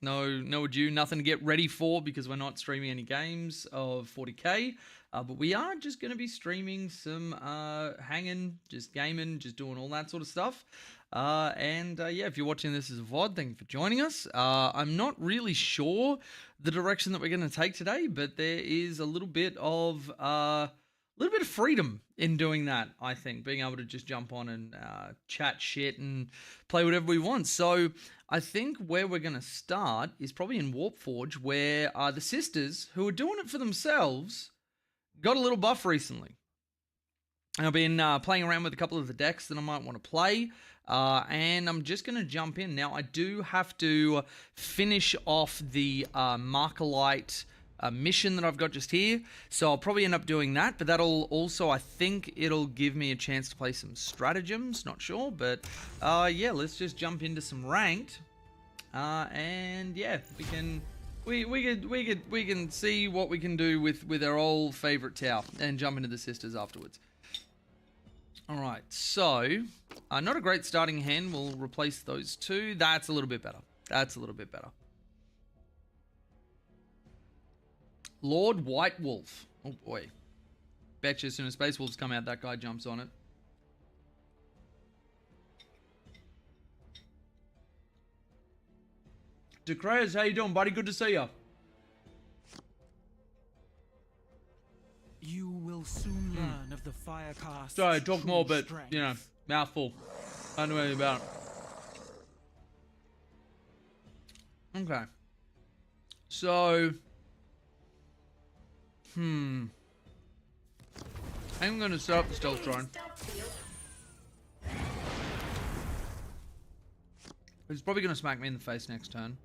no ado, nothing to get ready for because we're not streaming any games of 40k. But we are just going to be streaming some hanging, just gaming, just doing all that sort of stuff. Yeah, if you're watching this as a VOD, thank you for joining us. I'm not really sure the direction that we're going to take today, but there is a little bit of freedom in doing that, I think, being able to just jump on and chat shit and play whatever we want. So I think where we're going to start is probably in Warpforge, where the sisters, who are doing it for themselves, got a little buff recently. I've been playing around with a couple of the decks that I might want to play, and I'm just going to jump in. Now, I do have to finish off the Markalite mission that I've got just here, so I'll probably end up doing that, but that'll also, I think it'll give me a chance to play some stratagems, not sure, but yeah, let's just jump into some ranked, and yeah, we can see what we can do with our old favorite tower and jump into the sisters afterwards. All right, so not a great starting hand. We'll replace those two. That's a little bit better. That's a little bit better. Lord White Wolf. Oh boy. Betcha as soon as Space Wolves come out, that guy jumps on it. Decreas, how you doing, buddy? Good to see you. You will soon learn of the Firecast's Sorry, talk more, true but, strength. you know, mouthful. I don't know anything about it. Okay. So, I'm going to set up the stealth drone. He's probably going to smack me in the face next turn.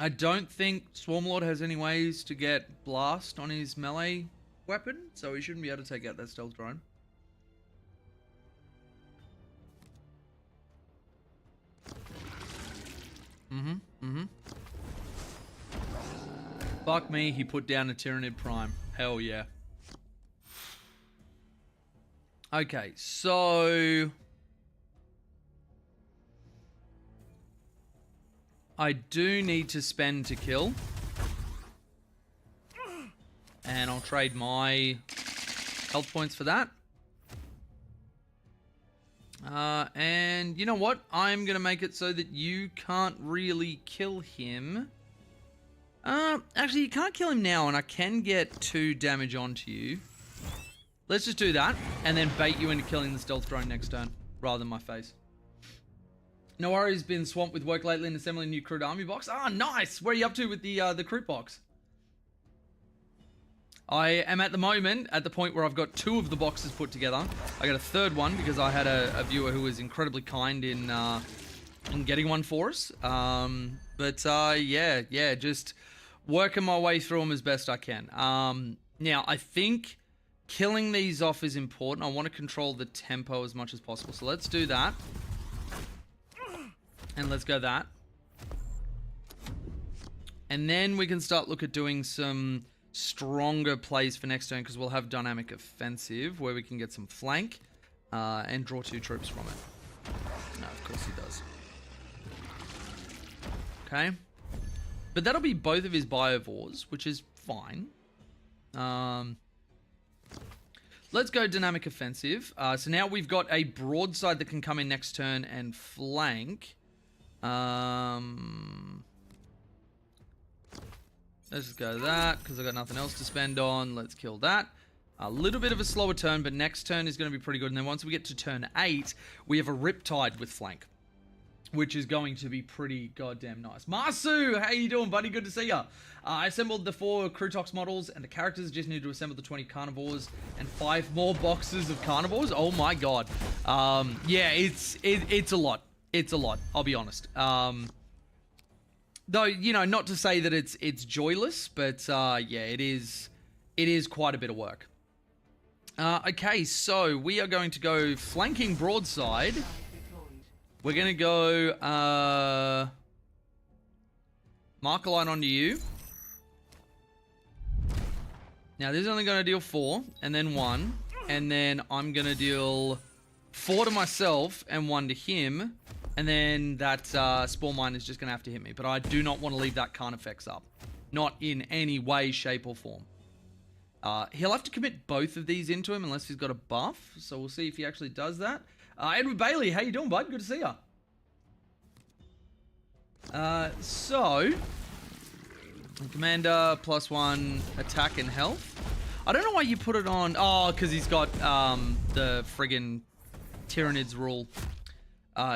I don't think Swarmlord has any ways to get blast on his melee weapon, so he shouldn't be able to take out that stealth drone. Fuck me, he put down a Tyrannid Prime. Hell yeah. Okay, so I do need to spend to kill. And I'll trade my health points for that. And you know what? I'm going to make it so that you can't really kill him. Actually, you can't kill him now, and I can get 2 damage onto you. Let's just do that, and then bait you into killing the stealth drone next turn, rather than my face. Noari's been swamped with work lately and assembling a new crude army box. Ah, nice! Where are you up to with the crude box? I am at the moment at the point where I've got 2 of the boxes put together. I got a 3rd one because I had a viewer who was incredibly kind in getting one for us. Yeah, just working my way through them as best I can. Now, I think killing these off is important. I want to control the tempo as much as possible. So let's do that. And let's go that. And then we can start look at doing some stronger plays for next turn because we'll have dynamic offensive where we can get some flank and draw 2 troops from it. No, of course he does. Okay. But that'll be both of his biovores, which is fine. Let's go dynamic offensive. So now we've got a broadside that can come in next turn and flank. Let's just go that, because I've got nothing else to spend on. Let's kill that. A little bit of a slower turn, but next turn is going to be pretty good. And then once we get to turn 8, we have a Riptide with flank, which is going to be pretty goddamn nice. Masu, how you doing, buddy? Good to see ya. I assembled the 4 Crutox models, and the characters just need to assemble the 20 carnivores and 5 more boxes of carnivores. Oh my god. Yeah, it's a lot. It's a lot, I'll be honest. Though, you know, not to say that it's joyless, but yeah, it is quite a bit of work. Okay, so we are going to go flanking broadside. We're going to go Markalite onto you. Now, this is only going to deal 4, and then 1. And then I'm going to deal 4 to myself and 1 to him. And then that Spore Mine is just going to have to hit me. But I do not want to leave that Carnifex up. Not in any way, shape, or form. He'll have to commit both of these into him unless he's got a buff. So we'll see if he actually does that. Edward Bailey, how you doing, bud? Good to see ya. So... Commander, +1 attack and health. I don't know why you put it on... Oh, because he's got the friggin' Tyranids rule.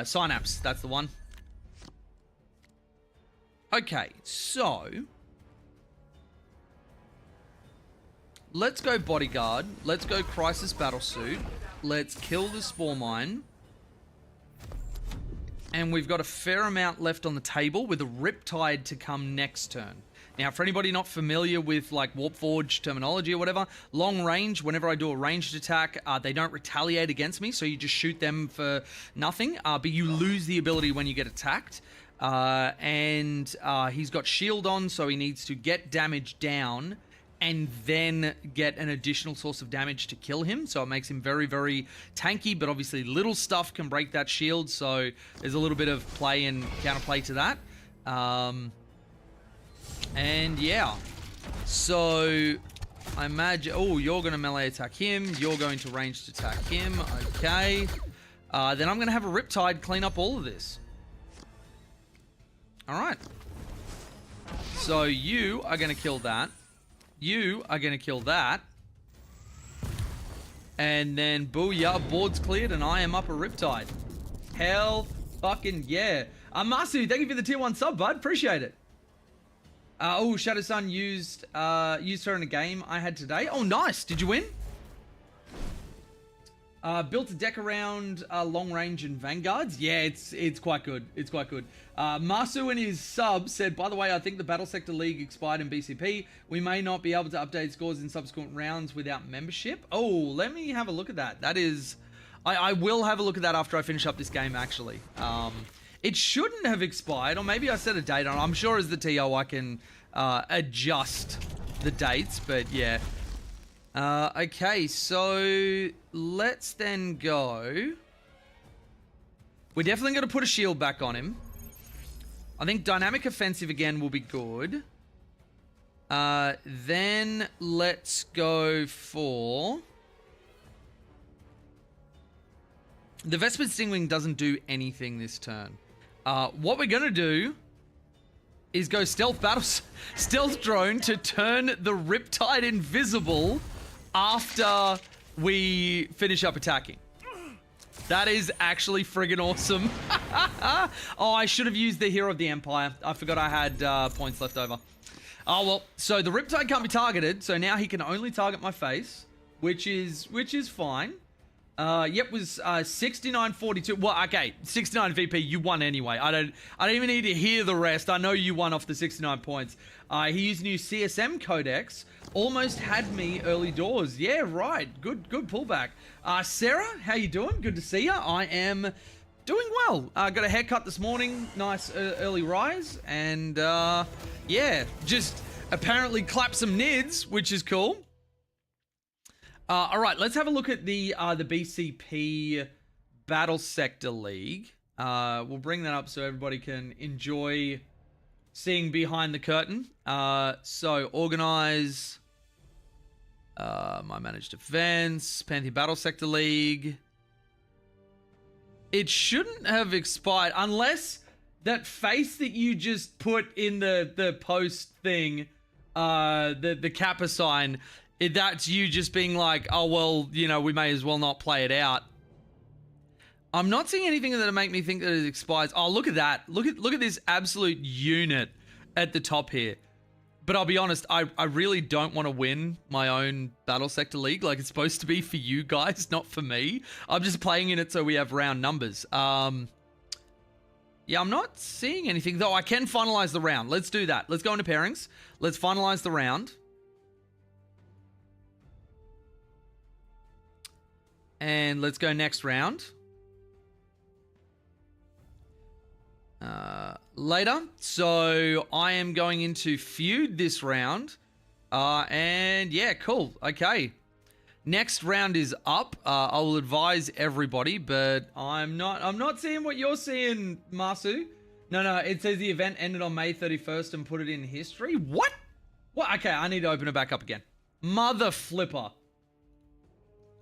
Synapse, that's the one. Okay, so... Let's go Bodyguard. Let's go Crisis Battlesuit. Let's kill the Spore Mine. And we've got a fair amount left on the table with a Riptide to come next turn. Now, for anybody not familiar with, like, Warpforge terminology or whatever, long range, whenever I do a ranged attack, they don't retaliate against me, so you just shoot them for nothing, but you lose the ability when you get attacked. And he's got shield on, so he needs to get damage down and then get an additional source of damage to kill him. So it makes him very, very tanky, but obviously little stuff can break that shield, so there's a little bit of play and counterplay to that. And yeah, so I imagine... Oh, you're going to melee attack him. You're going to ranged attack him. Okay. Then I'm going to have a Riptide clean up all of this. All right. So you are going to kill that. You are going to kill that. And then booyah, board's cleared and I am up a Riptide. Hell fucking yeah. Masu, thank you for the tier 1 sub, bud. Appreciate it. Oh, Shadow Sun used her in a game I had today. Oh, nice. Did you win? Built a deck around long range and vanguards. Yeah, it's quite good. It's quite good. Masu in his sub said, by the way, I think the Battle Sector League expired in BCP. We may not be able to update scores in subsequent rounds without membership. Oh, let me have a look at that. That is... I will have a look at that after I finish up this game, actually. It shouldn't have expired, or maybe I set a date on it. I'm sure as the TO I can adjust the dates, but yeah. Okay, so let's then go. We're definitely going to put a shield back on him. I think Dynamic Offensive again will be good. Then let's go for... The Vespered Stingwing doesn't do anything this turn. What we're going to do is go Stealth Drone to turn the Riptide invisible after we finish up attacking. That is actually friggin' awesome. Oh, I should have used the Hero of the Empire. I forgot I had points left over. Oh, well, so the Riptide can't be targeted, so now he can only target my face, which is fine. Yep, was 69-42. Well, okay, 69 VP, you won anyway. I don't even need to hear the rest. I know you won off the 69 points. He used new CSM codex. Almost had me early doors. Yeah, right. Good pullback. Sarah, how you doing? Good to see you. I am doing well. Got a haircut this morning. Nice early rise. And, yeah, just apparently clapped some nids, which is cool. All right, let's have a look at the BCP Battle Sector League. We'll bring that up so everybody can enjoy seeing behind the curtain. So, organize my managed events, Pantheon Battle Sector League. It shouldn't have expired unless that face that you just put in the post thing, the Kappa sign. That's you just being like, oh, well, you know, we may as well not play it out. I'm not seeing anything that'll make me think that it expires. Oh, look at that. Look at this absolute unit at the top here. But I'll be honest, I really don't want to win my own Battle Sector League. Like, it's supposed to be for you guys, not for me. I'm just playing in it so we have round numbers. Yeah, I'm not seeing anything, though I can finalize the round. Let's do that. Let's go into pairings. Let's finalize the round. And let's go next round. Later. So I am going into feud this round. And yeah, cool. Okay. Next round is up. I will advise everybody, but I'm not seeing what you're seeing, Masu. No, it says the event ended on May 31st and put it in history. What? What? Okay, I need to open it back up again. Mother flipper.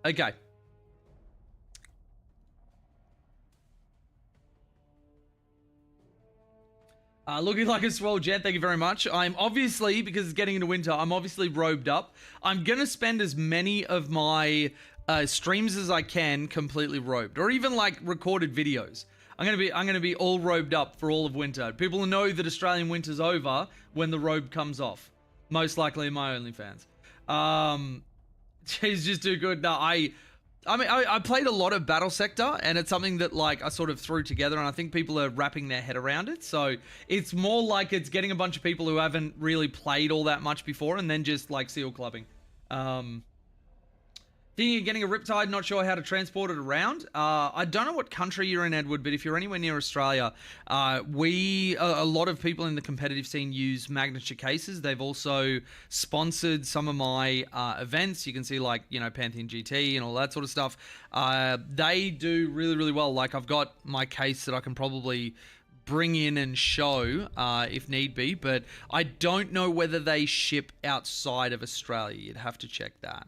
Okay. Looking like a swell jet, thank you very much. I'm obviously, because it's getting into winter, I'm obviously robed up. I'm going to spend as many of my streams as I can completely robed, or even like recorded videos. I'm going to be all robed up for all of winter. People will know that Australian winter's over when the robe comes off. Most likely in my OnlyFans. She's just too good. No, I played a lot of Battle Sector, and it's something that like I sort of threw together, and I think people are wrapping their head around it. So it's more like it's getting a bunch of people who haven't really played all that much before, and then just like seal clubbing. Thinking of getting a Riptide, not sure how to transport it around. I don't know what country you're in, Edward, but if you're anywhere near Australia, a lot of people in the competitive scene use Magnature cases. They've also sponsored some of my events. You can see like, you know, Pantheon GT and all that sort of stuff. They do really, really well. Like I've got my case that I can probably bring in and show if need be, but I don't know whether they ship outside of Australia. You'd have to check that.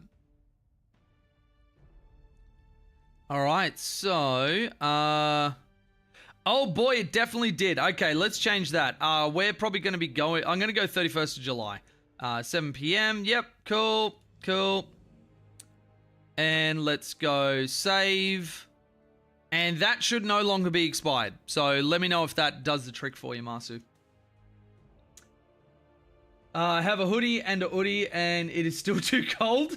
All right, so, oh boy, it definitely did. Okay, let's change that. We're probably going to be going, I'm going to go 31st of July, 7 p.m. Yep, cool. And let's go save. And that should no longer be expired. So let me know if that does the trick for you, Masu. I have a hoodie and a hoodie, and it is still too cold.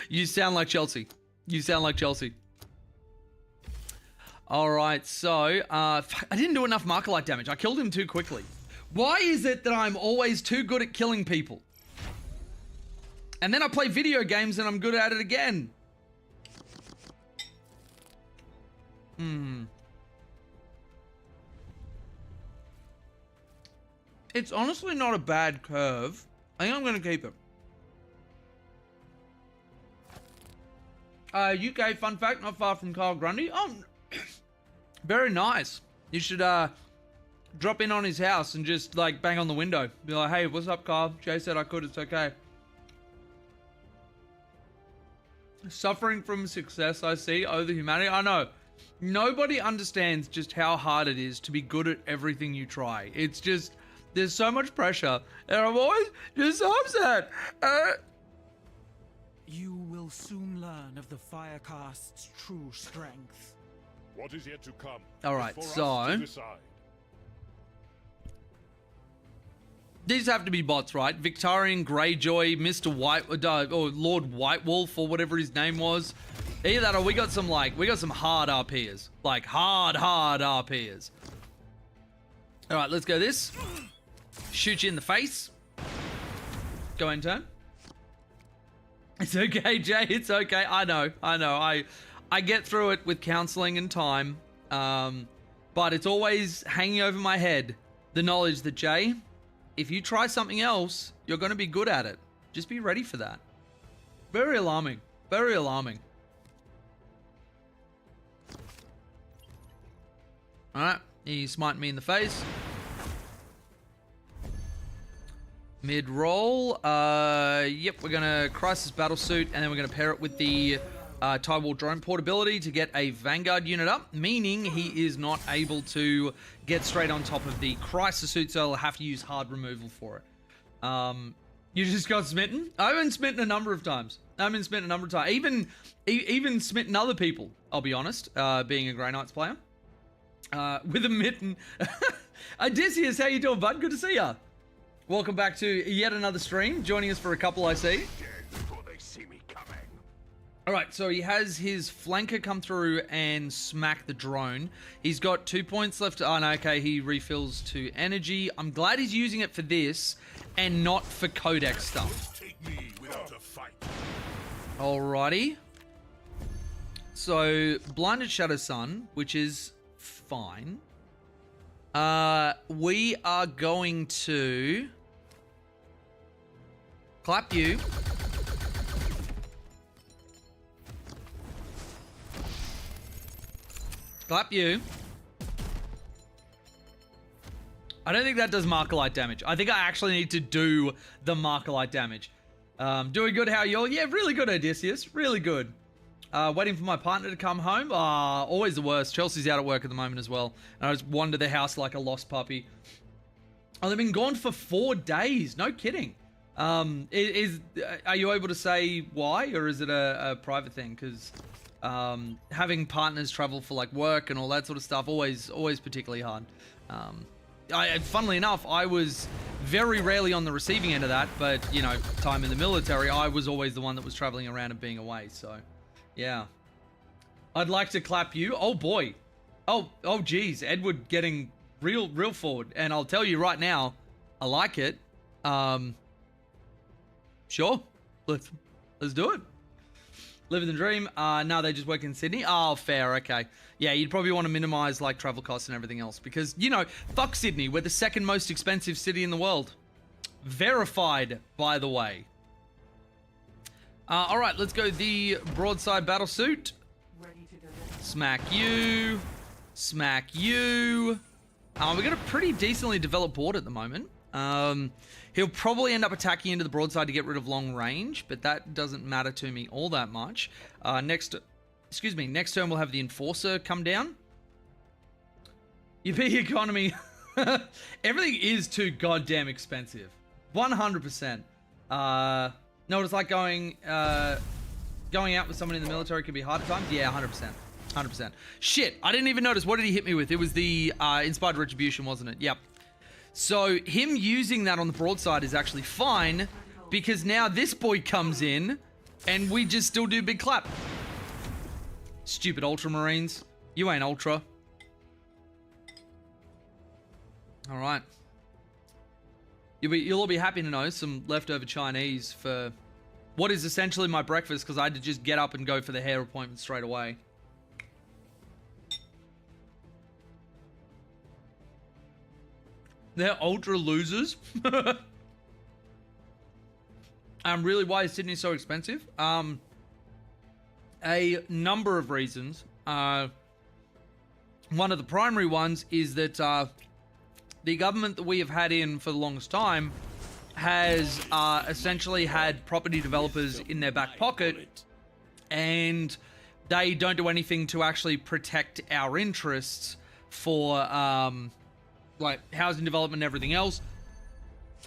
You sound like Chelsea. You sound like Chelsea. All right, so I didn't do enough Markalite damage. I killed him too quickly. Why is it that I'm always too good at killing people? And then I play video games and I'm good at it again. It's honestly not a bad curve. I think I'm going to keep it. UK fun fact, not far from Kyle Grundy. Oh, very nice. You should drop in on his house and just like bang on the window. Be like, hey, what's up, Kyle? Jay said I could, it's okay. Suffering from success, I see. Oh, the humanity. I know. Nobody understands just how hard it is to be good at everything you try. It's just, there's so much pressure. And I'm always just so upset. You will soon learn of the Firecast's true strength. What is yet to come? All right, is for so us to decide. These have to be bots, right? Victorian Greyjoy, Mr. White, or Lord Whitewolf, or whatever his name was. Either that, or we got some hard RPers, like hard RPers. All right, let's go this. Shoot you in the face. Go in turn. It's okay, Jay. It's okay. I know. I get through it with counseling and time. But it's always hanging over my head the knowledge that, Jay, if you try something else, you're going to be good at it. Just be ready for that. Very alarming. Very alarming. All right. He's smiting me in the face. Mid-roll. Yep, we're going to Crisis Battlesuit, and then we're going to pair it with the Tidewall Drone Portability to get a Vanguard unit up, meaning he is not able to get straight on top of the Crisis Suit, so he'll have to use hard removal for it. You just got smitten? I've been smitten a number of times. Even smitten other people, I'll be honest, being a Grey Knights player. With a mitten. Odysseus, how you doing, bud? Good to see ya. Welcome back to yet another stream. Joining us for a couple, I see. Alright, so he has his flanker come through and smack the drone. He's got 2 points left. Oh, no, okay, he refills to energy. I'm glad he's using it for this and not for codex stuff. Alrighty. So, Blinded Shadow Sun, which is fine. We are going to clap you. Clap you. I don't think that does Markalite damage. I think I actually need to do the Markalite damage. Doing good, how are you all? Yeah, really good, Odysseus. Really good. Waiting for my partner to come home. Always the worst. Chelsea's out at work at the moment as well. And I just wander the house like a lost puppy. Oh, they've been gone for 4 days. No kidding. Are you able to say why, or is it a private thing? Because having partners travel for like work and all that sort of stuff, always particularly hard. Funnily enough, I was very rarely on the receiving end of that, but you know, time in the military, I was always the one that was traveling around and being away. So, yeah. I'd like to clap you. Oh boy. Oh geez, Edward getting real forward, and I'll tell you right now, I like it. Sure, let's do it. Living the dream. No, they just work in Sydney. Oh, fair. Okay. Yeah, you'd probably want to minimize like travel costs and everything else because, you know, fuck Sydney. We're the second most expensive city in the world. Verified, by the way. All right, let's go the broadside battle suit. Smack you. Smack you. We got a pretty decently developed board at the moment. He'll probably end up attacking into the broadside to get rid of long range, but that doesn't matter to me all that much. Next turn we'll have the Enforcer come down. Your big economy. Everything is too goddamn expensive. 100%. No, it's like going out with someone in the military can be hard at times. Yeah, 100%. 100%. Shit, I didn't even notice. What did he hit me with? It was the Inspired Retribution, wasn't it? Yep. So him using that on the broadside is actually fine because now this boy comes in and we just still do big clap. Stupid Ultramarines. You ain't Ultra. All right. You'll all be happy to know some leftover Chinese for what is essentially my breakfast because I had to just get up and go for the hair appointment straight away. They're ultra losers. Really, why is Sydney so expensive? A number of reasons. One of the primary ones is that the government that we have had in for the longest time has essentially had property developers in their back pocket, and they don't do anything to actually protect our interests for like housing development and everything else.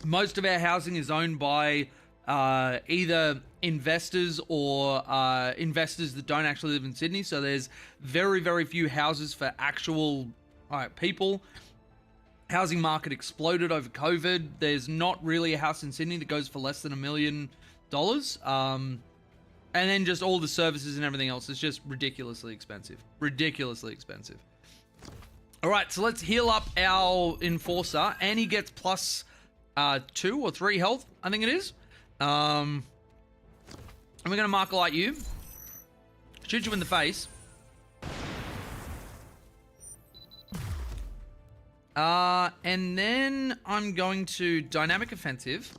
Most of our housing is owned by either investors or investors that don't actually live in Sydney. So there's very few houses for actual people. Housing market exploded over COVID. There's not really a house in Sydney that goes for less than $1 million. And then just all the services and everything else is just ridiculously expensive. Ridiculously expensive. All right, so let's heal up our Enforcer, and he gets plus 2 or 3 health, I think it is. And we're going to Markalite you. Shoot you in the face. And then I'm going to Dynamic Offensive.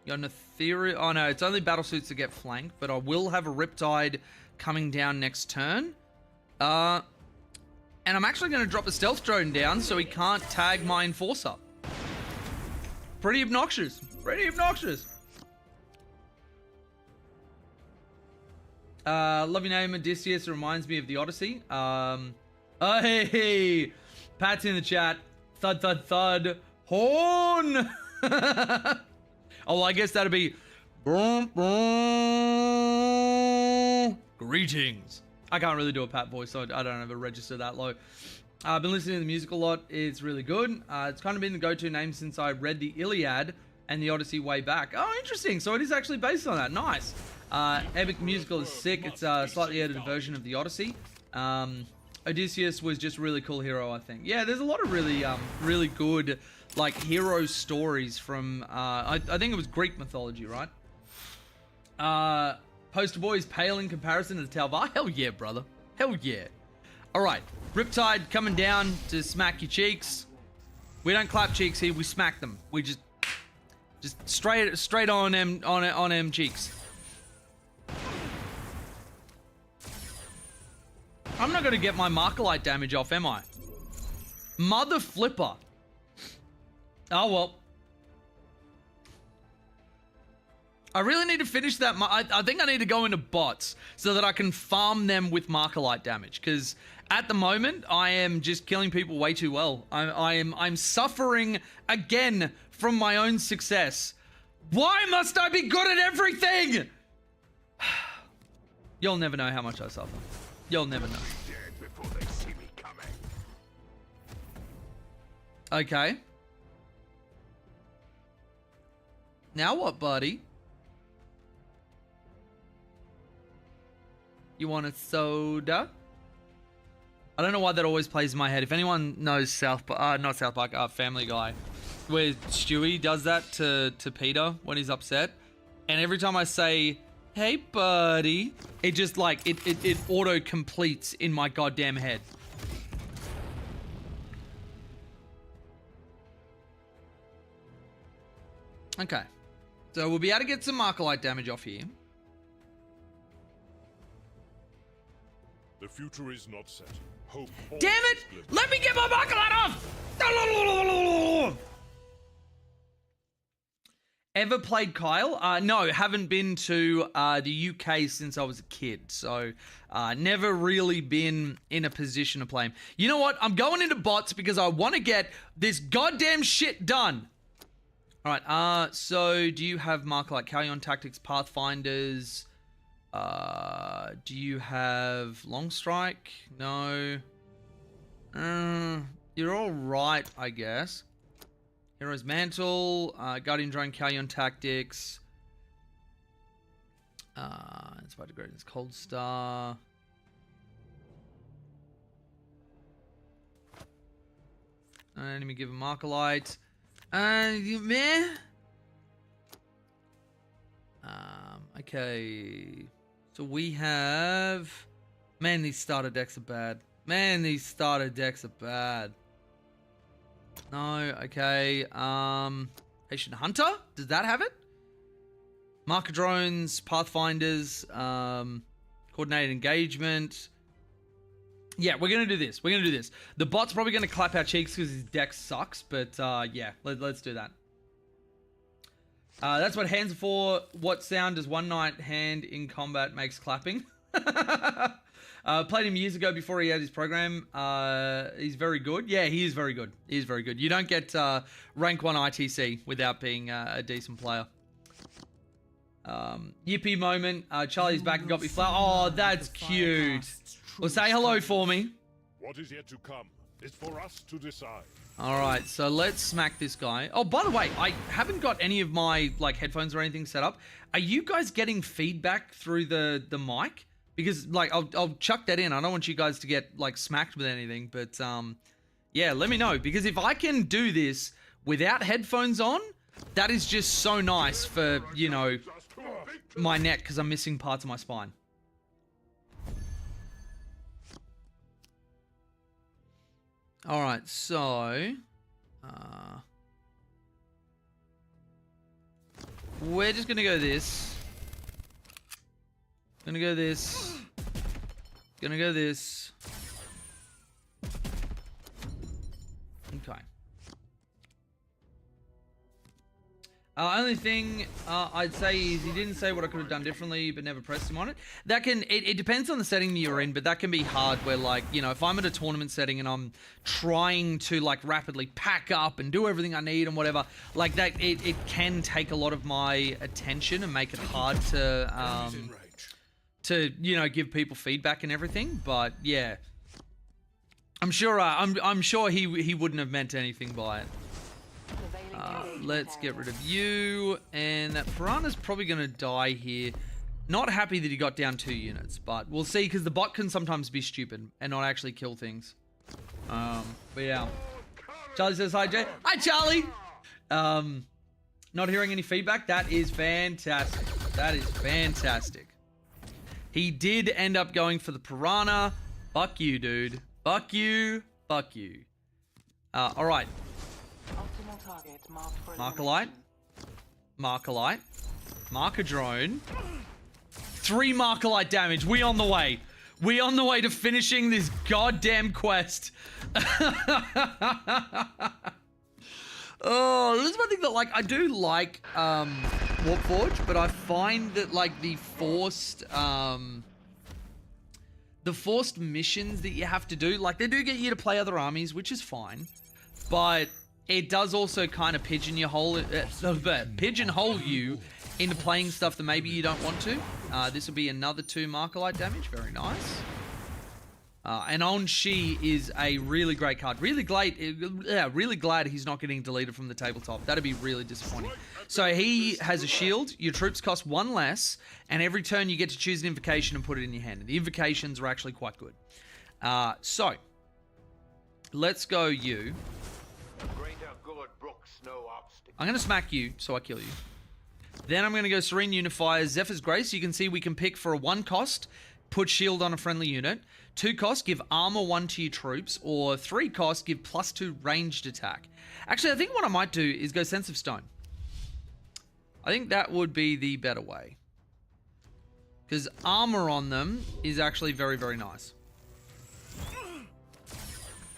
Got an Ethereal... Oh, no, it's only battle suits that get flanked, but I will have a Riptide coming down next turn. And I'm actually going to drop a Stealth Drone down so he can't tag my Enforcer. Pretty obnoxious. Pretty obnoxious. Love your name, Odysseus. It reminds me of the Odyssey. Oh, hey. Pat's in the chat. Thud, thud, thud. Horn! Oh, well, I guess that'd be... Greetings. I can't really do a Pat voice, so I don't have a register that low. I've been listening to the music a lot. It's really good. It's kind of been the go-to name since I read the Iliad and the Odyssey way back. Oh, interesting. So it is actually based on that. Nice. Epic musical is sick. It's a slightly edited version of the Odyssey. Odysseus was just a really cool hero, I think. Yeah, there's a lot of really good, like, hero stories from, I think it was Greek mythology, right? Poster boy is pale in comparison to the Talvar. Hell yeah, brother. Hell yeah. All right, Riptide coming down to smack your cheeks. We don't clap cheeks here. We smack them. We just straight on them cheeks. I'm not going to get my Markalite damage off, am I? Mother flipper. Oh, well. I really need to finish that. I think I need to go into bots so that I can farm them with Markalite damage. Because at the moment, I am just killing people way too well. I'm suffering again from my own success. Why must I be good at everything? You'll never know how much I suffer. You'll never know. Okay. Now what, buddy? You want a soda? I don't know why that always plays in my head. If anyone knows not South Park, Family Guy, where Stewie does that to Peter when he's upset, and every time I say, "Hey, buddy," it just like it auto completes in my goddamn head. Okay, so we'll be able to get some Markalite damage off here. The future is not set. Hope. Damn it! Let me get my Markalite off! Ever played Kyle? No, haven't been to the UK since I was a kid, so never really been in a position to play him. You know what? I'm going into bots because I want to get this goddamn shit done. All right. So do you have Markalite, Carrion Tactics, Pathfinders? Do you have Long Strike? No. You're all right, I guess. Hero's Mantle, Guardian Drone, Carrion Tactics. Inspired Greatness, Cold Star. Enemy given Markalite. Meh. Okay. So we have... Man, these starter decks are bad. Man, these starter decks are bad. No, okay. Patient Hunter? Does that have it? Marker Drones, Pathfinders, Coordinated Engagement. Yeah, we're going to do this. We're going to do this. The bot's probably going to clap our cheeks because his deck sucks, but yeah, let's do that. That's what hands are for. What sound does One Night Hand in combat makes clapping? Played him years ago before he had his program. He's very good. Yeah, he is very good. He is very good. You don't get rank 1 ITC without being a decent player. Yippee moment. Charlie's back and got me flower. Oh, that's cute. Well, say hello for me. What is yet to come is for us to decide. All right, so let's smack this guy. Oh, by the way, I haven't got any of my like headphones or anything set up. Are you guys getting feedback through the mic? Because like I'll chuck that in. I don't want you guys to get like smacked with anything, but yeah, let me know, because if I can do this without headphones on, that is just so nice for, you know, my neck, because I'm missing parts of my spine. All right, so we're just gonna go this. Gonna go this. Gonna go this. Okay. Only thing I'd say is he didn't say what I could have done differently, but never pressed him on it. That can, it depends on the setting that you're in, but that can be hard where, like, you know, if I'm at a tournament setting and I'm trying to, like, rapidly pack up and do everything I need and whatever, like that, it can take a lot of my attention and make it hard to, you know, give people feedback and everything. But yeah, I'm sure, I'm sure he wouldn't have meant anything by it. Let's get rid of you, and that Piranha's probably going to die here. Not happy that he got down 2 units, but we'll see, because the bot can sometimes be stupid and not actually kill things. But yeah. Charlie says hi, Jay. Hi, Charlie! Not hearing any feedback. That is fantastic. That is fantastic. He did end up going for the Piranha. Fuck you, dude. Fuck you. Fuck you. Alright. Markalite. Marker Drone. 3 Markalite damage. We on the way. We on the way to finishing this goddamn quest. Oh, this is one thing that, like, I do like Warpforge, but I find that, like, the forced missions that you have to do, like, they do get you to play other armies, which is fine, but it does also kind of pigeonhole you into playing stuff that maybe you don't want to. This will be another 2 Markalite damage. Very nice. And On-Shi is a really great card. Really glad he's not getting deleted from the tabletop. That'd be really disappointing. So he has a shield. Your troops cost 1 less, and every turn you get to choose an invocation and put it in your hand. And the invocations are actually quite good. So let's go you. I'm going to smack you, so I kill you. Then I'm going to go Serene Unifier, Zephyr's Grace. You can see we can pick for a 1 cost, put shield on a friendly unit. 2 cost, give armor 1 to your troops. Or 3 cost, give +2 ranged attack. Actually, I think what I might do is go Sense of Stone. I think that would be the better way. Because armor on them is actually very, very nice.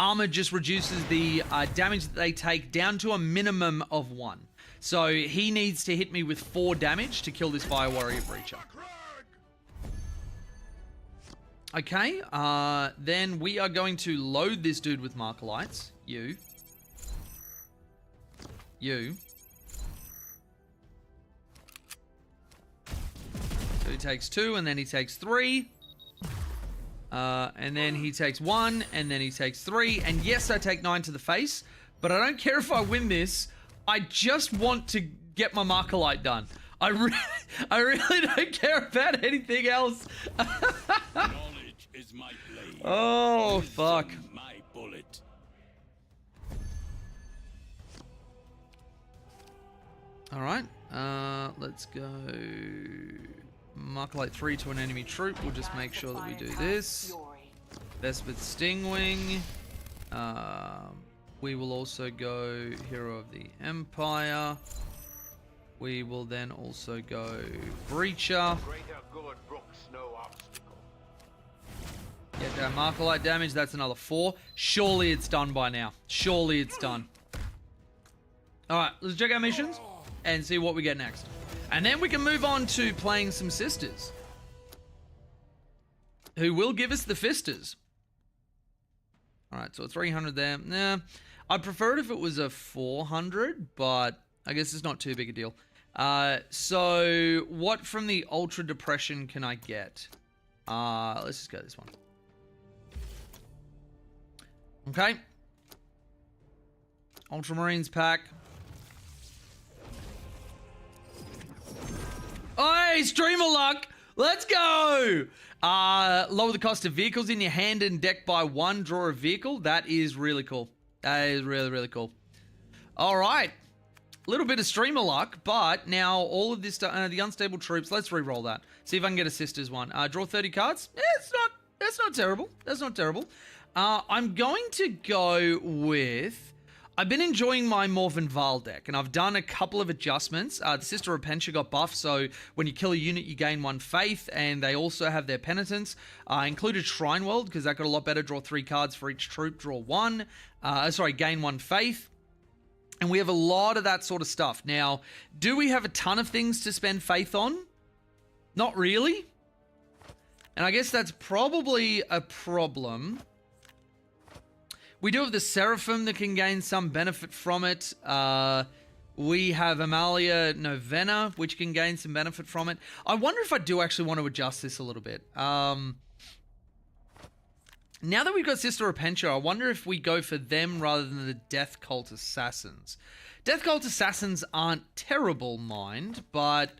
Armor just reduces the damage that they take down to a minimum of 1. So he needs to hit me with 4 damage to kill this Fire Warrior Breacher. Okay, then we are going to load this dude with Markalites. You. So he takes 2, and then he takes 3. And then he takes 1, and then he takes 3. And yes, I take 9 to the face, but I don't care if I win this. I just want to get my Markalite done. I really don't care about anything else. Knowledge is my blade. Oh, fuck. My bullet. All right, let's go Markalite 3 to an enemy troop. We'll just make sure that we do this. Vespid Stingwing. We will also go Hero of the Empire. We will then also go Breacher. Get that Markalite damage. That's another 4. Surely it's done by now. Surely it's done. Alright, let's check our missions and see what we get next. And then we can move on to playing some sisters, who will give us the Fisters. Alright, so a 300 there. Nah, I'd prefer it if it was a 400, but I guess it's not too big a deal. So what from the Ultra Depression can I get? Let's just go this one. Okay. Ultramarines pack. Hey, Streamer Luck! Let's go! Lower the cost of vehicles in your hand and deck by 1, draw a vehicle. That is really cool. That is really, really cool. All right. A little bit of Streamer Luck, but now all of this, the unstable troops, let's re-roll that. See if I can get a Sisters one. Draw 30 cards. That's not terrible. That's not terrible. I'm going to go with... I've been enjoying my Morven Val deck, and I've done a couple of adjustments. The Sister of Repentia got buffed, so when you kill a unit, you gain 1 faith, and they also have their penitence. Included Shrine World, because that got a lot better. Draw 3 cards for each troop, draw 1. Gain 1 faith. And we have a lot of that sort of stuff. Now, do we have a ton of things to spend faith on? Not really. And I guess that's probably a problem. We do have the Seraphim that can gain some benefit from it. We have Amalia Novena, which can gain some benefit from it. I wonder if I do actually want to adjust this a little bit. Now that we've got Sister Repentia, I wonder if we go for them rather than the Death Cult Assassins. Death Cult Assassins aren't terrible, mind, but...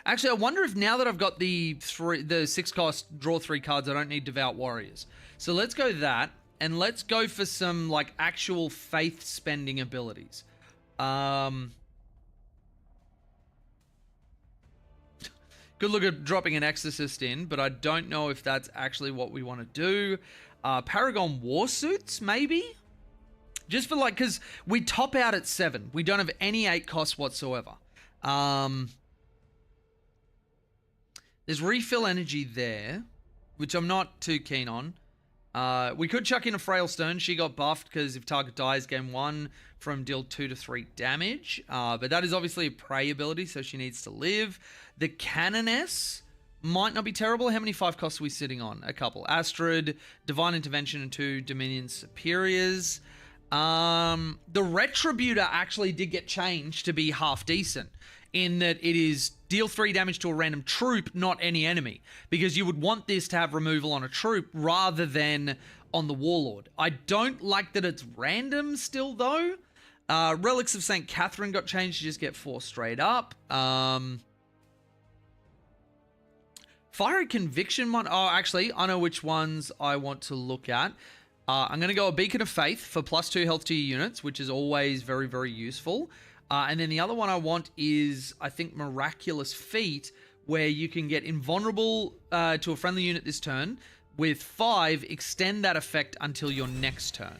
Actually, I wonder if now that I've got the 6 cost draw 3 cards, I don't need Devout Warriors. So let's go that, and let's go for some like actual faith spending abilities. Good look at dropping an Exorcist in, but I don't know if that's actually what we want to do. Paragon Warsuits, maybe? Just for like, because we top out at 7. We don't have any 8 costs whatsoever. There's refill energy there, which I'm not too keen on. We could chuck in a Frail Stone. She got buffed because if target dies, game 1 from deal 2 to 3 damage. But that is obviously a prey ability, so she needs to live. The Canoness might not be terrible. How many 5 costs are we sitting on? A couple. Astrid, Divine Intervention, and 2 Dominion Superiors. The Retributor actually did get changed to be half decent, in that it is deal 3 damage to a random troop, not any enemy. Because you would want this to have removal on a troop rather than on the Warlord. I don't like that it's random still, though. Relics of St. Catherine got changed to just get 4 straight up. Fiery Conviction might... Oh, actually, I know which ones I want to look at. I'm going to go a Beacon of Faith for +2 health to your units, which is always very, very useful. And then the other one I want is, I think, Miraculous Feat, where you can get invulnerable to a friendly unit this turn. With 5, extend that effect until your next turn.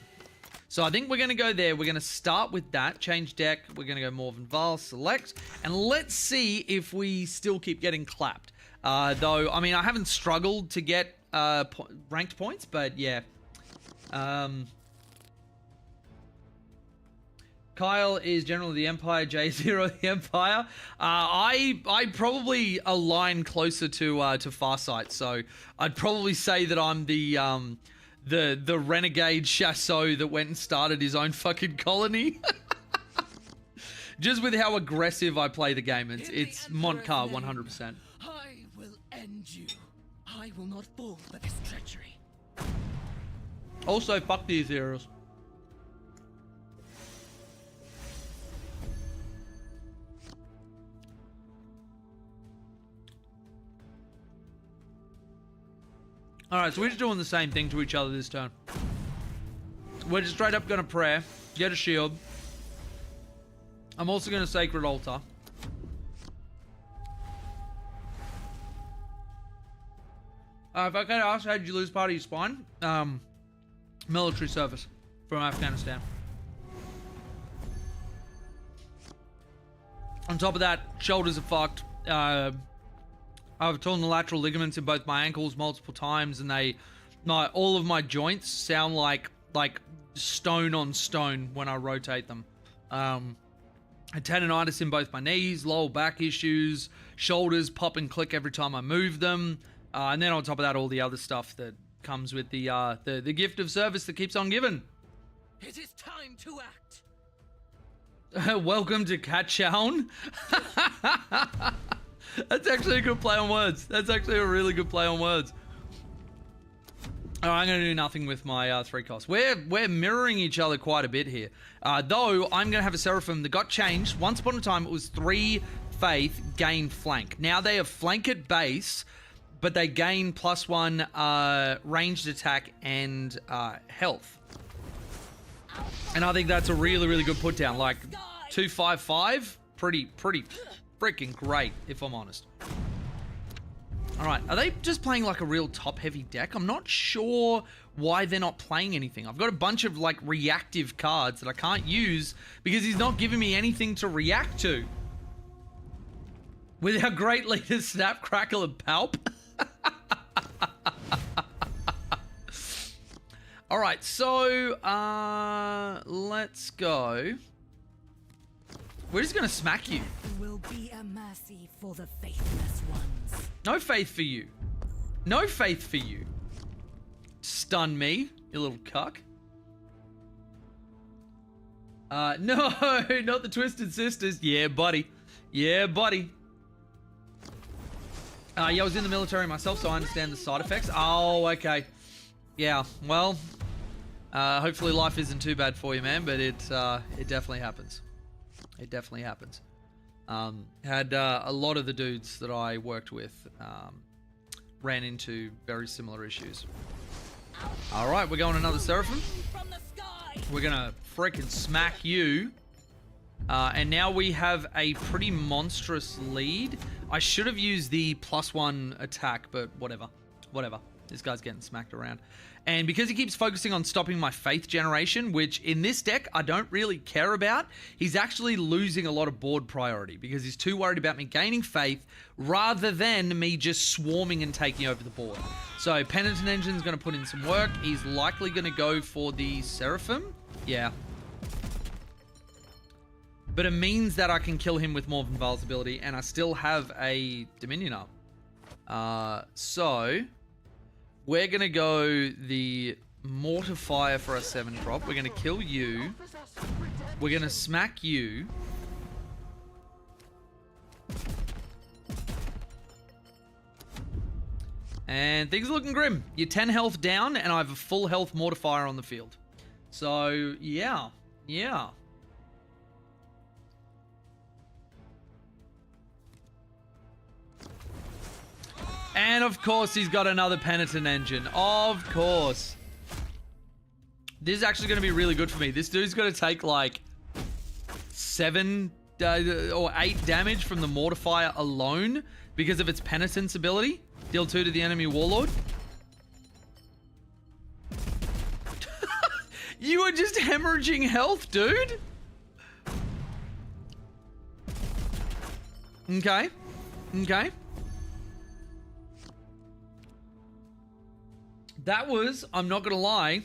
So I think we're going to go there. We're going to start with that. Change deck. We're going to go Morven Val, select. And let's see if we still keep getting clapped. Though, I mean, I haven't struggled to get ranked points, but yeah. Kyle is General of the Empire, J0 of the Empire. I probably align closer to Farsight, so I'd probably say that I'm the renegade Chasseau that went and started his own fucking colony. Just with how aggressive I play the game, it's Montcar 100%. I will end you. I will not fall for this treachery. Also, fuck these heroes. Alright, so we're just doing the same thing to each other this turn. We're just straight up going to pray, get a shield. I'm also going to Sacred Altar. If I could ask, how did you lose part of your spine? Military service from Afghanistan. On top of that, shoulders are fucked. I've torn the lateral ligaments in both my ankles multiple times, and all of my joints sound like stone on stone when I rotate them. I had tendonitis in both my knees, lower back issues, shoulders pop and click every time I move them, and then on top of that, all the other stuff that comes with the gift of service that keeps on giving. It is time to act. Welcome to Kachown. That's actually a good play on words. That's actually a really good play on words. All right, I'm going to do nothing with my 3 costs. We're mirroring each other quite a bit here. Though, I'm going to have a Seraphim that got changed. Once upon a time, it was 3 faith, gain flank. Now they have flank at base, but they gain +1 ranged attack and health. And I think that's a really, really good put down. Like, 255, pretty freaking great, if I'm honest. Alright, are they just playing like a real top-heavy deck? I'm not sure why they're not playing anything. I've got a bunch of like reactive cards that I can't use because he's not giving me anything to react to. With our great leaders, Snap, Crackle, and Palp. Alright, so let's go. We're just gonna smack you. There will be a mercy for the faithless ones. No faith for you. No faith for you. Stun me, you little cuck. No, not the Twisted Sisters. Yeah, buddy. Yeah, buddy. Yeah, I was in the military myself, so I understand the side effects. Oh, okay. Yeah, well, hopefully life isn't too bad for you, man, but it definitely happens. It definitely happens. Had a lot of the dudes that I worked with ran into very similar issues. All right, we're going another Seraphim. We're going to freaking smack you. And now we have a pretty monstrous lead. I should have used the +1 attack, but whatever. Whatever. This guy's getting smacked around. And because he keeps focusing on stopping my faith generation, which in this deck I don't really care about, he's actually losing a lot of board priority because he's too worried about me gaining faith rather than me just swarming and taking over the board. So Penitent Engine's going to put in some work. He's likely going to go for the Seraphim. Yeah. But it means that I can kill him with Morven Val's ability, and I still have a Dominion up. So we're going to go the Mortifier for our 7-drop. We're going to kill you. We're going to smack you. And things are looking grim. You're 10 health down, and I have a full health Mortifier on the field. So, yeah. Yeah. And of course, he's got another Penitent Engine. Of course. This is actually going to be really good for me. This dude's going to take like 7 or 8 damage from the Mortifier alone because of its Penitence ability. Deal 2 to the enemy Warlord. You are just hemorrhaging health, dude. Okay. Okay. That was, I'm not gonna lie,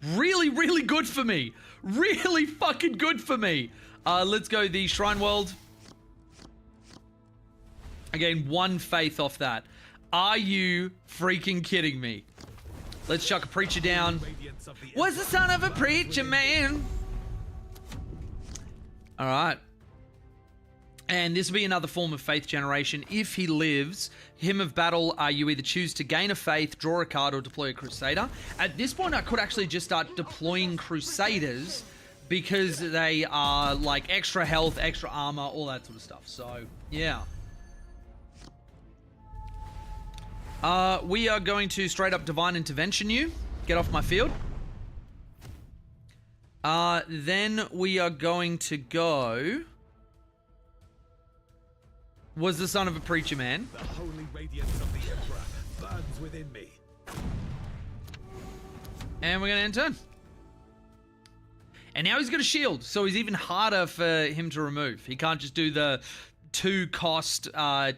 really, really good for me. Really fucking good for me. Let's go the Shrine World. Again, 1 faith off that. Are you freaking kidding me? Let's chuck a preacher down. Was the son of a preacher man. All right. And this will be another form of faith generation. If he lives, Hymn of Battle, you either choose to gain a faith, draw a card, or deploy a Crusader. At this point, I could actually just start deploying Crusaders because they are like extra health, extra armor, all that sort of stuff. So, yeah. We are going to straight up Divine Intervention you. Get off my field. Then we are going to go... Was the son of a preacher man. The holy radiance of the Emperor burns within me. And we're going to end turn. And now he's got a shield, so he's even harder for him to remove. He can't just do the 2-cost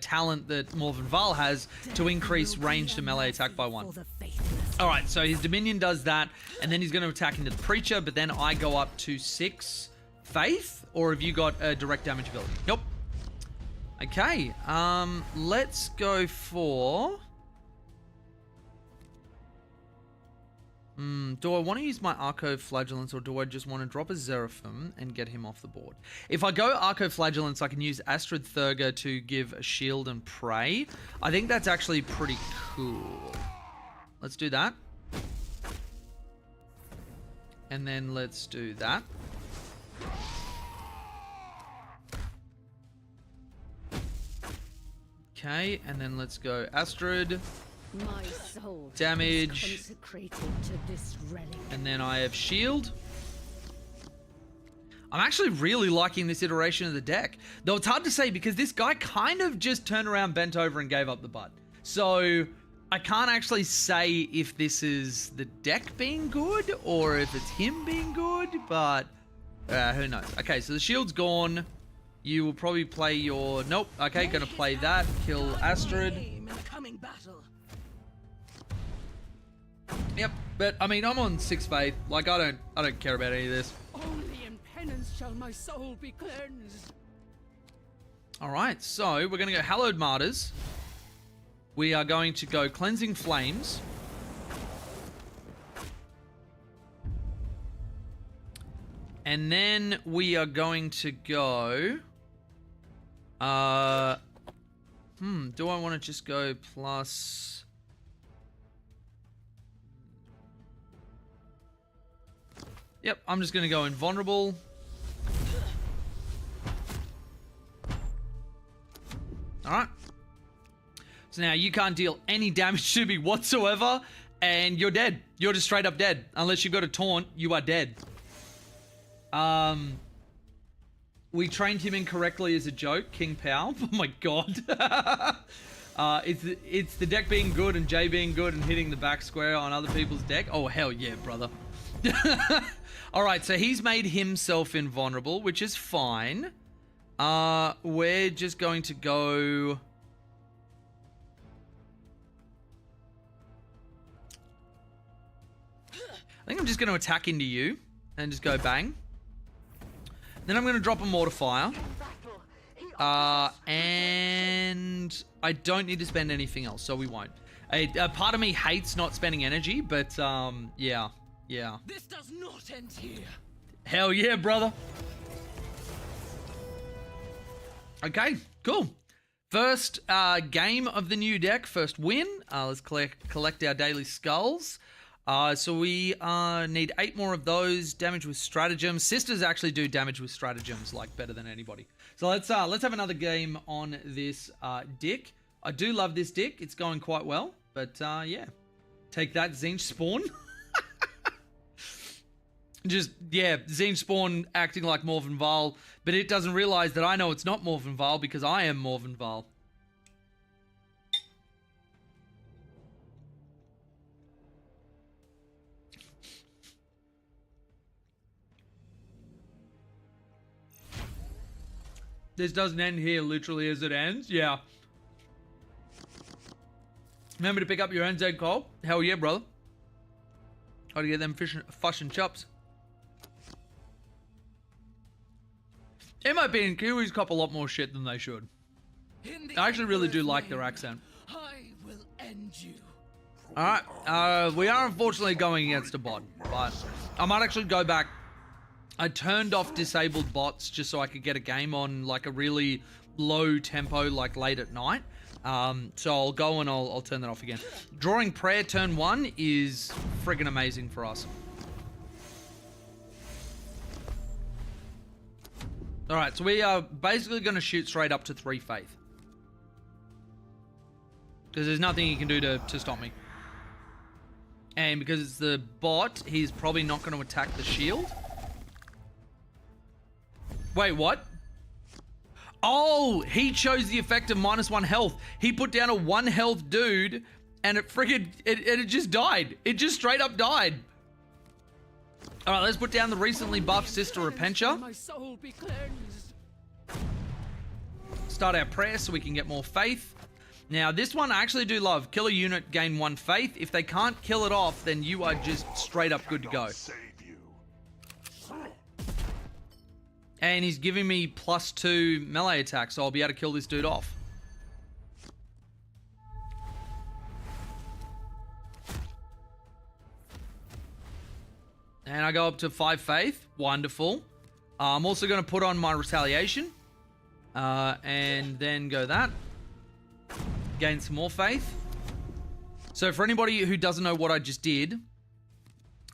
talent that Morven Val has to increase range to melee attack by 1. Alright, so his Dominion does that, and then he's going to attack into the Preacher, but then I go up to 6 faith, or have you got a direct damage ability? Nope. Okay, let's go for... do I want to use my Arco Flagellance, or do I just want to drop a Seraphim and get him off the board? If I go Arco Flagellance, I can use Astrid Thurga to give a shield and pray. I think that's actually pretty cool. Let's do that. And then let's do that. Okay, and then let's go Astrid. My soul Damage. is consecrated to this relic. And then I have shield. I'm actually really liking this iteration of the deck. Though it's hard to say because this guy kind of just turned around, bent over, and gave up the butt. So I can't actually say if this is the deck being good or if it's him being good, but who knows. Okay, so the shield's gone. You will probably play your... Nope. Okay, gonna play that. Kill Astrid. In the coming battle. Yep, but I mean, I'm on 6 faith. Like, I don't care about any of this. Only in penance shall my soul be cleansed. All right, so we're gonna go Hallowed Martyrs. We are going to go Cleansing Flames. And then we are going to go... do I want to just go plus... Yep, I'm just going to go Invulnerable. Alright. So now you can't deal any damage to me whatsoever, and you're dead. You're just straight up dead. Unless you got a taunt, you are dead. We trained him incorrectly as a joke, King Pow. Oh my god. It's the deck being good and Jay being good and hitting the back square on other people's deck. Oh, hell yeah, brother. All right, so he's made himself invulnerable, which is fine. We're just going to go... I think I'm just going to attack into you and just go bang. Then I'm going to drop a mortifier. And I don't need to spend anything else, so we won't. A part of me hates not spending energy, but yeah. This does not end here. Hell yeah, brother. Okay, cool. First game of the new deck, first win. Let's collect our daily skulls. So we need 8 more of those. Damage with stratagems. Sisters actually do damage with stratagems like better than anybody. So let's have another game on this Dick. I do love this Dick. It's going quite well. But yeah, take that, Zinch Spawn. Just, yeah, Zinch Spawn acting like Morven Val, but it doesn't realize that I know it's not Morven Val because I am Morven Val. This doesn't end here literally as it ends. Yeah. Remember to pick up your NZ Cole? Hell yeah, brother. Gotta get them fush and chops. In my opinion, Kiwis cop a lot more shit than they should. I actually really do like their accent. I will end you. Alright, we are unfortunately going against a bot, but I might actually go back. I turned off disabled bots just so I could get a game on like a really low tempo, like late at night. So I'll go and I'll turn that off again. Drawing Prayer turn 1 is friggin' amazing for us. Alright, so we are basically going to shoot straight up to 3 faith. Because there's nothing he can do to stop me. And because it's the bot, he's probably not going to attack the shield. Wait, what? Oh, he chose the effect of -1 health. He put down a 1 health dude, and it friggin' it just died. It just straight up died. All right, let's put down the recently buffed Sister Repentia. My soul be cleansed. Start our prayer so we can get more faith. Now, this one I actually do love. Kill a unit, gain 1 faith. If they can't kill it off, then you are just straight up good to go. And he's giving me +2 melee attack, so I'll be able to kill this dude off. And I go up to 5 faith. Wonderful. I'm also going to put on my retaliation. And then go that. Gain some more faith. So for anybody who doesn't know what I just did,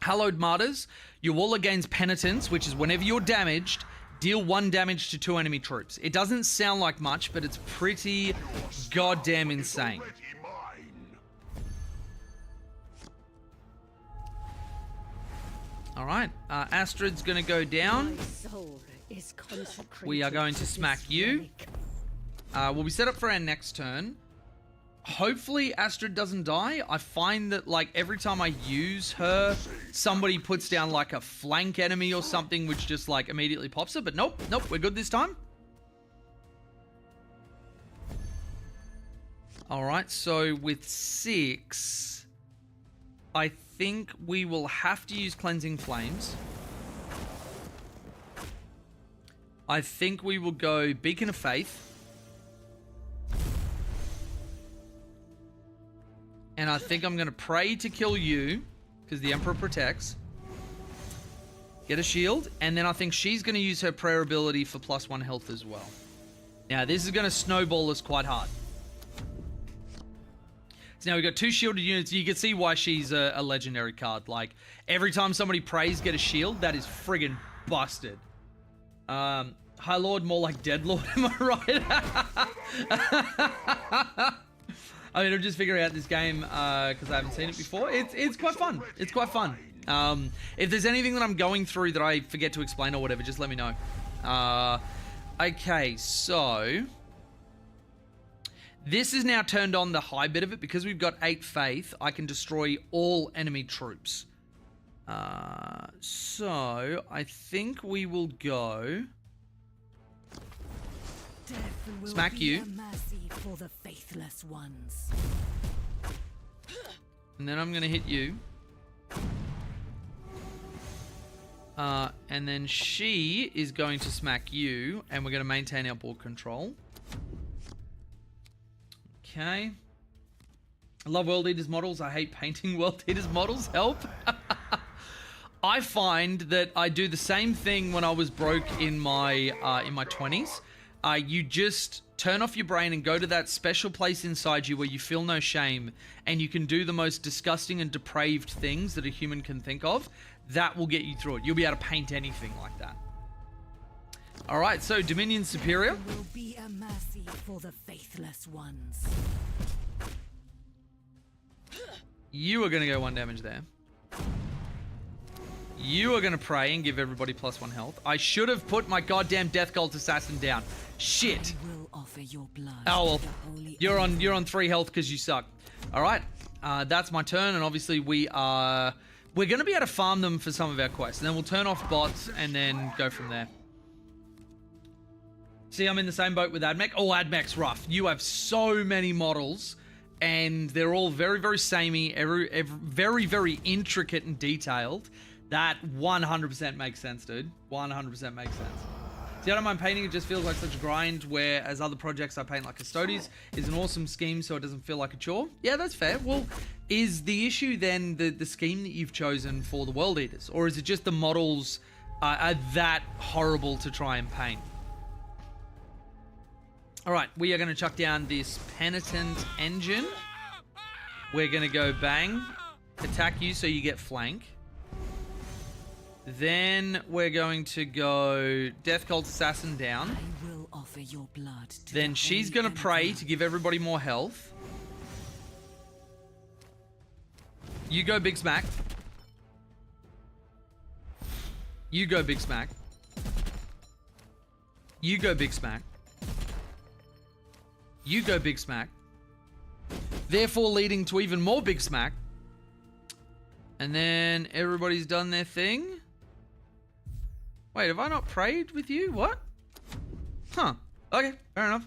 Hallowed Martyrs, your Waller gains Penitence, which is whenever you're damaged, deal 1 damage to 2 enemy troops. It doesn't sound like much, but it's pretty goddamn insane. Alright, Astrid's gonna go down. My soul is consecrated. We are going to smack you. We'll be set up for our next turn. Hopefully Astrid doesn't die. I find that like every time I use her, somebody puts down like a flank enemy or something which just like immediately pops her. But nope, we're good this time. Alright, so with 6, I think we will have to use Cleansing Flames. I think we will go Beacon of Faith. And I think I'm going to pray to kill you, because the Emperor protects. Get a shield, and then I think she's going to use her prayer ability for +1 health as well. Now, this is going to snowball us quite hard. So now we've got 2 shielded units. You can see why she's a legendary card. Like, every time somebody prays, get a shield. That is friggin' busted. High Lord, more like Dead Lord, am I right? I mean, I'm just figuring out this game because I haven't seen it before. It's quite fun. It's quite fun. If there's anything that I'm going through that I forget to explain or whatever, just let me know. Okay, so This is now turned on the high bit of it. Because we've got 8 faith, I can destroy all enemy troops. So I think we will go... Death will Smack be you. a mercy for the faithless ones. And then I'm going to hit you. And then she is going to smack you. And we're going to maintain our board control. Okay. I love World Eaters models. I hate painting World Eaters models. Help. I find that I do the same thing when I was broke in my 20s. You just turn off your brain and go to that special place inside you where you feel no shame, and you can do the most disgusting and depraved things that a human can think of. That will get you through it. You'll be able to paint anything like that. All right, so Dominion Superior. Death will be a mercy for the faithless ones. You are going to go 1 damage there. You are going to pray and give everybody +1 health. I should have put my goddamn Death Cult Assassin down. Shit. I will offer your blood. Oh well, to the holy you're on 3 health because you suck. All right, that's my turn, and obviously we're going to be able to farm them for some of our quests, and then we'll turn off bots and then go from there. See, I'm in the same boat with Admech. Oh, Admech's rough. You have so many models, and they're all very, very samey, very, very intricate and detailed. That 100% makes sense, dude. 100% makes sense. See, I don't mind painting. It just feels like such a grind, whereas other projects I paint like Custodes is an awesome scheme, so it doesn't feel like a chore. Yeah, that's fair. Well, is the issue then the scheme that you've chosen for the World Eaters? Or is it just the models are that horrible to try and paint? All right, we are going to chuck down this Penitent Engine. We're going to go bang, attack you so you get flank. Then we're going to go Death Cult Assassin down. I will offer your blood to Then the she's holy going to pray Emperor. to give everybody more health. You go Big Smack. You go Big Smack. You go Big Smack. You go Big Smack. Therefore leading to even more Big Smack. And then everybody's done their thing. Wait, have I not prayed with you? What? Huh. Okay, fair enough.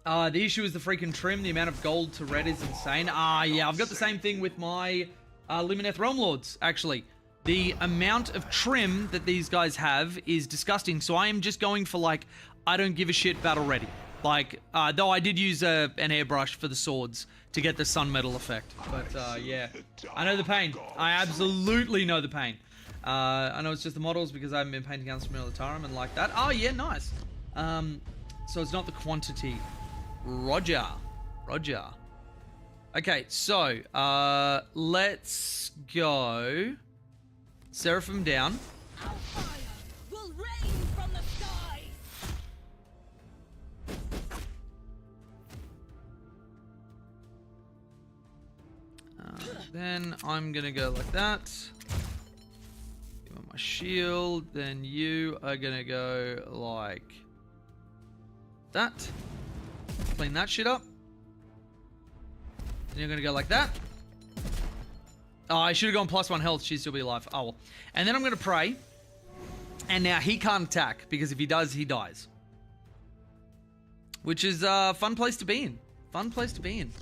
The issue is the freaking trim. The amount of gold to red is insane. Yeah, I've got the same thing with my Limoneth Realm Lords, actually. The amount of trim that these guys have is disgusting. So I am just going for, like, I don't give a shit battle ready. Like, though I did use an airbrush for the swords to get the sun metal effect. But, yeah. I know the pain. I absolutely know the pain. I know it's just the models because I haven't been painting Guns from Militarum and like that. Oh, yeah, nice. So it's not the quantity. Roger. Roger. Okay, so, let's go. Seraphim down. Our fire will rain from the skies. Then I'm gonna go like that. Give him my shield. Then you are gonna go like that. Clean that shit up. Then you're gonna go like that. Oh, I should have gone +1 health. She'd still be alive. Oh well. And then I'm gonna pray. And now he can't attack because if he does, he dies. Which is a fun place to be in. Fun place to be in.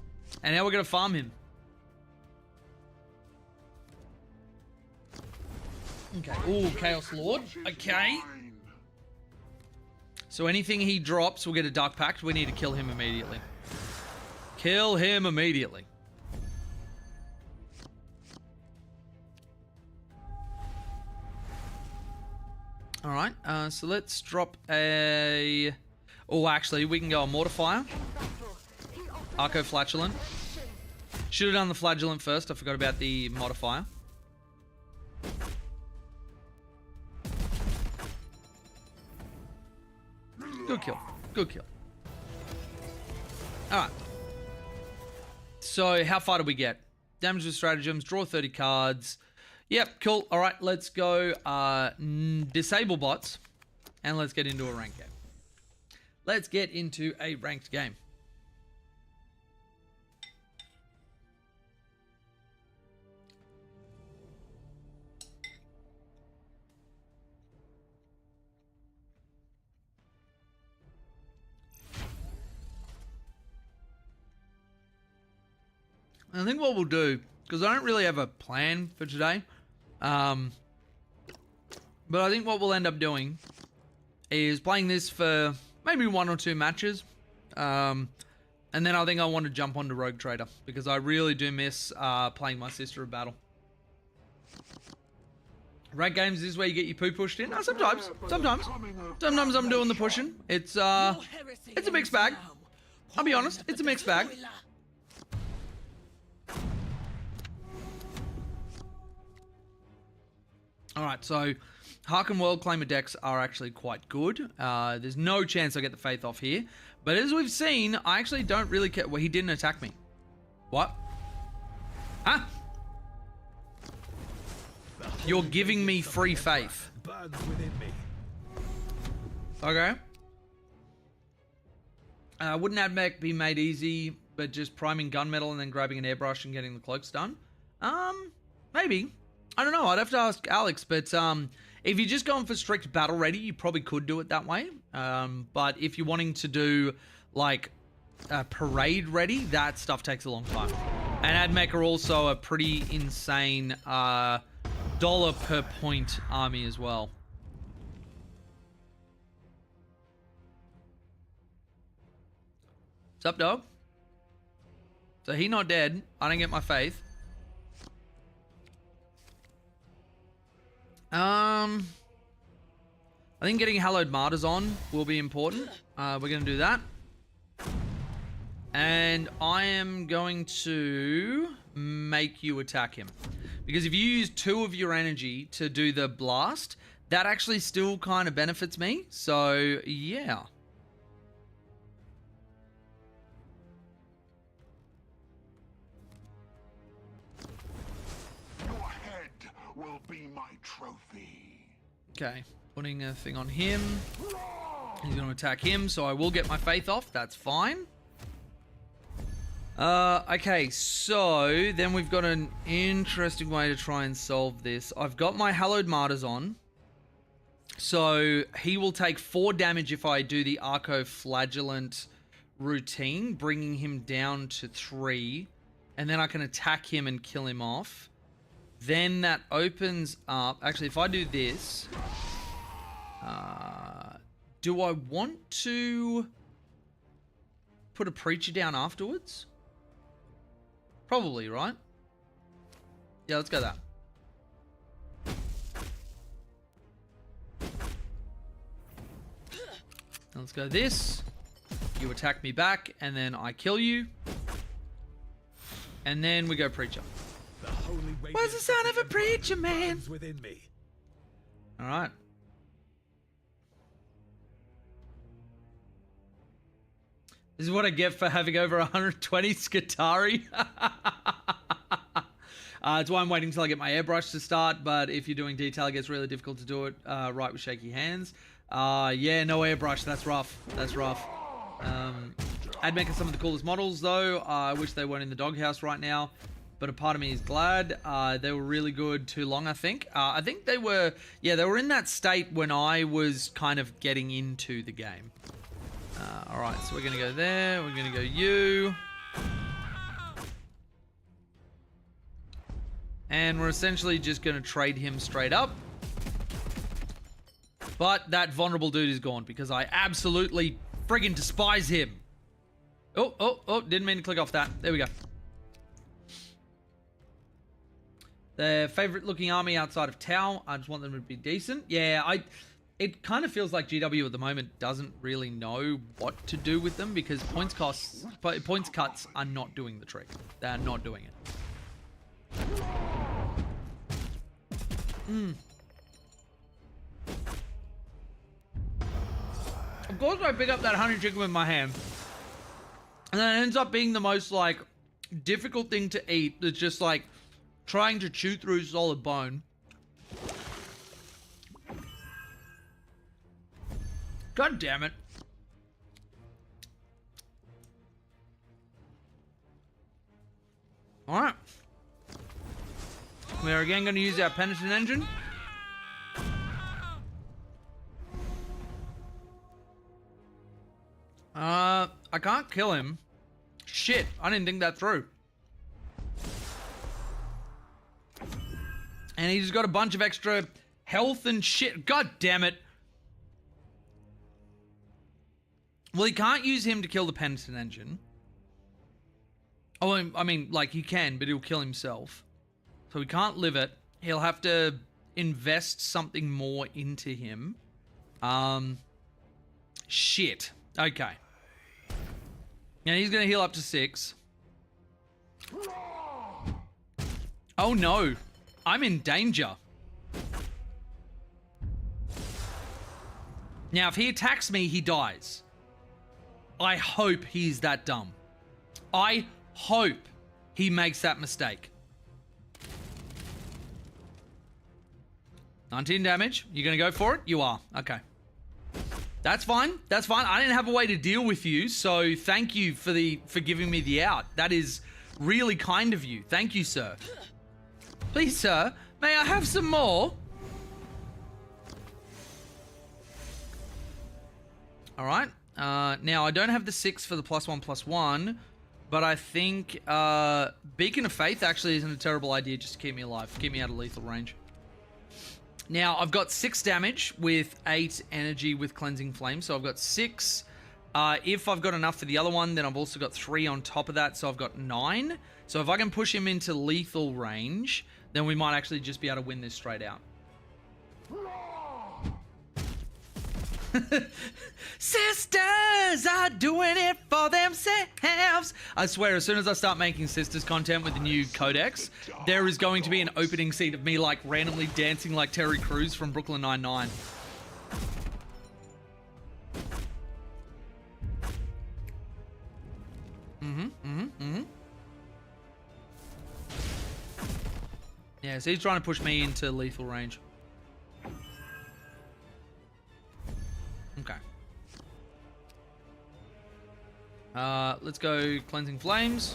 And now we're gonna farm him. Okay. Ooh, Chaos Lord. Okay. So anything he drops will get a Dark Pact. We need to kill him immediately. Kill him immediately. Alright, so let's drop a... Oh, actually, we can go a Mortifier. Arco Flatulent. Should have done the Flagellant first. I forgot about the Modifier. Good kill. Good kill. Alright. So, how far did we get? Damage with stratagems, draw 30 cards. Yep, cool. Alright, let's go disable bots. And let's get into a rank game. let's get into a ranked game. I think what we'll do, because I don't really have a plan for today, but I think what we'll end up doing is playing this for maybe 1 or 2 matches, and then I think I want to jump onto Rogue Trader, because I really do miss playing my Sister of Battle. Ranked games is where you get your poo pushed in. Sometimes I'm doing the pushing. It's a mixed bag. I'll be honest, it's a mixed bag. Alright, so Harken World Claimer decks are actually quite good. There's no chance I get the Faith off here. But as we've seen, I actually don't really care. Well, he didn't attack me. What? Huh? You're giving me free Faith. Burns within me. Okay. Wouldn't AdMech be made easy, but just priming gunmetal and then grabbing an airbrush and getting the cloaks done? Maybe. I don't know. I'd have to ask Alex, but if you're just going for strict battle ready, you probably could do it that way. But if you're wanting to do like parade ready, that stuff takes a long time. And AdMech are also a pretty insane dollar per point army as well. What's up, dog? So he not dead. I don't get my Faith. I think getting Hallowed Martyrs on will be important. We're going to do that. And I am going to make you attack him. Because if you use 2 of your energy to do the blast, that actually still kind of benefits me. So, yeah. Your head will be my trophy. Okay, putting a thing on him. He's going to attack him, so I will get my Faith off. That's fine. Okay, so then we've got an interesting way to try and solve this. I've got my Hallowed Martyrs on. So he will take 4 damage if I do the Arco-Flagellant routine, bringing him down to 3. And then I can attack him and kill him off. Then that opens up... Actually, if I do this... do I want to put a Preacher down afterwards? Probably, right? Yeah, let's go that. Now let's go this. You attack me back, and then I kill you. And then we go Preacher. The holy Where's the sound of a preacher, man? burns within me. Alright. This is what I get for having over 120 Skitari. It's why I'm waiting until I get my airbrush to start, but if you're doing detail, it gets really difficult to do it right with shaky hands. Yeah, no airbrush. That's rough. That's rough. AdMech are some of the coolest models, though. I wish they weren't in the doghouse right now, but a part of me is glad. They were really good too long, I think. I think they were, yeah, they were in that state when I was kind of getting into the game. Alright, so we're going to go there. We're going to go you. And we're essentially just going to trade him straight up. But that vulnerable dude is gone because I absolutely friggin' despise him. Oh, didn't mean to click off that. There we go. Their favorite looking army outside of Tau. I just want them to be decent. Yeah, it kind of feels like GW at the moment doesn't really know what to do with them because points cuts are not doing the trick. They're not doing it. Of course I pick up that honey chicken with my hand. And then it ends up being the most, like, difficult thing to eat. It's just, like, trying to chew through solid bone. God damn it. Alright. We're again going to use our Penitent Engine. I can't kill him. Shit, I didn't think that through. And he's got a bunch of extra health and shit. God damn it. Well, he can't use him to kill the Penitent Engine. Oh, I mean, like, he can, but he'll kill himself. So he can't live it. He'll have to invest something more into him. Shit. Okay. Now he's going to heal up to 6. Oh, no. I'm in danger. Now, if he attacks me, he dies. I hope he's that dumb. I hope he makes that mistake. 19 damage. You gonna go for it? You are. Okay. That's fine. That's fine. I didn't have a way to deal with you, so thank you for giving me the out. That is really kind of you. Thank you, sir. Please, sir, may I have some more? All right. Now, I don't have the 6 for the +1/+1, but I think Beacon of Faith actually isn't a terrible idea just to keep me alive, keep me out of lethal range. Now, I've got 6 damage with 8 energy with Cleansing Flame, so I've got 6. If I've got enough for the other one, then I've also got 3 on top of that, so I've got 9. So if I can push him into lethal range, then we might actually just be able to win this straight out. Sisters are doing it for themselves. I swear, as soon as I start making sisters content with the new codex, there is going to be an opening scene of me like randomly dancing like Terry Crews from Brooklyn Nine-Nine. Yeah, so he's trying to push me into lethal range. Okay. Let's go Cleansing Flames.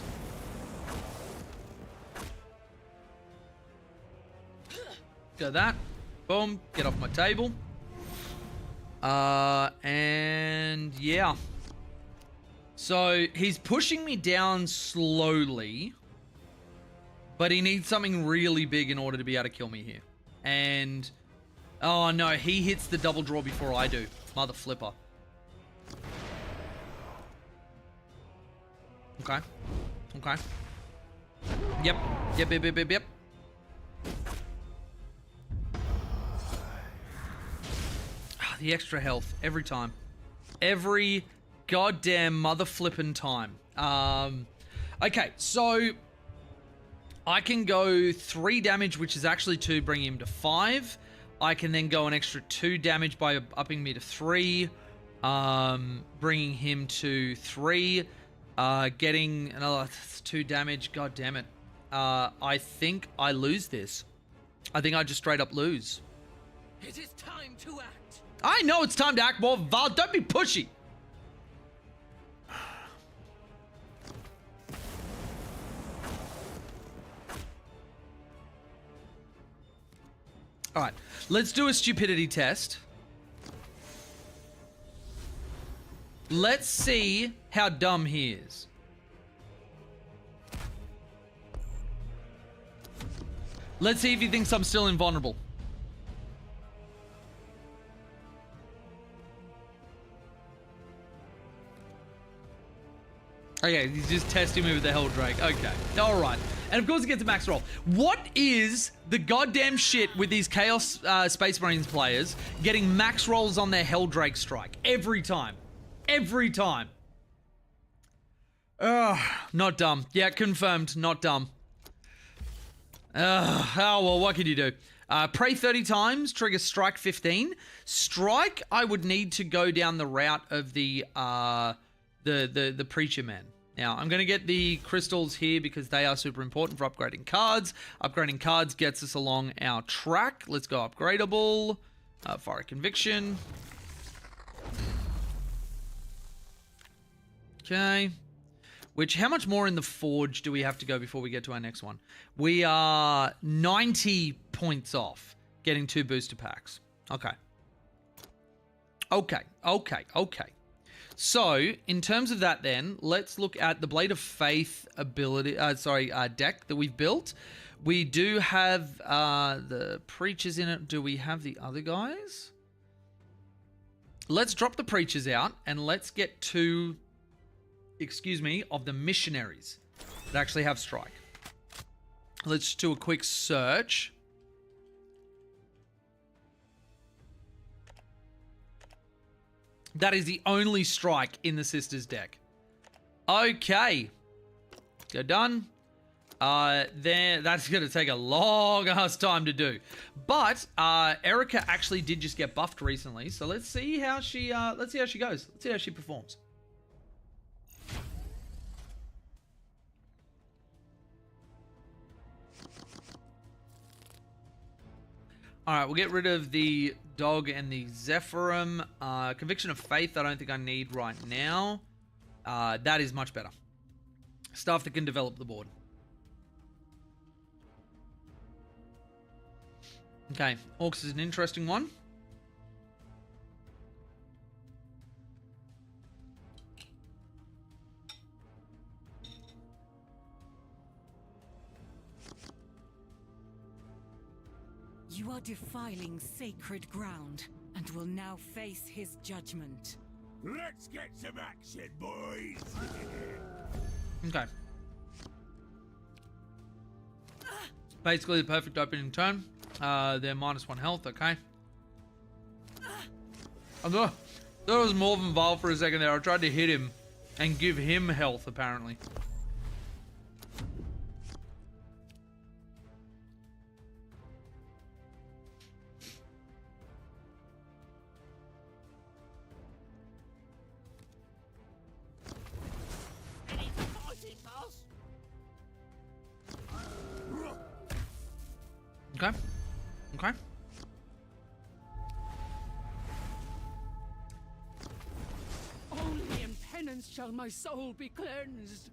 Go that. Boom. Get off my table. And yeah. So he's pushing me down slowly, but he needs something really big in order to be able to kill me here. And oh no, he hits the double draw before I do. Mother flipper. Okay. Okay. Yep. Yep. The extra health every time. Every goddamn mother flippin' time. Okay, so I can go 3 damage, which is actually 2, bringing him to 5. I can then go an extra 2 damage by upping me to 3, bringing him to 3, getting another 2 damage. God damn it. I think I lose this. I think I just straight up lose. It is time to act. I know it's time to act more. Val, don't be pushy. All right, let's do a stupidity test. Let's see how dumb he is. Let's see if he thinks I'm still invulnerable. Okay, he's just testing me with the Helldrake. Okay, all right. And of course it gets a max roll. What is the goddamn shit with these Chaos Space Marines players getting max rolls on their Helldrake strike? Every time. Every time. Ugh, not dumb. Yeah, confirmed, not dumb. Oh, well, what can you do? Pray 30 times, trigger strike 15. Strike, I would need to go down the route of the Preacher Man. Now, I'm going to get the crystals here because they are super important for upgrading cards. Upgrading cards gets us along our track. Let's go upgradable. Fire Conviction. Okay. Which, how much more in the Forge do we have to go before we get to our next one? We are 90 points off getting 2 booster packs. Okay. So, in terms of that then, let's look at the Blade of Faith ability, deck that we've built. We do have the Preachers in it. Do we have the other guys? Let's drop the Preachers out and let's get 2... of the missionaries that actually have strike. Let's just do a quick search. That is the only strike in the Sisters deck. Okay. Go done. That's going to take a long ass time to do. But Erica actually did just get buffed recently, so let's see how she goes. Let's see how she performs. Alright, we'll get rid of the dog and the Zephyrum. Conviction of Faith, I don't think I need right now. That is much better. Stuff that can develop the board. Okay, Orcs is an interesting one. You are defiling sacred ground and will now face his judgment. Let's get some action, boys. Okay. Basically the perfect opening turn. They're -1 health, okay. I thought it was more than Val for a second there. I tried to hit him and give him health, apparently. Okay. Okay. Only in penance shall my soul be cleansed.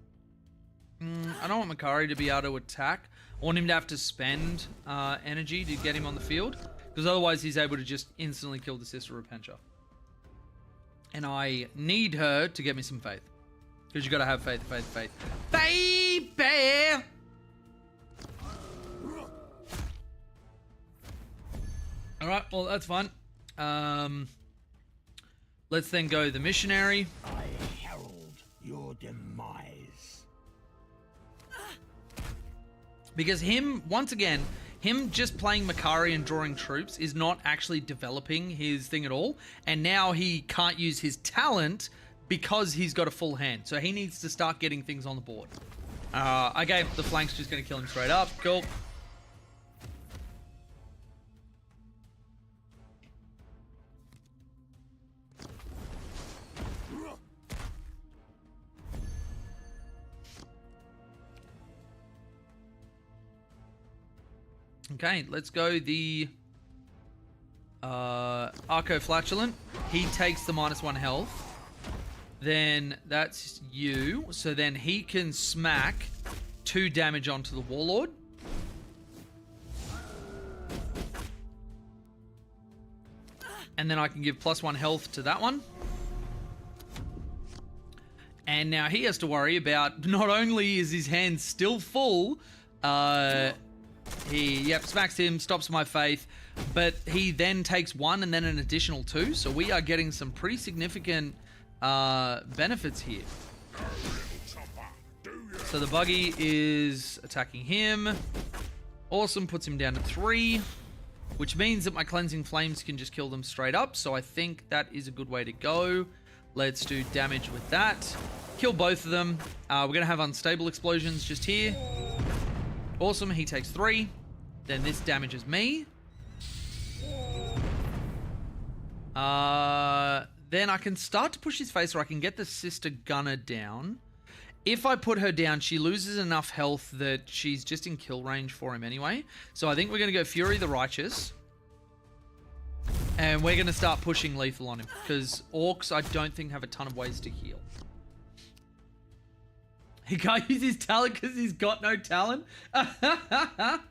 I don't want Makari to be able to attack. I want him to have to spend energy to get him on the field, because otherwise he's able to just instantly kill the Sister Repentia. And I need her to get me some faith, because you got to have faith, baby. All right, well that's fine. Let's then go the missionary. I herald your demise. Because once again, him just playing Makari and drawing troops is not actually developing his thing at all. And now he can't use his talent because he's got a full hand. So he needs to start getting things on the board. Okay, the flank's just going to kill him straight up. Cool. Okay, let's go the Arco Flatulent. He takes the -1 health. Then that's you. So then he can smack 2 damage onto the Warlord. And then I can give +1 health to that one. And now he has to worry about, not only is his hand still full, he smacks him, stops my faith, but he then takes 1 and then an additional 2. So we are getting some pretty significant benefits here. So the buggy is attacking him. Awesome, puts him down to 3, which means that my cleansing flames can just kill them straight up. So I think that is a good way to go. Let's do damage with that. Kill both of them. We're going to have unstable explosions just here. Awesome, he takes 3. Then this damages me. Then I can start to push his face, or I can get the Sister Gunner down. If I put her down, she loses enough health that she's just in kill range for him anyway. So I think we're going to go Fury the Righteous. And we're going to start pushing lethal on him, because Orcs I don't think have a ton of ways to heal. He can't use his talent because he's got no talent. Count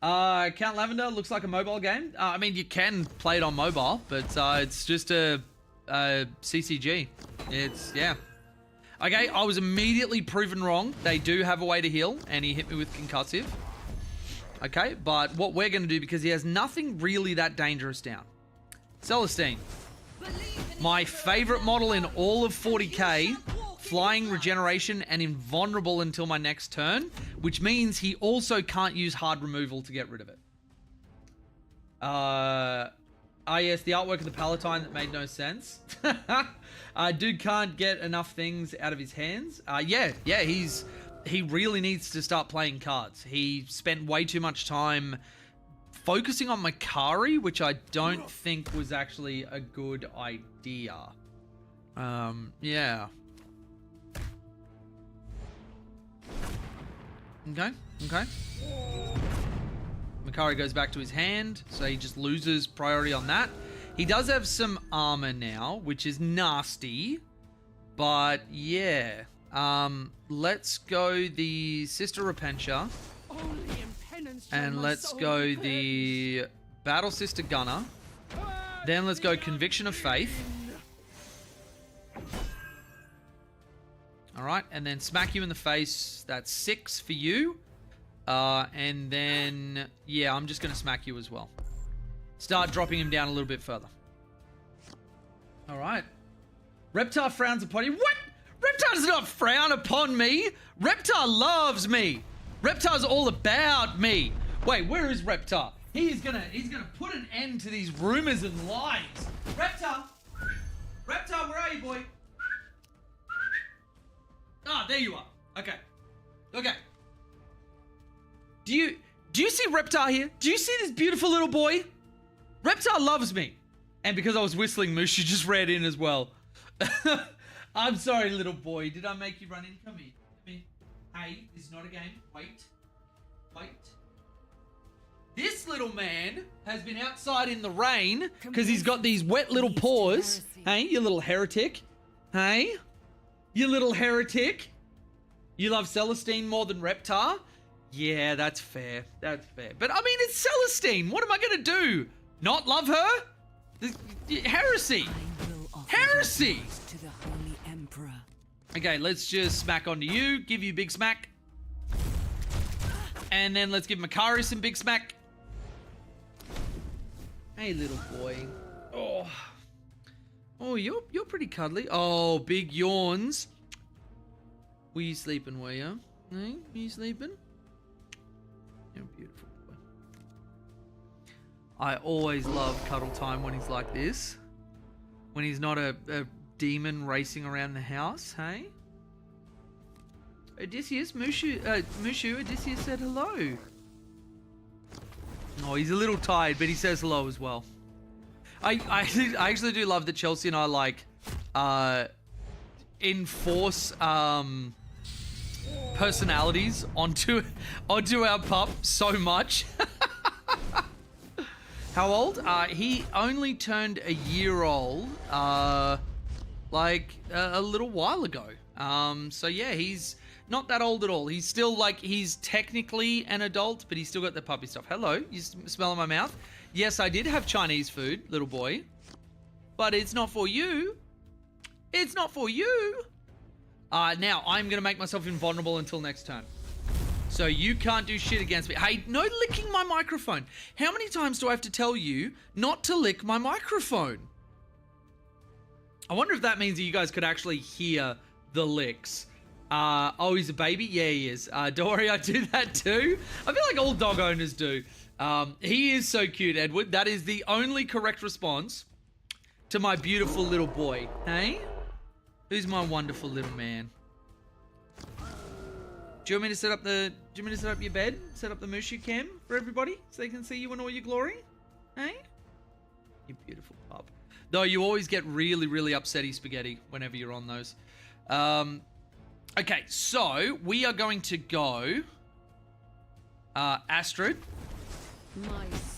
Lavender looks like a mobile game. I mean, you can play it on mobile, but it's just a CCG. It's, yeah. Okay, I was immediately proven wrong. They do have a way to heal, and he hit me with concussive. Okay, but what we're going to do, because he has nothing really that dangerous down. Celestine. My favorite model in all of 40k. Flying, regeneration, and invulnerable until my next turn, which means he also can't use hard removal to get rid of it. Yes, the artwork of the Palatine that made no sense. Dude can't get enough things out of his hands. Yeah, he really needs to start playing cards. He spent way too much time focusing on Makari, which I don't think was actually a good idea. Yeah. Okay. Makari goes back to his hand, so he just loses priority on that. He does have some armor now, which is nasty. But, yeah. Let's go the Sister Repentia. And let's go the Battle Sister Gunner. Then let's go Conviction of Faith. Alright, and then smack you in the face. That's 6 for you. And then, yeah, I'm just going to smack you as well. Start dropping him down a little bit further. Alright. Reptar frowns upon you. What? Reptar does not frown upon me. Reptar loves me. Reptar's all about me. Wait, where is Reptar? He's gonna put an end to these rumors and lies. Reptar! Reptar, where are you, boy? Ah, there you are. Okay. Do you see Reptar here? Do you see this beautiful little boy? Reptar loves me. And because I was whistling, Mushu just ran in as well. I'm sorry, little boy. Did I make you run in? Come here. Hey, this is not a game. Wait. This little man has been outside in the rain because he's got these wet little paws. Hey, you little heretic. Hey? You little heretic. You love Celestine more than Reptar? Yeah, that's fair. But I mean, it's Celestine. What am I going to do? Not love her? Heresy. Heresy. To the Holy Emperor. Okay, let's just smack onto you. Give you big smack. And then let's give Makari some big smack. Hey, little boy. Oh, you're pretty cuddly. Oh, big yawns. Were you sleeping, were you? Hey, were you sleeping? You're a beautiful boy. I always love cuddle time when he's like this. When he's not a demon racing around the house, hey? Odysseus, Mushu, Odysseus said hello. Oh, he's a little tired, but he says hello as well. I actually do love that Chelsea and I like enforce personalities onto our pup so much. How old? He only turned a year old like a little while ago. So yeah, he's not that old at all. He's still like, he's technically an adult, but he's still got the puppy stuff. Hello, you smell in my mouth? Yes, I did have Chinese food, little boy. But it's not for you. It's not for you. Now, I'm going to make myself invulnerable until next turn. So you can't do shit against me. Hey, no licking my microphone. How many times do I have to tell you not to lick my microphone? I wonder if that means that you guys could actually hear the licks. Oh, he's a baby? Yeah, he is. Don't worry, I do that too. I feel like all dog owners do. He is so cute, Edward. That is the only correct response to my beautiful little boy. Hey? Who's my wonderful little man? Do you want me to set up your bed? Set up the Mushu cam for everybody so they can see you in all your glory? Hey? You beautiful pup. Though you always get really, really upsetty spaghetti whenever you're on those. Okay, so we are going to go Astrid.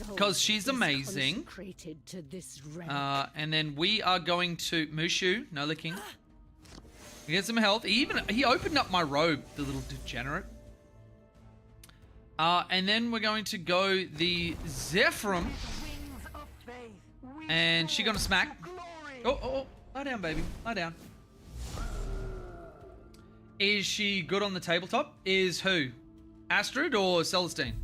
Because she's amazing. To this realm. And then we are going to Mushu, no licking. Get some health. He opened up my robe, the little degenerate. And then we're going to go the Zephyrum. And she gonna smack. Oh, lie down, baby. Lie down. Is she good on the tabletop? Is who? Astrid or Celestine?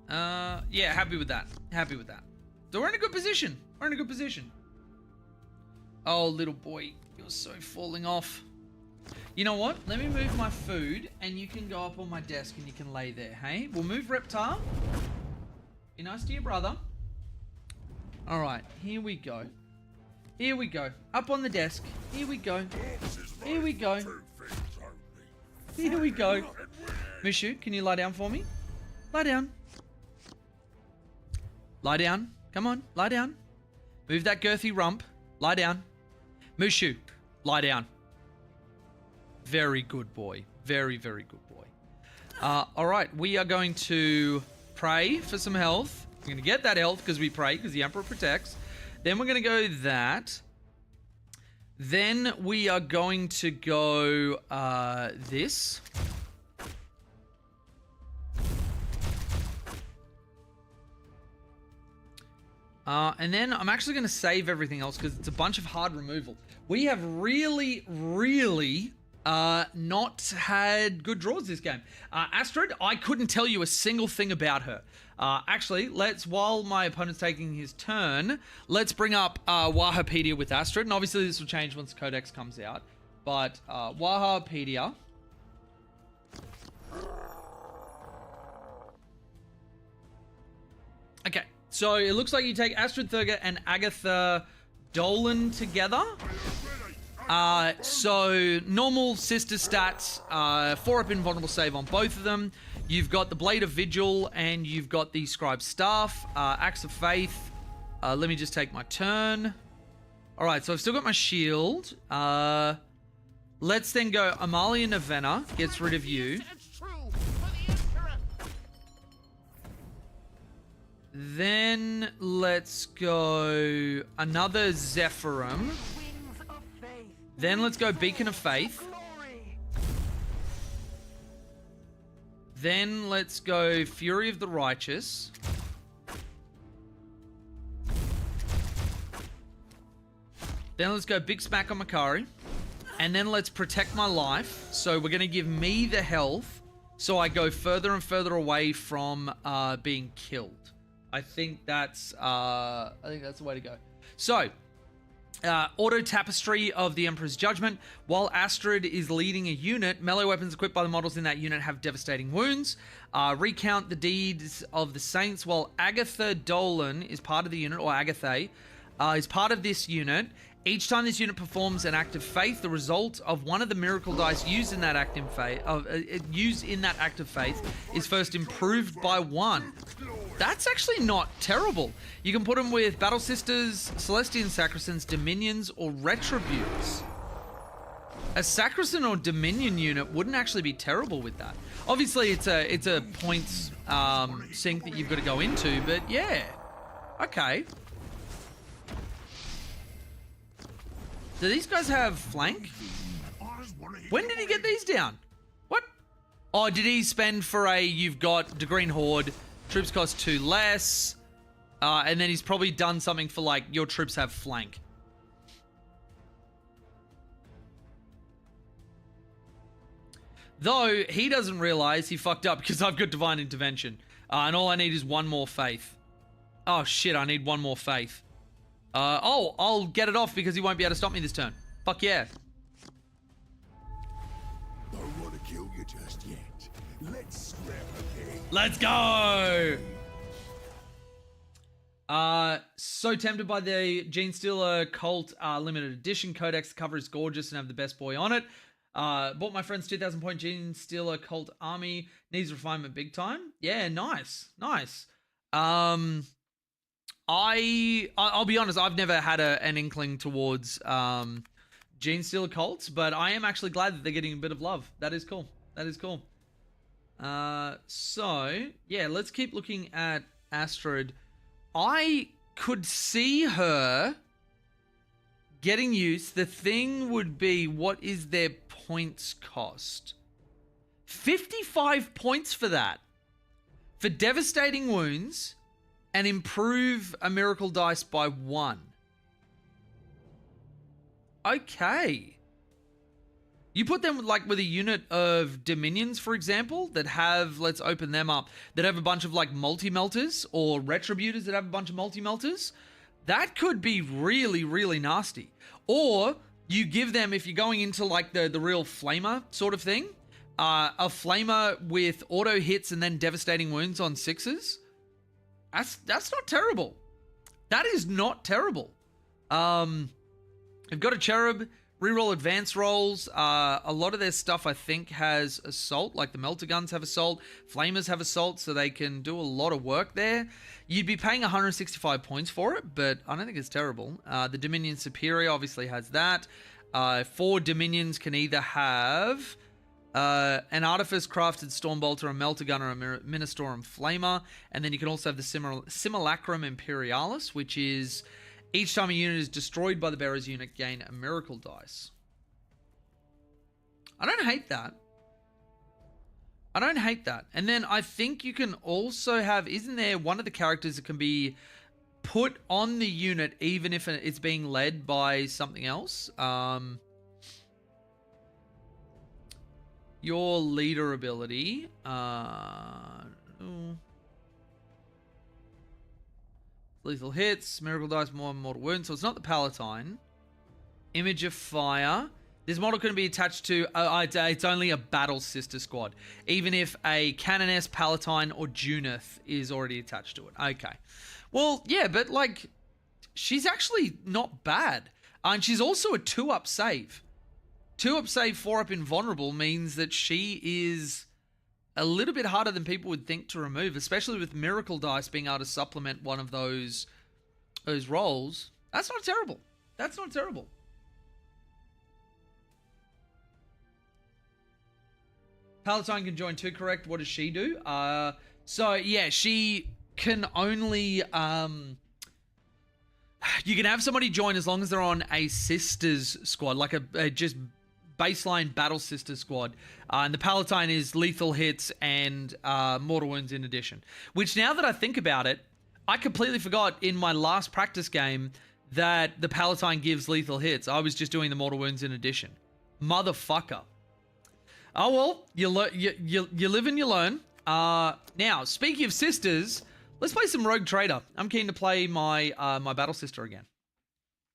Yeah, happy with that. Happy with that. So we're in a good position. We're in a good position. Oh, little boy. You're so falling off. You know what? Let me move my food and you can go up on my desk and you can lay there, hey? We'll move Reptar. Be nice to your brother. Alright, here we go. Here we go. Up on the desk. Here we go. Here we go. Here we go. Mushu, can you lie down for me? Lie down. Lie down. Come on, lie down. Move that girthy rump. Lie down. Mushu, lie down. Very good boy. Very, very good boy. Alright, we are going to pray for some health. We're going to get that health because we pray, because the Emperor protects. Then we're going to go that. Then we are going to go this. And then I'm actually going to save everything else because it's a bunch of hard removal. We have really, really not had good draws this game. Astrid, I couldn't tell you a single thing about her. Actually, while my opponent's taking his turn, let's bring up Wahapedia with Astrid. And obviously this will change once Codex comes out. But Wahapedia. Okay, so it looks like you take Astrid Thurger and Agatha Dolan together. So normal sister stats, 4-up invulnerable save on both of them. You've got the Blade of Vigil and you've got the Scribe Staff, Axe of Faith. Let me just take my turn. All right, so I've still got my shield. Let's then go Amalia Novena, gets rid of you. Then let's go another Zephyrum. Then let's go Beacon of Faith. Then let's go Fury of the Righteous. Then let's go Big Smack on Makari. And then let's Protect My Life. So we're going to give me the health so I go further and further away from being killed. I think that's the way to go. So, Auto Tapestry of the Emperor's Judgment. While Astrid is leading a unit, melee weapons equipped by the models in that unit have devastating wounds. Recount the deeds of the saints. While Agatha Dolan is part of the unit, or Agatha, is part of this unit. Each time this unit performs an act of faith, the result of one of the miracle dice used in that act of faith, is first improved by 1. That's actually not terrible. You can put them with Battle Sisters, Celestian Sacristans, Dominions, or Retributes. A Sacristan or Dominion unit wouldn't actually be terrible with that. Obviously, it's a points sink that you've got to go into, but yeah. Okay. Do these guys have flank? When did he get these down? What? Oh, did he spend for you've got Degreen Horde, troops cost 2 less, and then he's probably done something for your troops have flank. Though, he doesn't realize he fucked up because I've got Divine Intervention. And all I need is 1 more faith. Oh shit, I need 1 more faith. I'll get it off because he won't be able to stop me this turn. Fuck yeah. Don't want to kill you just yet. Let's scrap again. Let's go! So tempted by the Gene Stealer Cult limited edition codex. The cover is gorgeous and have the best boy on it. Bought my friend's 2,000 point Gene Stealer Cult army. Needs refinement big time. Yeah, nice. Nice. I'll be honest, I've never had an inkling towards Gene Stealer cults, but I am actually glad that they're getting a bit of love. That is cool. That is cool. So, yeah, let's keep looking at Astrid. I could see her Getting used. The thing would be, what is their points cost? 55 points for that. For devastating wounds and improve a miracle dice by 1. Okay. You put them like with a unit of Dominions, for example, that have, let's open them up, that have a bunch of like multi-melters or Retributors that have a bunch of multi-melters. That could be really, really nasty. Or you give them, if you're going into like the real Flamer sort of thing, a Flamer with auto hits and then devastating wounds on 6s. That's not terrible. That is not terrible. I've got a Cherub, reroll advanced rolls. A lot of their stuff I think has assault, like the melter guns have assault, flamers have assault, so they can do a lot of work there. You'd be paying 165 points for it, but I don't think it's terrible. The Dominion Superior obviously has that. 4 Dominions can either have an Artifice Crafted Stormbolter, a Melter Gunner, a Ministorum Flamer, and then you can also have the Simulacrum Imperialis, which is each time a unit is destroyed by the bearer's unit, gain a miracle dice. I don't hate that. I don't hate that. And then I think you can also have, isn't there one of the characters that can be put on the unit even if it's being led by something else? Your leader ability. Lethal hits, miracle dice, more mortal wounds. So it's not the Palatine. Image of Fire. This model can be attached to... it's only a Battle Sister squad. Even if a Canoness, Palatine, or Junith is already attached to it. Okay. Well, yeah, but like... she's actually not bad. And she's also a 2-up save. 2-up save, 4-up invulnerable means that she is a little bit harder than people would think to remove, especially with miracle dice being able to supplement one of those rolls. That's not terrible. That's not terrible. Palatine can join too, correct? What does she do? So yeah, she can only you can have somebody join as long as they're on a sisters squad, like a just baseline battle sister squad. And the Palatine is lethal hits and mortal wounds in addition. Which, now that I think about it, I completely forgot in my last practice game that the Palatine gives lethal hits. I was just doing the mortal wounds in addition. Motherfucker. Oh well, you live and you learn. Now, speaking of sisters, let's play some Rogue Trader. I'm keen to play my my battle sister again.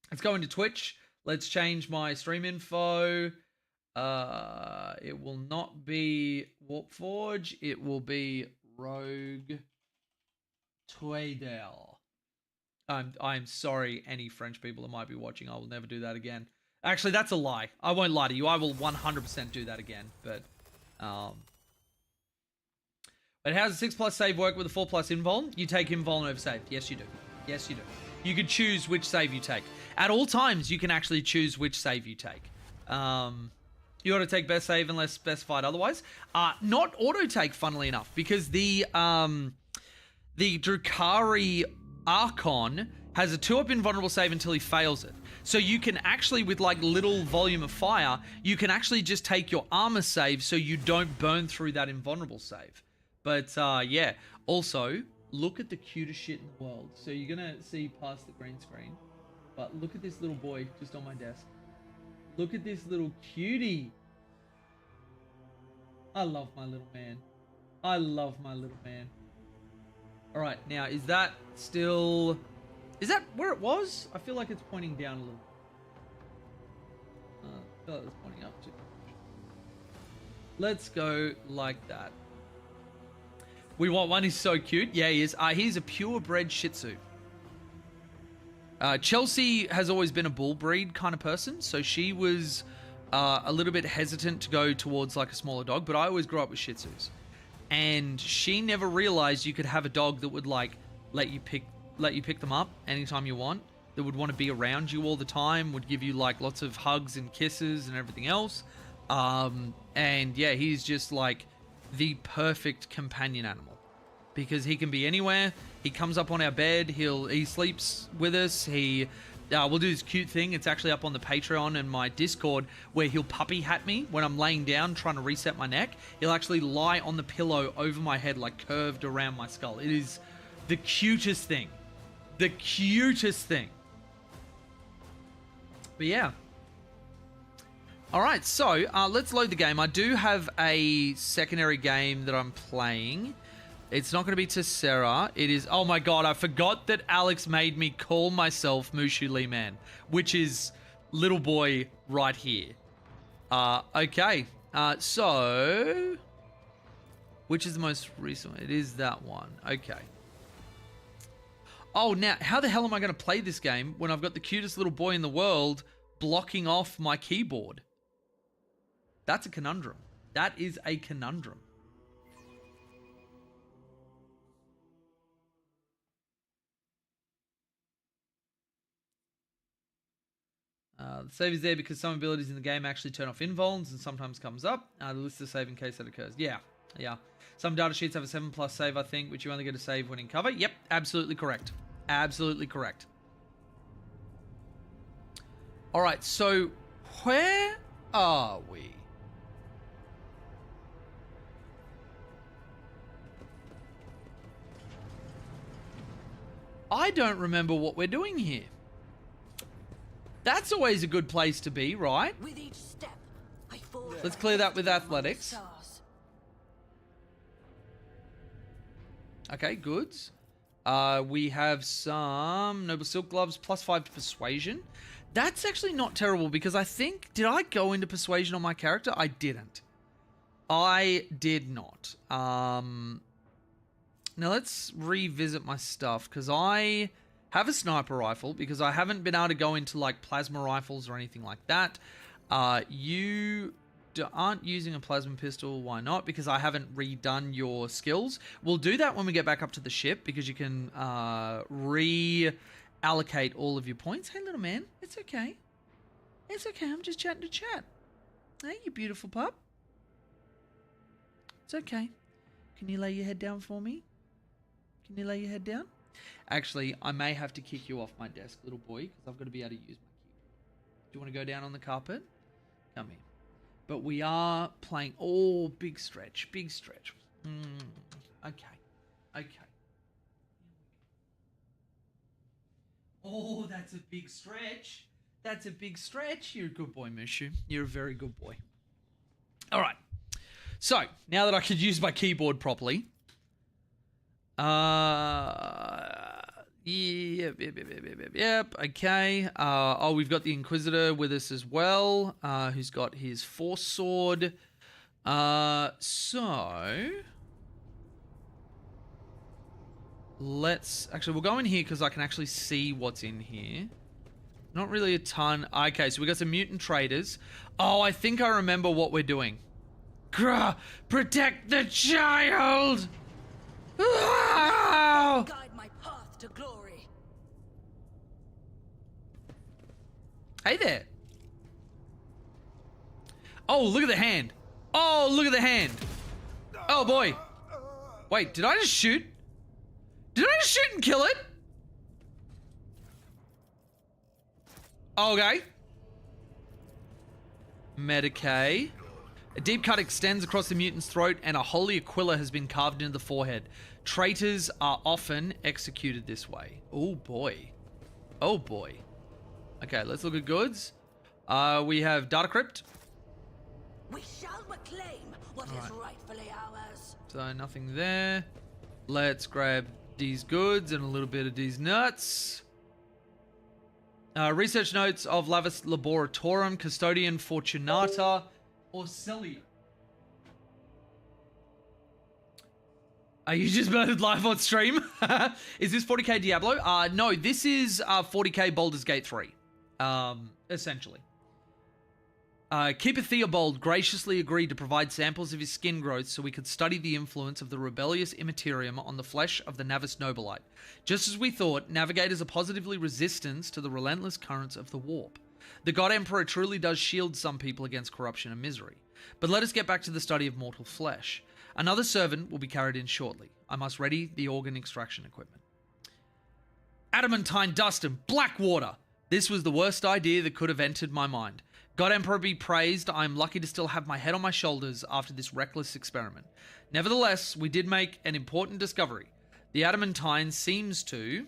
Let's go into Twitch. Let's change my stream info. It will not be Warpforge. It will be Rogue Trader. I'm sorry, any French people that might be watching. I will never do that again. Actually, that's a lie. I won't lie to you. I will 100% do that again. But how does a 6+ save work with a 4+ invuln? You take invuln over save. Yes, you do. Yes, you do. You can choose which save you take. At all times, you can actually choose which save you take. You ought to take best save unless specified otherwise. Not auto take, funnily enough, because the Drukhari Archon has a 2-up invulnerable save until he fails it. So you can actually, with like little volume of fire, you can actually just take your armor save so you don't burn through that invulnerable save. But yeah, also, look at the cutest shit in the world. So you're going to see past the green screen. But look at this little boy just on my desk. Look at this little cutie. I love my little man. I love my little man. All right, now, is that still... Is that where it was? I feel like it's pointing down a little. I feel like it's pointing up too. Let's go like that. We want one. He's so cute. Yeah, he is. He's a purebred Shih Tzu. Chelsea has always been a bull breed kind of person, so she was a little bit hesitant to go towards like a smaller dog, but I always grew up with Shih Tzus. And she never realized you could have a dog that would like let you pick them up anytime you want, that would want to be around you all the time, would give you like lots of hugs and kisses and everything else. And yeah, he's just like the perfect companion animal because he can be anywhere. He comes up on our bed. He sleeps with us. He we'll do this cute thing. It's actually up on the Patreon and my Discord where he'll puppy hat me when I'm laying down trying to reset my neck. He'll actually lie on the pillow over my head, like curved around my skull. It is the cutest thing. The cutest thing. But yeah. All right, so let's load the game. I do have a secondary game that I'm playing. It's not going to be Tessera. It is... Oh my god, I forgot that Alex made me call myself Mushu Lee Man, which is little boy right here. Okay. So... Which is the most recent one? It is that one. Okay. Oh, now, how the hell am I going to play this game when I've got the cutest little boy in the world blocking off my keyboard? That's a conundrum. That is a conundrum. The save is there because some abilities in the game actually turn off invulns and sometimes comes up. The list of save in case that occurs. Yeah. Some data sheets have a 7+ save, I think, which you only get a save when in cover. Yep, absolutely correct. Absolutely correct. All right, so where are we? I don't remember what we're doing here. That's always a good place to be, right? With each step, I fall. Let's clear that with athletics. Okay, goods. We have some Noble Silk Gloves, +5 to Persuasion. That's actually not terrible because I think... Did I go into Persuasion on my character? I didn't. I did not. Now let's revisit my stuff because I have a sniper rifle because I haven't been able to go into like plasma rifles or anything like that. You aren't using a plasma pistol. Why not? Because I haven't redone your skills. We'll do that when we get back up to the ship because you can reallocate all of your points. Hey, little man. It's okay. It's okay. I'm just chatting to chat. Hey, you beautiful pup. It's okay. Can you lay your head down for me? Can you lay your head down? Actually, I may have to kick you off my desk, little boy, because I've got to be able to use my keyboard. Do you want to go down on the carpet? Come here. But we are playing... Oh, big stretch. Big stretch. Okay. Oh, that's a big stretch. That's a big stretch. You're a good boy, Mushu. You're a very good boy. All right. So, now that I could use my keyboard properly... Yep, okay. Oh, we've got the Inquisitor with us as well, who's got his Force Sword. So... Actually, we'll go in here because I can actually see what's in here. Not really a ton. Okay, so we got some mutant traders. Oh, I think I remember what we're doing. Grah! Protect the child! Oh! Guide my path to glory. Hey there. Oh, look at the hand. Oh, look at the hand. Oh, boy. Wait, did I just shoot? Did I just shoot and kill it? Okay. Medicae. A deep cut extends across the mutant's throat and a holy aquila has been carved into the forehead. Traitors are often executed this way. Oh boy. Oh boy. Okay, let's look at goods. We have data crypt. We shall reclaim what is rightfully ours. So nothing there. Let's grab these goods and a little bit of these nuts. Research notes of Lavis Laboratorum, Custodian Fortunata, or Celia. Are you just murdered live on stream? Is this 40k Diablo? No, this is 40k Baldur's Gate 3. Essentially. Keeper Theobald graciously agreed to provide samples of his skin growth so we could study the influence of the rebellious immaterium on the flesh of the Navis Nobilite. Just as we thought, navigators are positively resistant to the relentless currents of the warp. The God Emperor truly does shield some people against corruption and misery. But let us get back to the study of mortal flesh. Another servant will be carried in shortly. I must ready the organ extraction equipment. Adamantine dust and black water. This was the worst idea that could have entered my mind. God Emperor be praised, I am lucky to still have my head on my shoulders after this reckless experiment. Nevertheless, we did make an important discovery. The adamantine seems to...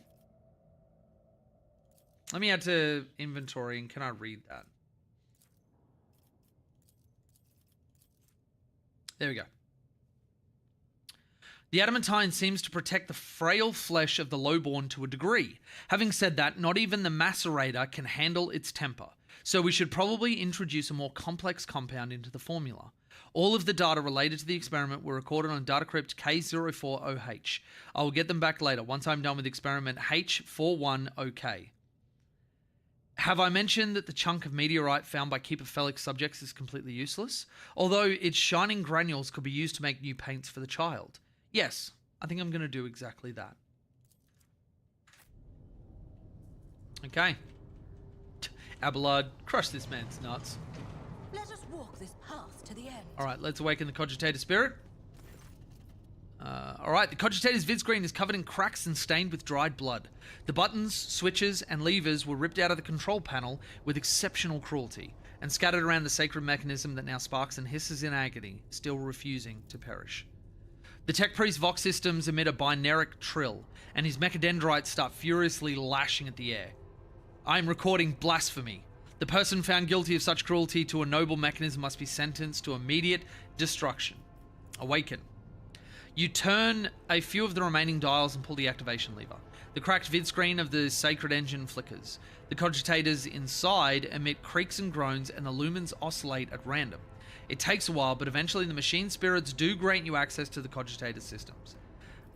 Let me add to inventory, and can I read that? There we go. The adamantine seems to protect the frail flesh of the lowborn to a degree. Having said that, not even the macerator can handle its temper, so we should probably introduce a more complex compound into the formula. All of the data related to the experiment were recorded on datacrypt K04OH. I will get them back later, once I'm done with experiment H41OK. Have I mentioned that the chunk of meteorite found by Keeper Felix subjects is completely useless? Although its shining granules could be used to make new paints for the child. Yes, I think I'm going to do exactly that. Okay. Abelard, crush this man's nuts. Let us walk this path to the end. Alright, let's awaken the Cogitator spirit. Alright, the Cogitator's vid screen is covered in cracks and stained with dried blood. The buttons, switches, and levers were ripped out of the control panel with exceptional cruelty and scattered around the sacred mechanism that now sparks and hisses in agony, still refusing to perish. The Tech Priest Vox systems emit a binaric trill, and his mechadendrites start furiously lashing at the air. I am recording blasphemy. The person found guilty of such cruelty to a noble mechanism must be sentenced to immediate destruction. Awaken. You turn a few of the remaining dials and pull the activation lever. The cracked vid screen of the sacred engine flickers. The cogitators inside emit creaks and groans, and the lumens oscillate at random. It takes a while, but eventually the machine spirits do grant you access to the cogitator systems.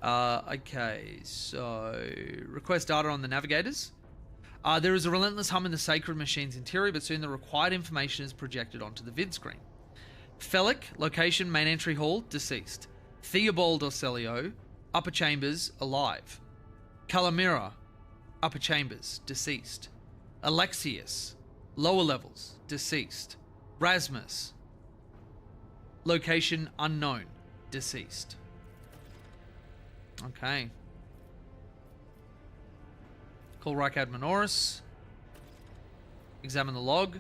Okay, so request data on the navigators. There is a relentless hum in the sacred machine's interior, but soon the required information is projected onto the vid screen. Felic, location, main entry hall, deceased. Theobald Orselio, upper chambers, alive. Calamira, upper chambers, deceased. Alexius, lower levels, deceased. Rasmus, location unknown, deceased. Okay. Call Rykad Minoris. Examine the log.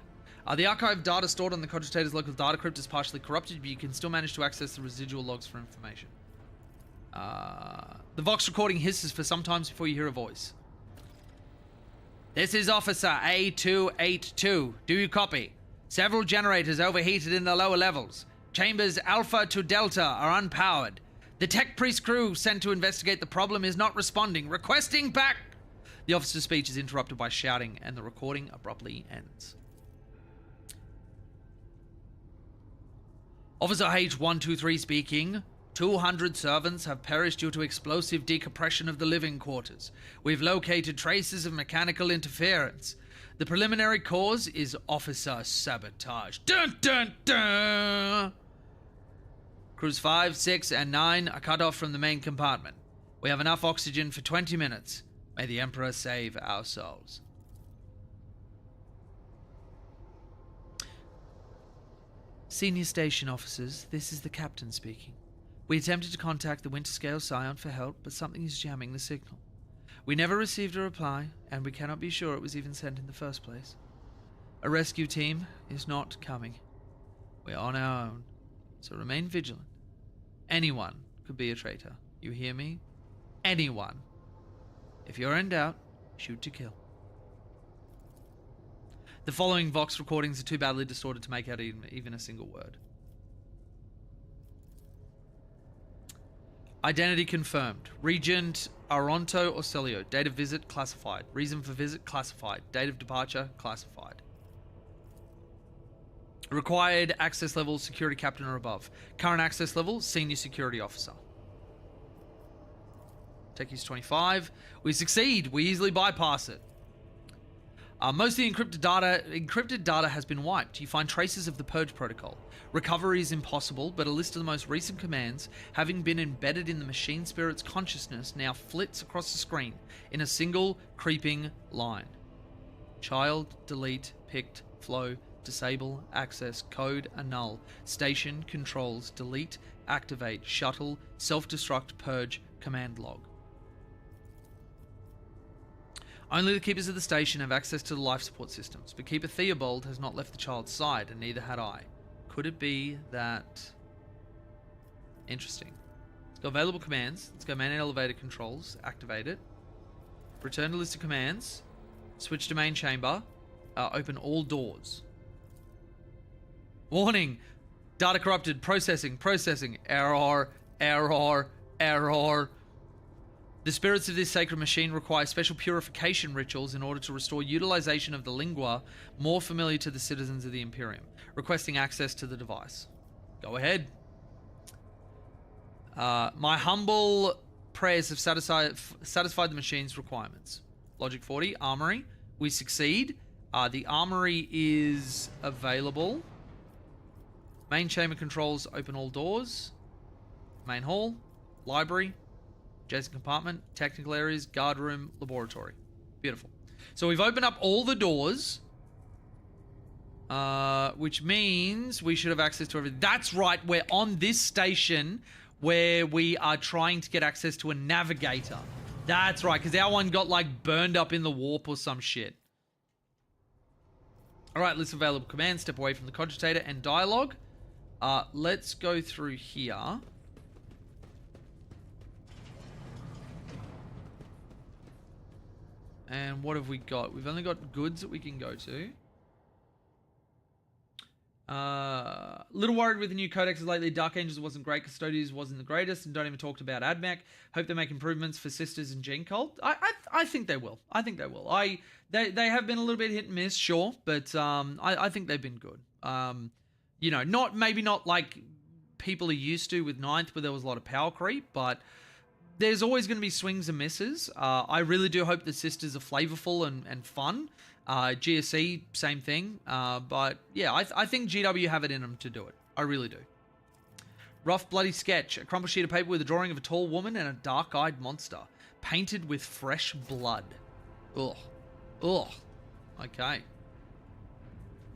The archive data stored on the Cogitator's local data crypt is partially corrupted, but you can still manage to access the residual logs for information. The Vox recording hisses for some time before you hear a voice. This is Officer A282. Do you copy? Several generators overheated in the lower levels. Chambers Alpha to Delta are unpowered. The Tech Priest crew sent to investigate the problem is not responding. Requesting back! The officer's speech is interrupted by shouting, and the recording abruptly ends. Officer H123 speaking. 200 servants have perished due to explosive decompression of the living quarters. We've located traces of mechanical interference. The preliminary cause is officer sabotage. Dun dun dun! Crews 5, 6, and 9 are cut off from the main compartment. We have enough oxygen for 20 minutes. May the Emperor save our souls. Senior station officers, this is the captain speaking. We attempted to contact the Winterscale Scion for help, but something is jamming the signal. We never received a reply, and we cannot be sure it was even sent in the first place. A rescue team is not coming. We are on our own, so remain vigilant. Anyone could be a traitor. You hear me? Anyone. If you're in doubt, shoot to kill. The following Vox recordings are too badly distorted to make out even a single word. Identity confirmed. Regent Aronto Orselio. Date of visit classified. Reason for visit classified. Date of departure classified. Required access level security captain or above. Current access level senior security officer. Tech use 25. We succeed. We easily bypass it. Most of the encrypted data has been wiped. You find traces of the purge protocol. Recovery is impossible, but a list of the most recent commands, having been embedded in the machine spirit's consciousness, now flits across the screen in a single creeping line. Child, delete, picked, flow, disable, access, code, annul, station, controls, delete, activate, shuttle, self-destruct, purge, command log. Only the keepers of the station have access to the life support systems, but Keeper Theobald has not left the child's side, and neither had I. Could it be that... Interesting. Let's go available commands. Let's go man elevator controls. Activate it. Return to list of commands. Switch to main chamber. Open all doors. Warning. Data corrupted. Processing. Error. The spirits of this sacred machine require special purification rituals in order to restore utilization of the lingua more familiar to the citizens of the Imperium. Requesting access to the device. Go ahead. My humble prayers have satisfied the machine's requirements. Logic 40, Armory. We succeed. The Armory is available. Main chamber controls open all doors. Main hall. Library. Adjacent compartment. Technical areas. Guard room. Laboratory. Beautiful. So we've opened up all the doors. Which means we should have access to everything. That's right. We're on this station where we are trying to get access to a navigator. That's right, because our one got, like, burned up in the warp or some shit. Alright, list of available commands. Step away from the cogitator and dialogue. Let's go through here. And what have we got? We've only got goods that we can go to. Little worried with the new codexes lately. Dark Angels wasn't great. Custodians wasn't the greatest. And don't even talk about AdMech. Hope they make improvements for Sisters and Gene Cult. I think they will. I think they will. They have been a little bit hit and miss, sure. But I think they've been good. You know, maybe not like people are used to with Ninth where there was a lot of power creep. But there's always going to be swings and misses. I really do hope the Sisters are flavorful and fun. GSC, same thing. But yeah, I think GW have it in them to do it. I really do. Rough bloody sketch. A crumpled sheet of paper with a drawing of a tall woman and a dark-eyed monster. Painted with fresh blood. Ugh. Ugh. Okay.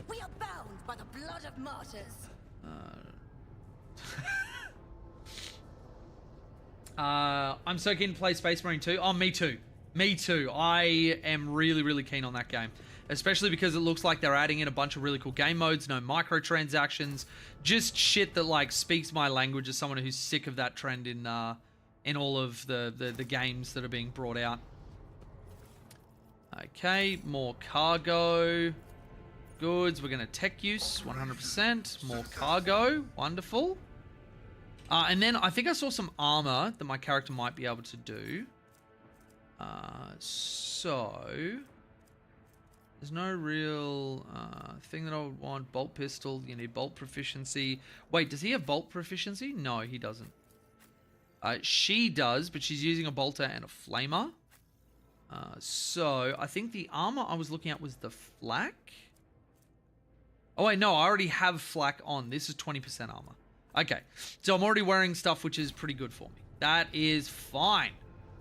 We are bound by the blood of martyrs. I'm so keen to play Space Marine 2. Oh, me too. Me too. I am really, really keen on that game. Especially because it looks like they're adding in a bunch of really cool game modes, no microtransactions, just shit that like speaks my language as someone who's sick of that trend in all of the games that are being brought out. Okay, more cargo. Goods, we're going to tech use, 100%. More cargo, wonderful. And then I think I saw some armor that my character might be able to do. So there's no real thing that I would want. Bolt pistol, you need bolt proficiency. Wait, does he have bolt proficiency? No, he doesn't. She does, but she's using a bolter and a flamer. So I think the armor I was looking at was the flak. Oh wait, no, I already have flak on. This is 20% armor. Okay, so I'm already wearing stuff which is pretty good for me. That is fine.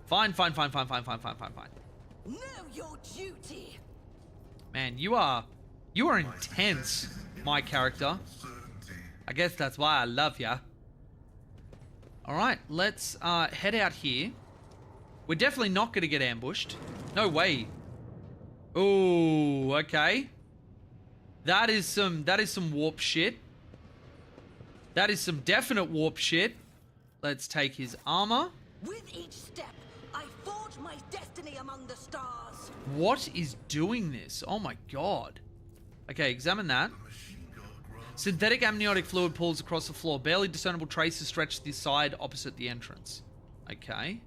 Fine. Know your duty. Man, you are intense, my character. I guess that's why I love ya. Alright, let's head out here. We're definitely not going to get ambushed. No way. Ooh, okay. That is some warp shit. That is some definite warp shit. Let's take his armor. With each step, I forge my destiny among the stars. What is doing this? Oh my god. Okay, examine that. Synthetic amniotic fluid pools across the floor. Barely discernible traces stretch to the side opposite the entrance. Okay.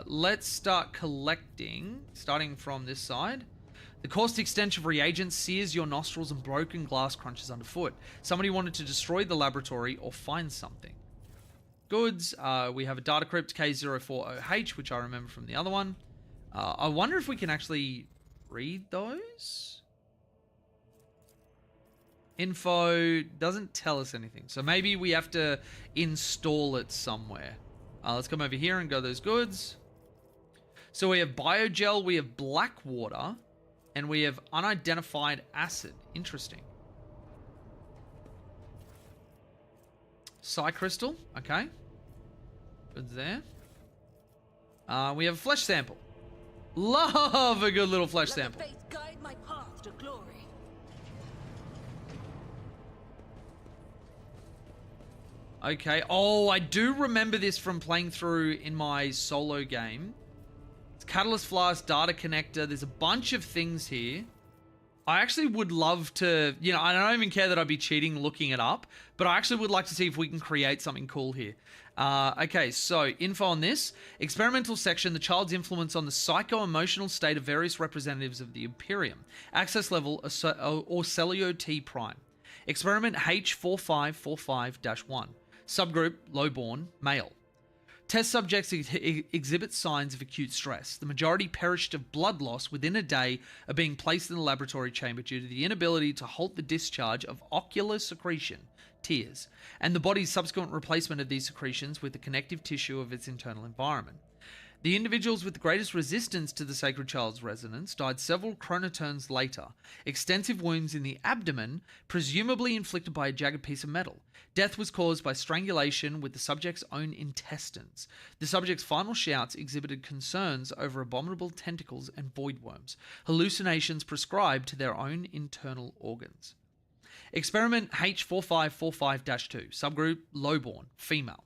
Let's start collecting. Starting from this side. The caustic stench of reagents sears your nostrils and broken glass crunches underfoot. Somebody wanted to destroy the laboratory or find something. Goods. We have a data crypt K040H, which I remember from the other one. I wonder if we can actually read those. Info doesn't tell us anything. So maybe we have to install it somewhere. Let's come over here and go those goods. So we have biogel, we have black water, and we have unidentified acid. Interesting. Psi crystal. Okay. Goods there. We have a flesh sample. Love a good little flesh Let the sample. faith guide my path to glory. Okay. Oh, I do remember this from playing through in my solo game. It's Catalyst Flask, Data Connector. There's a bunch of things here. I actually would love to, you know, I don't even care that I'd be cheating looking it up, but I actually would like to see if we can create something cool here. Okay, so info on this. Experimental section, the child's influence on the psycho-emotional state of various representatives of the Imperium. Access level, Orcelio T prime. Experiment H4545-1. Subgroup, lowborn, male. Test subjects exhibit signs of acute stress. The majority perished of blood loss within a day of being placed in the laboratory chamber due to the inability to halt the discharge of ocular secretion, tears, and the body's subsequent replacement of these secretions with the connective tissue of its internal environment. The individuals with the greatest resistance to the Sacred Child's resonance died several chronoturns later. Extensive wounds in the abdomen, presumably inflicted by a jagged piece of metal. Death was caused by strangulation with the subject's own intestines. The subject's final shouts exhibited concerns over abominable tentacles and void worms, hallucinations prescribed to their own internal organs. Experiment H4545-2, subgroup lowborn, female.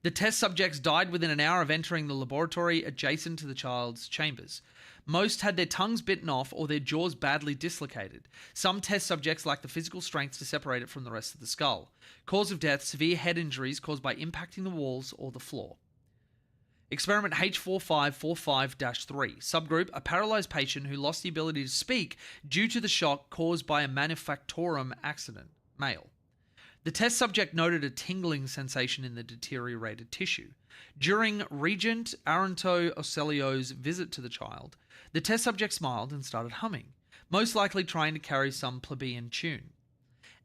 The test subjects died within an hour of entering the laboratory adjacent to the child's chambers. Most had their tongues bitten off or their jaws badly dislocated. Some test subjects lacked the physical strength to separate it from the rest of the skull. Cause of death, severe head injuries caused by impacting the walls or the floor. Experiment H4545-3. Subgroup, a paralyzed patient who lost the ability to speak due to the shock caused by a manufactorum accident. Male. The test subject noted a tingling sensation in the deteriorated tissue. During Regent Aranto Ocelio's visit to the child, the test subject smiled and started humming, most likely trying to carry some plebeian tune,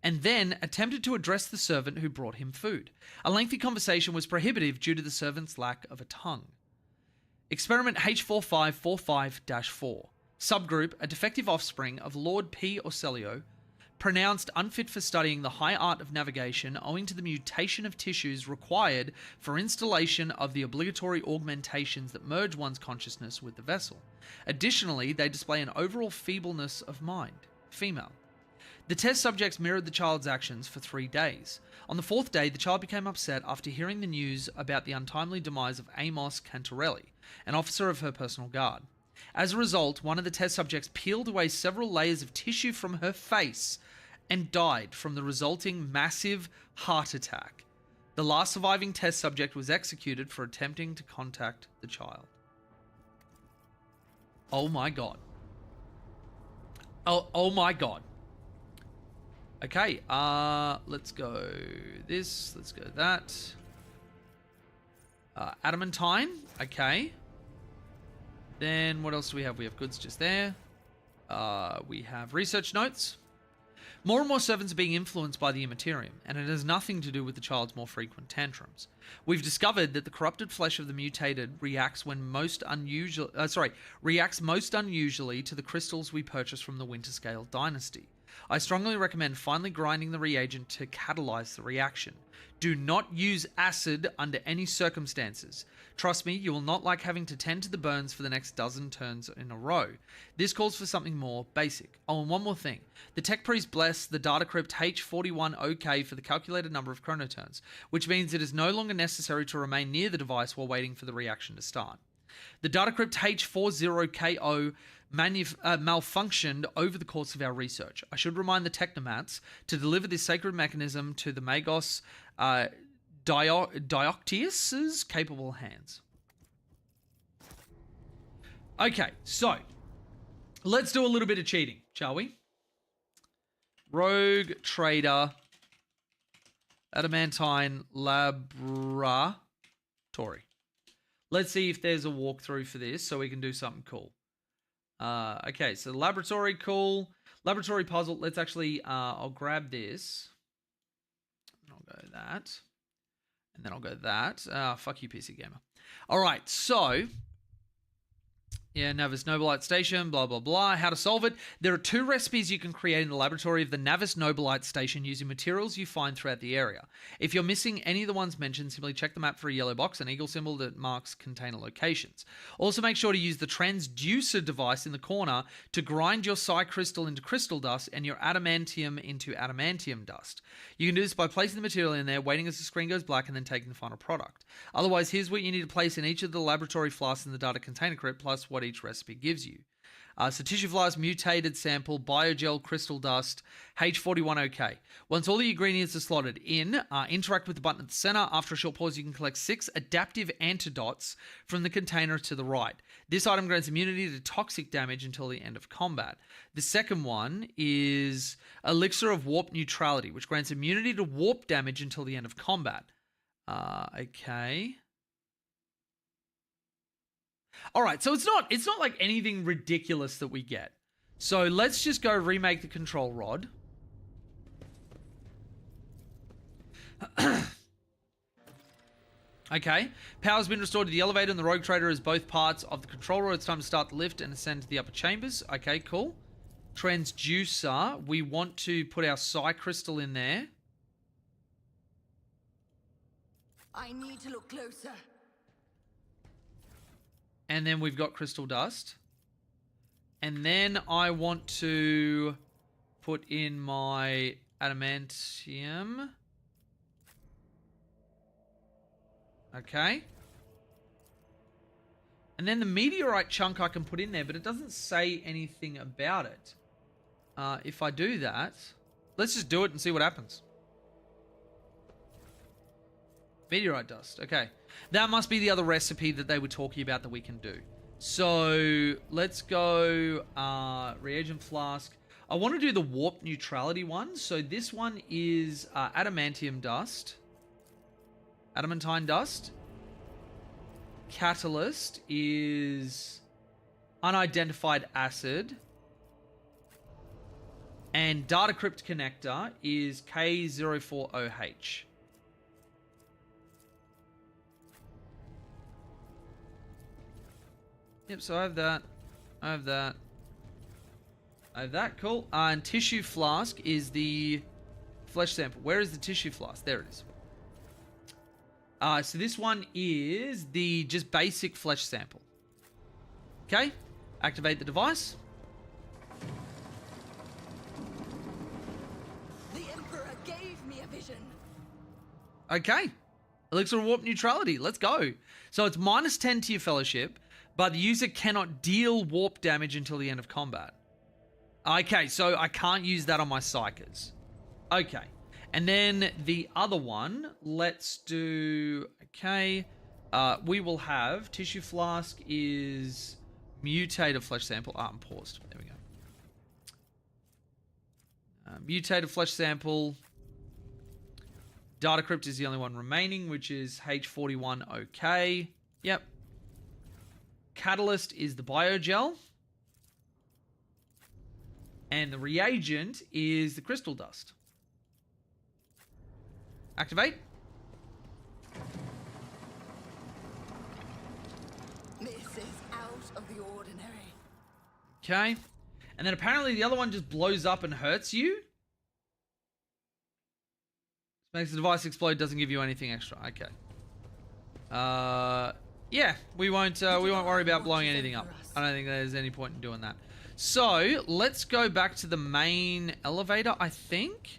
and then attempted to address the servant who brought him food. A lengthy conversation was prohibitive due to the servant's lack of a tongue. Experiment H4545-4. Subgroup, a defective offspring of Lord P. Ocelio, pronounced unfit for studying the high art of navigation owing to the mutation of tissues required for installation of the obligatory augmentations that merge one's consciousness with the vessel. Additionally, they display an overall feebleness of mind. Female. The test subjects mirrored the child's actions for 3 days. On the 4th day, the child became upset after hearing the news about the untimely demise of Amos Cantorelli, an officer of her personal guard. As a result, one of the test subjects peeled away several layers of tissue from her face and died from the resulting massive heart attack. The last surviving test subject was executed for attempting to contact the child. Oh my god. Oh my god. Okay, let's go this, let's go that. Adamantine, okay. Then what else do we have? We have goods just there. We have research notes. More and more servants are being influenced by the Immaterium, and it has nothing to do with the child's more frequent tantrums. We've discovered that the corrupted flesh of the mutated reacts most unusually to the crystals we purchased from the Winterscale dynasty. I strongly recommend finally grinding the reagent to catalyze the reaction. Do not use acid under any circumstances. Trust me, you will not like having to tend to the burns for the next dozen turns in a row. This calls for something more basic. Oh, and one more thing. The tech priest blessed the data crypt H41OK for the calculated number of chronoturns, which means it is no longer necessary to remain near the device while waiting for the reaction to start. The data crypt H40KO malfunctioned over the course of our research. I should remind the technomats to deliver this sacred mechanism to the Magos Dioctius's capable hands. Okay, so let's do a little bit of cheating, shall we? Rogue Trader Adamantine Laboratory. Let's see if there's a walkthrough for this so we can do something cool. Okay, so laboratory, cool. Laboratory puzzle. Let's actually, I'll grab this. And I'll go that. And then I'll go that. Fuck you, PC Gamer. All right, so, Yeah, Navis Nobilite Station, blah, blah, blah. How to solve it. There are 2 recipes you can create in the laboratory of the Navis Nobilite Station using materials you find throughout the area. If you're missing any of the ones mentioned, simply check the map for a yellow box, an eagle symbol that marks container locations. Also, make sure to use the transducer device in the corner to grind your psi crystal into crystal dust and your adamantium into adamantium dust. You can do this by placing the material in there, waiting as the screen goes black, and then taking the final product. Otherwise, here's what you need to place in each of the laboratory flasks in the data container crypt, plus what each recipe gives you. So tissue flask, mutated sample, biogel, crystal dust, H41OK. Once all the ingredients are slotted in, interact with the button at the center. After a short pause, you can collect 6 adaptive antidotes from the container to the right. This item grants immunity to toxic damage until the end of combat. The second one is Elixir of Warp Neutrality, which grants immunity to warp damage until the end of combat. Okay. All right, so it's not like anything ridiculous that we get. So let's just go remake the control rod. Okay, power's been restored to the elevator and the rogue trader as both parts of the control rod. It's time to start the lift and ascend to the upper chambers. Okay, cool. Transducer, we want to put our psi crystal in there. I need to look closer. And then we've got crystal dust. And then I want to put in my adamantium. Okay. And then the meteorite chunk I can put in there, but it doesn't say anything about it. If I do that, let's just do it and see what happens. Meteorite dust. Okay. That must be the other recipe that they were talking about that we can do. So let's go reagent flask. I want to do the warp neutrality one. So this one is adamantium dust. Adamantine dust. Catalyst is unidentified acid. And data crypt connector is K04OH. Yep, so I have that. I have that. I have that. Cool. And tissue flask is the flesh sample. Where is the tissue flask? There it is. So this one is the just basic flesh sample. Okay. Activate the device. The Emperor gave me a vision. Okay. Elixir of Warp Neutrality. Let's go. So it's -10 to your fellowship, but the user cannot deal warp damage until the end of combat. Okay, so I can't use that on my Psychers. Okay. And then the other one, let's do... Okay. We will have... Tissue flask is mutated flesh sample. I'm paused. There we go. Mutated flesh sample. Data crypt is the only one remaining, which is H41OK. Yep. Catalyst is the biogel. And the reagent is the crystal dust. Activate. This is out of the ordinary. Okay. And then apparently the other one just blows up and hurts you. Makes the device explode, doesn't give you anything extra. Okay. Yeah, we won't worry about blowing anything up. I don't think there's any point in doing that. So, let's go back to the main elevator, I think.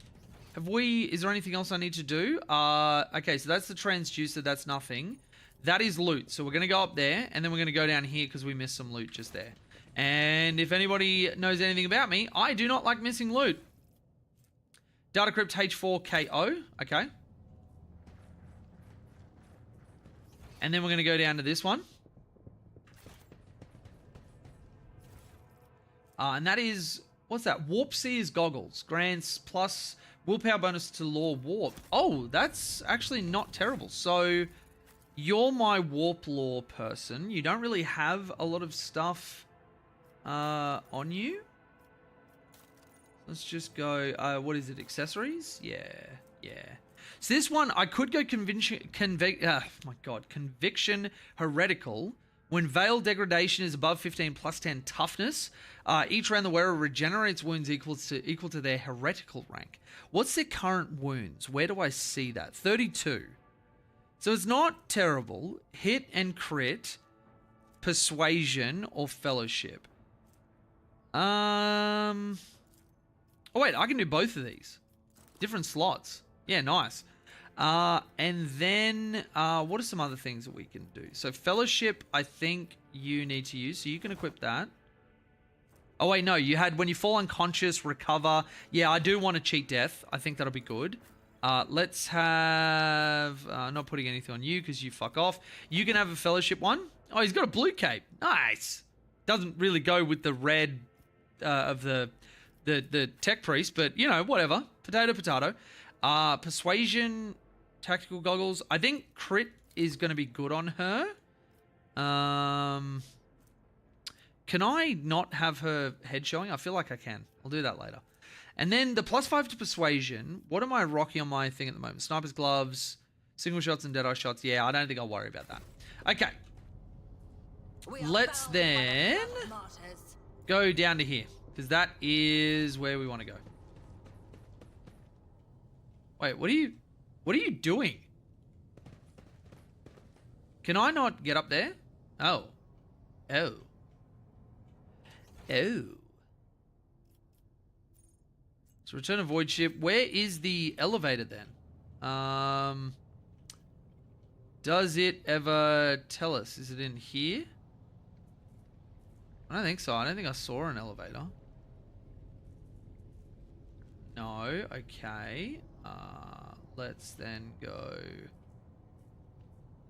Is there anything else I need to do? Okay, so that's the transducer, that's nothing. That is loot. So we're going to go up there, and then we're going to go down here because we missed some loot just there. And if anybody knows anything about me, I do not like missing loot. Data crypt H4KO. Okay. And then we're going to go down to this one. And that is... What's that? Warp Seer's Goggles. Grants plus willpower bonus to Law Warp. Oh, that's actually not terrible. So, you're my Warp Law person. You don't really have a lot of stuff on you. Let's just go... what is it? Accessories? Yeah. So this one, I could go Conviction Heretical, When Veil degradation is above 15 plus 10 toughness, each round the wearer regenerates wounds equal to their heretical rank. What's their current wounds? Where do I see that? 32. So it's not terrible. Hit and crit, persuasion, or fellowship. Oh wait, I can do both of these. Different slots. Yeah, nice. And then, what are some other things that we can do? So fellowship, I think you need to use, so you can equip that. Oh wait, no, you had when you fall unconscious, recover. Yeah, I do want to cheat death. I think that'll be good. Let's have, not putting anything on you because you fuck off. You can have a fellowship one. Oh, he's got a blue cape. Nice. Doesn't really go with the red of the tech priest, but you know, whatever. Potato, potato. Persuasion, tactical goggles. I think crit is going to be good on her. Can I not have her head showing? I feel like I can. I'll do that later. And then the +5 to persuasion. What am I rocking on my thing at the moment? Sniper's gloves, single shots and deadeye shots. Yeah, I don't think I'll worry about that. Okay. Let's then go down to here, because that is where we want to go. Wait, what are you doing? Can I not get up there? Oh. Oh. Oh. So return a void ship. Where is the elevator then? Does it ever tell us? Is it in here? I don't think so. I don't think I saw an elevator. No. Okay. Let's then go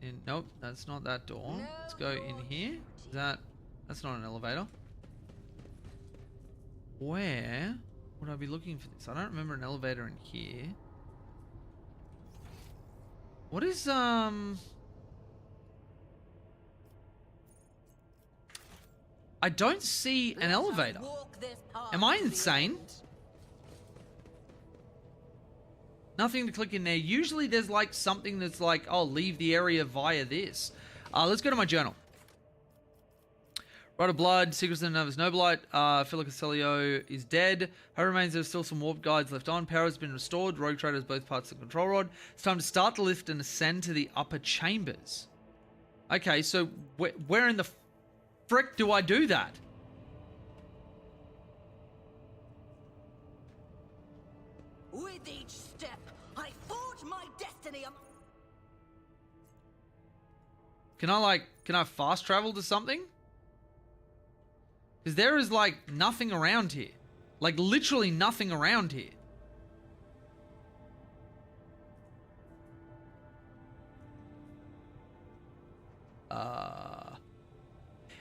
in. Nope, that's not that door. Let's go in here. That's not an elevator. Where would I be looking for this? I don't remember an elevator in here. What is I don't see an elevator. Am I insane? Nothing to click in there. Usually there's like something that's like, oh, leave the area via this. Let's go to my journal. Rite of Blood, Secrets of the Novus Nobilite, Philip Castellio is dead. Her remains, there's still some warp guides left on. Power has been restored. Rogue Trader has both parts of the control rod. It's time to start the lift and ascend to the upper chambers. Okay, so where in the frick do I do that? With each step, I forge my destiny. Can I fast travel to something? Because there is like nothing around here. Like literally nothing around here.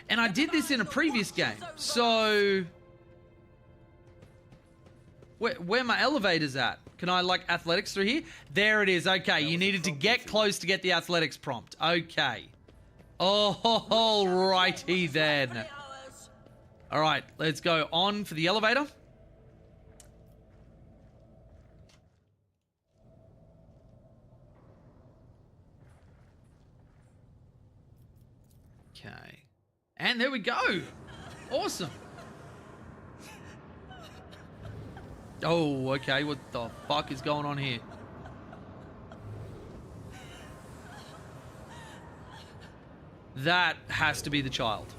And I did this in a previous game. So where my elevators at? Can I like athletics through here? There it is. Okay, you needed to get close to get the athletics prompt. Okay. Oh, righty then. All right, let's go on for the elevator. Okay. And there we go. Awesome. Oh, okay. What the fuck is going on here? That has to be the child.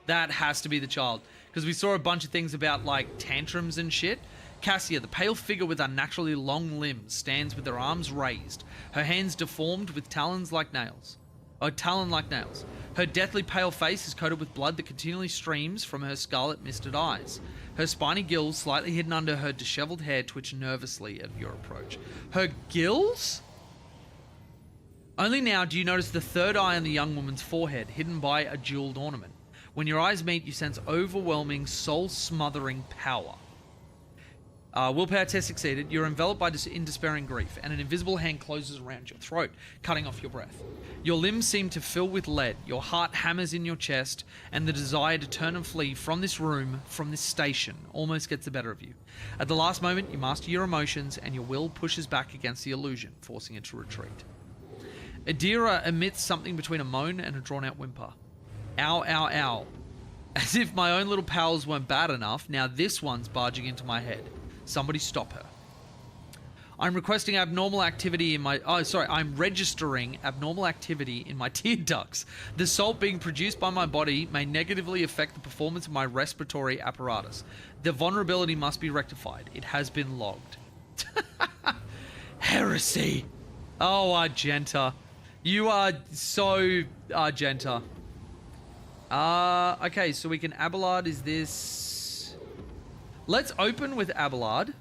That has to be the child. Because we saw a bunch of things about, like, tantrums and shit. Cassia, the pale figure with unnaturally long limbs, stands with her arms raised, her hands deformed with talon-like nails. Her deathly pale face is coated with blood that continually streams from her scarlet misted eyes. Her spiny gills, slightly hidden under her disheveled hair, twitch nervously at your approach. Her gills? Only now do you notice the third eye on the young woman's forehead, hidden by a jeweled ornament. When your eyes meet, you sense overwhelming, soul-smothering power. Willpower test succeeded. You're enveloped in despairing grief, and an invisible hand closes around your throat, cutting off your breath. Your limbs seem to fill with lead. Your heart hammers in your chest, and the desire to turn and flee from this room, from this station, almost gets the better of you. At the last moment, you master your emotions, and your will pushes back against the illusion, forcing it to retreat. Adira emits something between a moan and a drawn-out whimper. Ow, ow, ow. As if my own little pals weren't bad enough, now this one's barging into my head. Somebody stop her. I'm requesting abnormal activity in my... Oh, sorry. I'm registering abnormal activity in my tear ducts. The salt being produced by my body may negatively affect the performance of my respiratory apparatus. The vulnerability must be rectified. It has been logged. Heresy. Oh, Argenta. You are so Argenta. Okay, so we can... Abelard is this... Let's open with Abelard.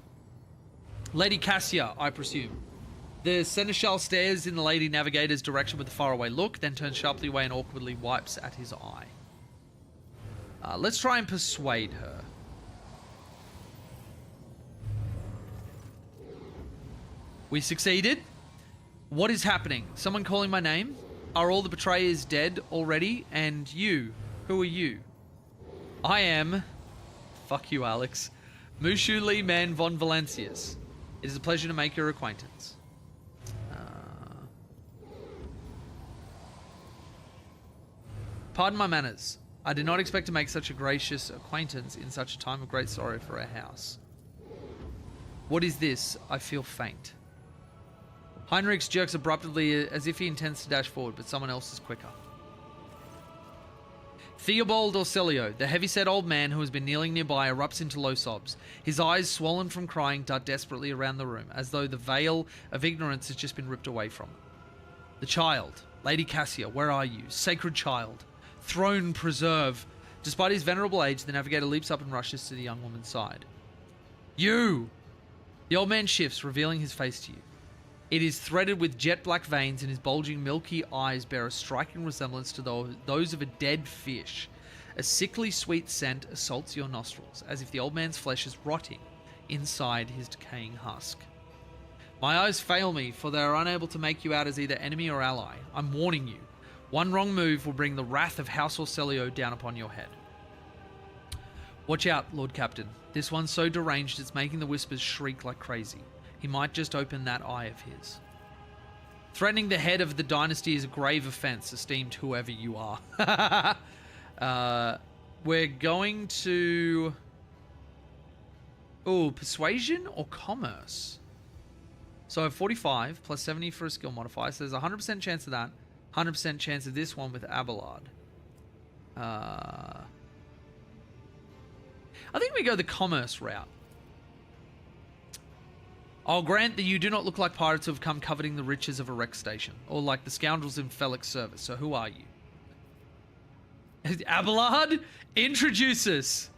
Lady Cassia, I presume. The Seneschal stares in the Lady Navigator's direction with a faraway look, then turns sharply away and awkwardly wipes at his eye. Let's try and persuade her. We succeeded. What is happening? Someone calling my name? Are all the betrayers dead already? And you? Who are you? I am... Fuck you, Alex. Mushu Lee Man von Valencius. It is a pleasure to make your acquaintance. Pardon my manners. I did not expect to make such a gracious acquaintance in such a time of great sorrow for our house. What is this? I feel faint. Heinrichs jerks abruptly as if he intends to dash forward, but someone else is quicker. Theobald Orselio, the heavy-set old man who has been kneeling nearby, erupts into low sobs. His eyes, swollen from crying, dart desperately around the room, as though the veil of ignorance has just been ripped away from him. The child. Lady Cassia, where are you? Sacred child. Throne preserve. Despite his venerable age, the navigator leaps up and rushes to the young woman's side. You! The old man shifts, revealing his face to you. It is threaded with jet-black veins, and his bulging, milky eyes bear a striking resemblance to those of a dead fish. A sickly sweet scent assaults your nostrils, as if the old man's flesh is rotting inside his decaying husk. My eyes fail me, for they are unable to make you out as either enemy or ally. I'm warning you. One wrong move will bring the wrath of House Orselio down upon your head. Watch out, Lord Captain. This one's so deranged it's making the whispers shriek like crazy. He might just open that eye of his. Threatening the head of the dynasty is a grave offense, esteemed whoever you are. We're going to... Ooh, persuasion or commerce? So 45 plus 70 for a skill modifier. So there's a 100% chance of that. 100% chance of this one with Abelard. I think we go the commerce route. I'll grant that you do not look like pirates who have come coveting the riches of a wreck station, or like the scoundrels in Felic's service. So who are you? Abelard? Introduce us.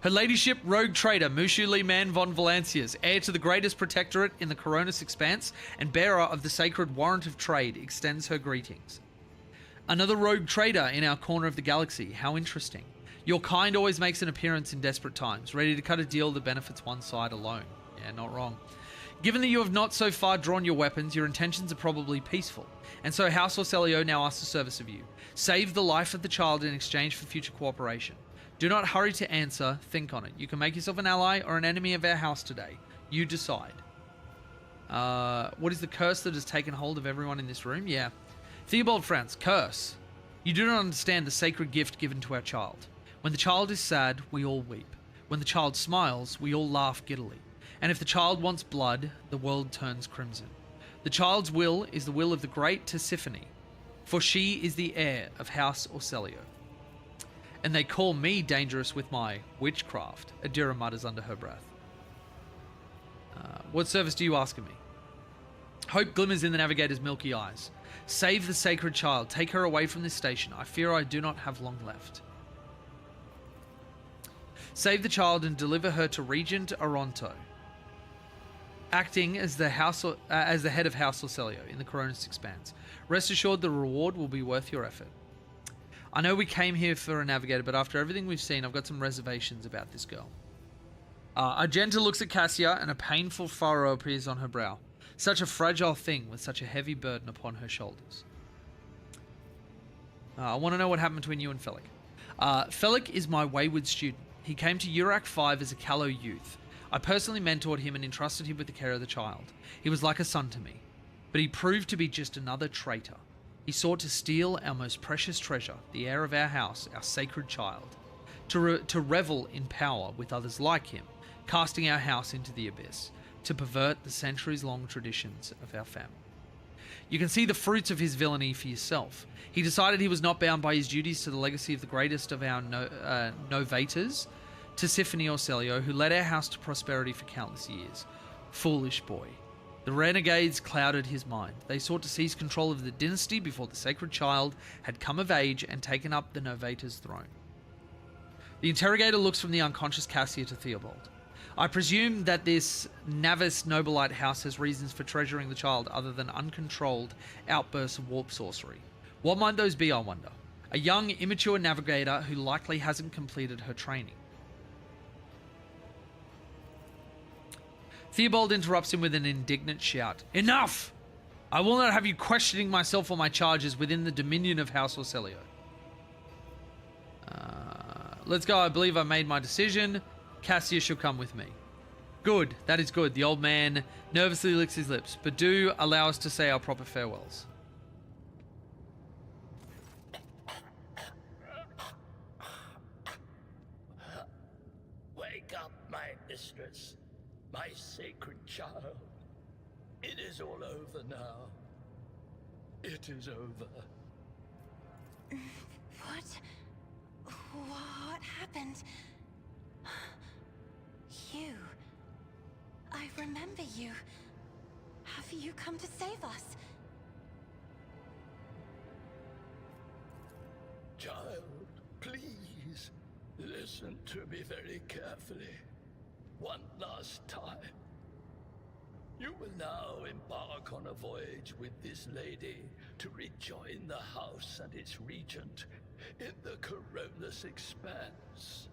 Her ladyship, rogue trader, Mushu Lee Man von Valencius, heir to the greatest protectorate in the Coronis Expanse, and bearer of the sacred warrant of trade, extends her greetings. Another rogue trader in our corner of the galaxy. How interesting. Your kind always makes an appearance in desperate times, ready to cut a deal that benefits one side alone. Yeah, not wrong. Given that you have not so far drawn your weapons, your intentions are probably peaceful, and so House Orselio now asks the service of you. Save the life of the child in exchange for future cooperation. Do not hurry to answer, think on it. You can make yourself an ally or an enemy of our house today. You decide. What is the curse that has taken hold of everyone in this room? Yeah. Theobald frowns. Curse. You do not understand the sacred gift given to our child. When the child is sad, we all weep. When the child smiles, we all laugh giddily. And if the child wants blood, the world turns crimson. The child's will is the will of the great Tisiphone, for she is the heir of House Orselio. And they call me dangerous with my witchcraft, Adira mutters under her breath. What service do you ask of me? Hope glimmers in the navigator's milky eyes. Save the sacred child. Take her away from this station. I fear I do not have long left. Save the child and deliver her to Regent Aronto, acting as the head of House Orselio in the Coronis Expanse. Rest assured the reward will be worth your effort. I know we came here for a navigator, but after everything we've seen, I've got some reservations about this girl. Argenta looks at Cassia, and a painful furrow appears on her brow. Such a fragile thing with such a heavy burden upon her shoulders. I want to know what happened between you and Felic. Felic is my wayward student. He came to Urac 5 as a callow youth. I personally mentored him and entrusted him with the care of the child. He was like a son to me, but he proved to be just another traitor. He sought to steal our most precious treasure, the heir of our house, our sacred child, to revel in power with others like him, casting our house into the abyss, to pervert the centuries-long traditions of our family. You can see the fruits of his villainy for yourself. He decided he was not bound by his duties to the legacy of the greatest of our novators, Tisiphone Orselio, who led our house to prosperity for countless years. Foolish boy. The renegades clouded his mind. They sought to seize control of the dynasty before the sacred child had come of age and taken up the novator's throne. The interrogator looks from the unconscious Cassia to Theobald. I presume that this Navis Nobilite house has reasons for treasuring the child other than uncontrolled outbursts of warp sorcery. What might those be, I wonder? A young, immature navigator who likely hasn't completed her training. Theobald interrupts him with an indignant shout. Enough! I will not have you questioning myself or my charges within the dominion of House Orselio. Let's go. I believe I made my decision. Cassia shall come with me. Good. That is good. The old man nervously licks his lips. But do allow us to say our proper farewells. Wake up, my mistress, my sacred child. It is all over now. It is over. What happened? You. I remember you. Have you come to save us? Child, please, listen to me very carefully. One last time. You will now embark on a voyage with this lady to rejoin the house and its regent in the Corollas Expanse.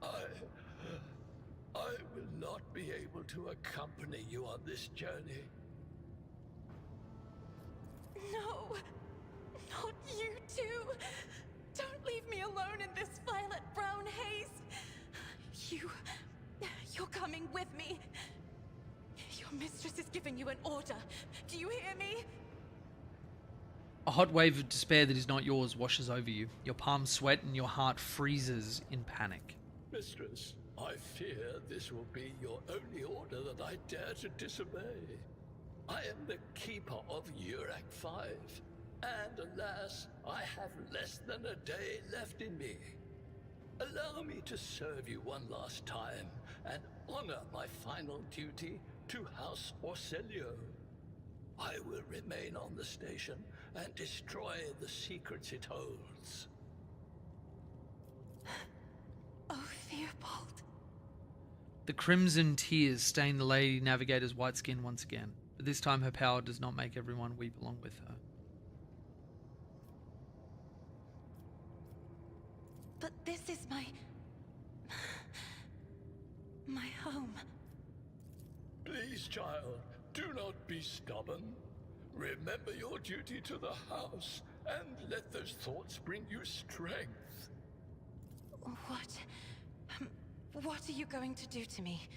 I will not be able to accompany you on this journey. No, not you too. Don't leave me alone in this violet-brown haze. You're coming with me. Your mistress is giving you an order. Do you hear me? A hot wave of despair that is not yours washes over you. Your palms sweat and your heart freezes in panic. Mistress, I fear this will be your only order that I dare to disobey. I am the keeper of Urac 5, and alas, I have less than a day left in me. Allow me to serve you one last time and honor my final duty to House Orselio. I will remain on the station and destroy the secrets it holds. Oh, Theobald. The crimson tears stain the Lady Navigator's white skin once again, but this time her power does not make everyone weep along with her. But this is my home. Please, child, do not be stubborn. Remember your duty to the house, and let those thoughts bring you strength. What are you going to do to me?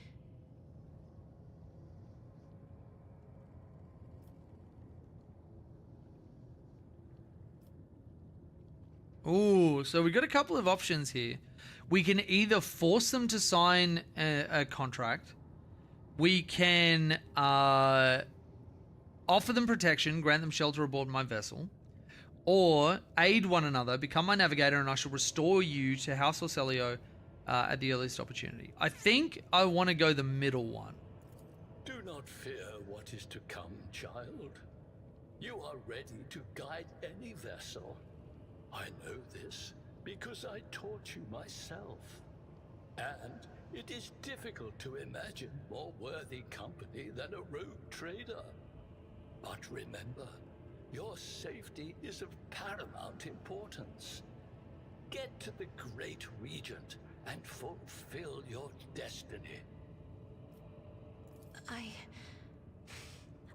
Ooh, so we got a couple of options here. We can either force them to sign a contract. We can offer them protection, grant them shelter aboard my vessel, or aid one another, become my navigator, and I shall restore you to House Orselio at the earliest opportunity. I think I want to go the middle one. Do not fear what is to come, child. You are ready to guide any vessel. I know this because I taught you myself. And it is difficult to imagine more worthy company than a rogue trader. But remember, your safety is of paramount importance. Get to the Great Regent and fulfill your destiny.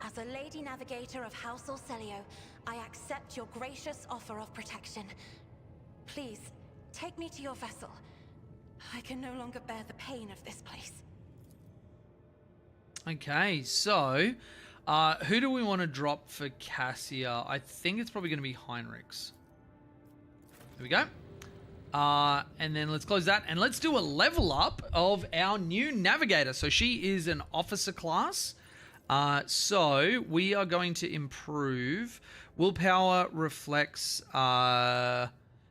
As a Lady Navigator of House Orselio, I accept your gracious offer of protection. Please, take me to your vessel. I can no longer bear the pain of this place. Okay, so who do we want to drop for Cassia? I think it's probably going to be Heinrichs. There we go. And then let's close that. And let's do a level up of our new navigator. So she is an officer class. So we are going to improve. Willpower reflects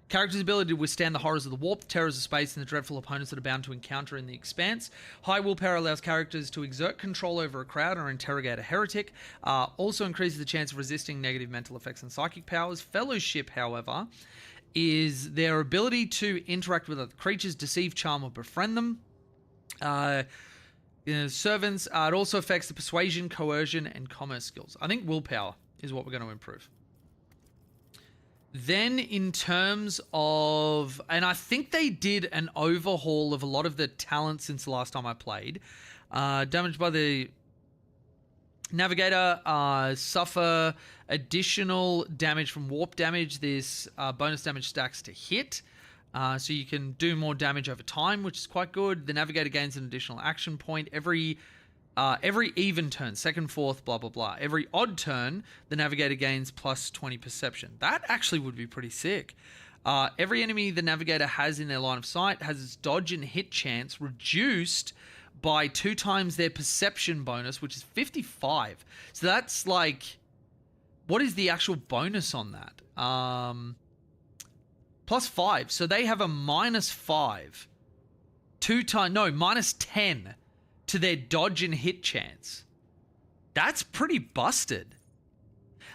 character's ability to withstand the horrors of the warp, terrors of space, and the dreadful opponents that are bound to encounter in the expanse. High willpower allows characters to exert control over a crowd or interrogate a heretic. Also increases the chance of resisting negative mental effects and psychic powers. Fellowship, however, is their ability to interact with other creatures, deceive, charm, or befriend them. Servants, it also affects the persuasion, coercion, and commerce skills. I think willpower is what we're going to improve. Then in terms of, and I think they did an overhaul of a lot of the talent since the last time I played. Damaged by the Navigator, suffer additional damage from warp damage. This bonus damage stacks to hit. So you can do more damage over time, which is quite good. The Navigator gains an additional action point every even turn, second, fourth, blah, blah, blah. Every odd turn, the Navigator gains plus 20 perception. That actually would be pretty sick. Every enemy the Navigator has in their line of sight has its dodge and hit chance reduced by 2 times their perception bonus, which is 55. So that's like, what is the actual bonus on that? Plus 5. So they have a minus 5. Minus 10 to their dodge and hit chance. That's pretty busted.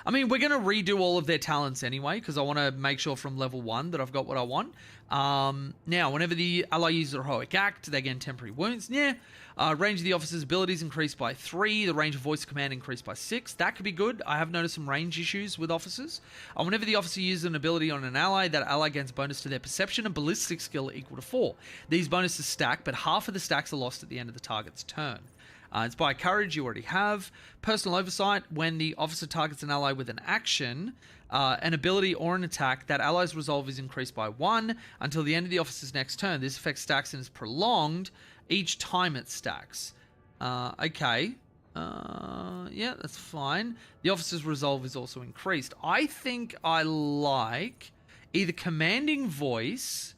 I mean, we're going to redo all of their talents anyway, because I want to make sure from level 1 that I've got what I want. Now, whenever the ally uses a heroic act, they gain temporary wounds. Yeah. Range of the officer's abilities increased by 3. The range of voice command increased by 6. That could be good. I have noticed some range issues with officers. Whenever the officer uses an ability on an ally, that ally gains a bonus to their perception and ballistic skill equal to 4. These bonuses stack, but half of the stacks are lost at the end of the target's turn. Inspire Courage, you already have. Personal Oversight, when the officer targets an ally with an action, an ability, or an attack, that ally's resolve is increased by 1 until the end of the officer's next turn. This effect stacks and is prolonged each time it stacks. Okay. Yeah, that's fine. The officer's resolve is also increased. I think I like either Commanding Voice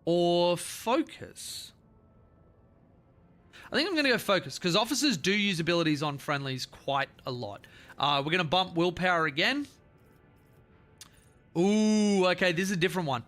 or Focus. I think I'm going to go Focus, because officers do use abilities on friendlies quite a lot. We're going to bump Willpower again. Ooh, okay, this is a different one.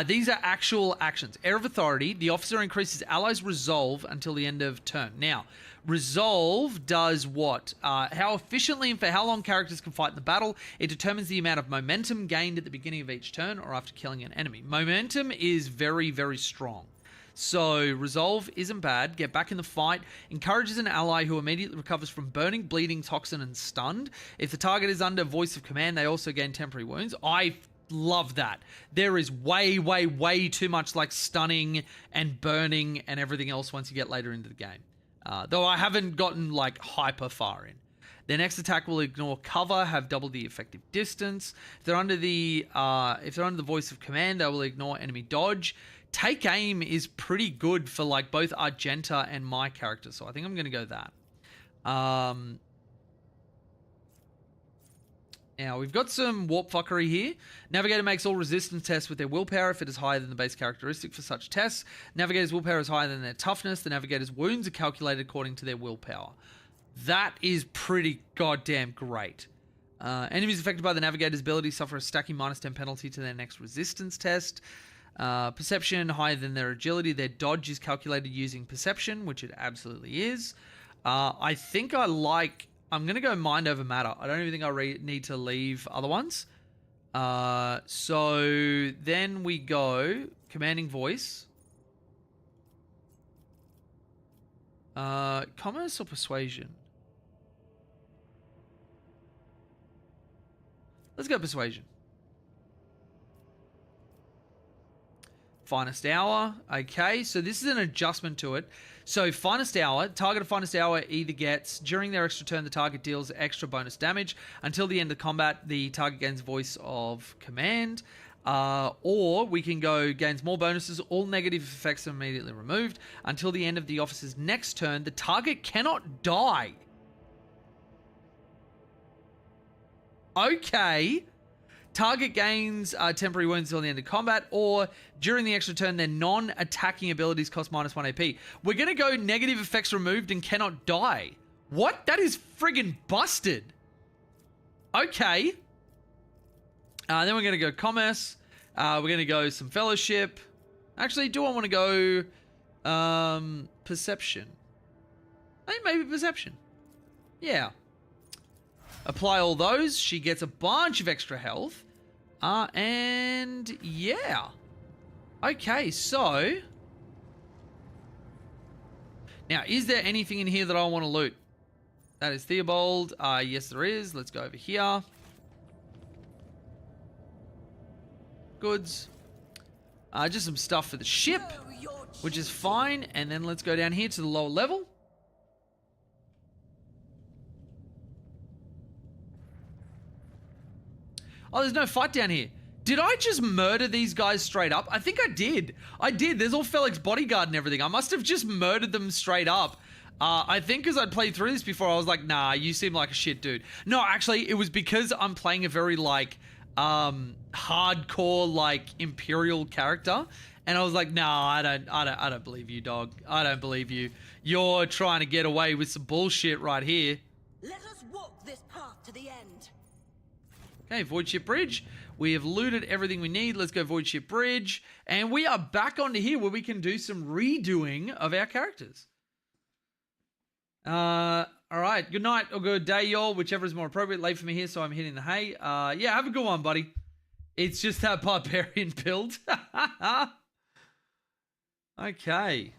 These are actual actions. Air of Authority, the officer increases allies' resolve until the end of turn. Now, resolve does what? How efficiently and for how long characters can fight in the battle. It determines the amount of momentum gained at the beginning of each turn or after killing an enemy. Momentum is very, very strong. So, resolve isn't bad. Get back in the fight. Encourages an ally who immediately recovers from burning, bleeding, toxin, and stunned. If the target is under voice of command, they also gain temporary wounds. I love that. There is way, way, way too much like stunning and burning and everything else once you get later into the game. Though I haven't gotten like hyper far in. Their next attack will ignore cover, have double the effective distance. If they're under the voice of command, they will ignore enemy dodge. Take aim is pretty good for like both Argenta and my character, so I think I'm going to go that. Now, we've got some warp fuckery here. Navigator makes all resistance tests with their willpower if it is higher than the base characteristic for such tests. Navigator's willpower is higher than their toughness. The Navigator's wounds are calculated according to their willpower. That is pretty goddamn great. Enemies affected by the Navigator's ability suffer a stacking minus 10 penalty to their next resistance test. Perception higher than their agility. Their dodge is calculated using perception, which it absolutely is. I think I like... I'm going to go mind over matter. I don't even think I need to leave other ones. So then we go commanding voice. Commerce or persuasion? Let's go persuasion. Finest Hour. Okay, so this is an adjustment to it. So Finest Hour, target of Finest Hour either gets, during their extra turn, the target deals extra bonus damage. Until the end of combat, the target gains voice of command. Or we can go gains more bonuses. All negative effects are immediately removed. Until the end of the officer's next turn, the target cannot die Okay. Target gains temporary wounds until the end of combat, or during the extra turn, their non-attacking abilities cost -1 AP. We're going to go negative effects removed and cannot die. What? That is friggin' busted. Okay. Then we're going to go commerce. We're going to go some fellowship. Actually, do I want to go perception? I think maybe perception. Yeah. Apply all those. She gets a bunch of extra health. And yeah. Okay, so now, is there anything in here that I want to loot? That is Theobald. Yes, there is. Let's go over here. Goods. Just some stuff for the ship, which is fine. And then let's go down here to the lower level. Oh, there's no fight down here. Did I just murder these guys straight up? I think I did. I did. There's all Felix bodyguard and everything. I must have just murdered them straight up. I think because I'd played through this before, I was like, nah, you seem like a shit dude. No, actually, it was because I'm playing a very, like, hardcore, like, Imperial character. And I was like, nah, I don't believe you, dog. I don't believe you. You're trying to get away with some bullshit right here. Let us walk this path to the end. Okay, Void Ship Bridge. We have looted everything we need. Let's go Void Ship Bridge. And we are back onto here where we can do some redoing of our characters. All right. Good night or good day, y'all. Whichever is more appropriate. Late for me here, so I'm hitting the hay. Yeah, have a good one, buddy. It's just that barbarian build. Okay.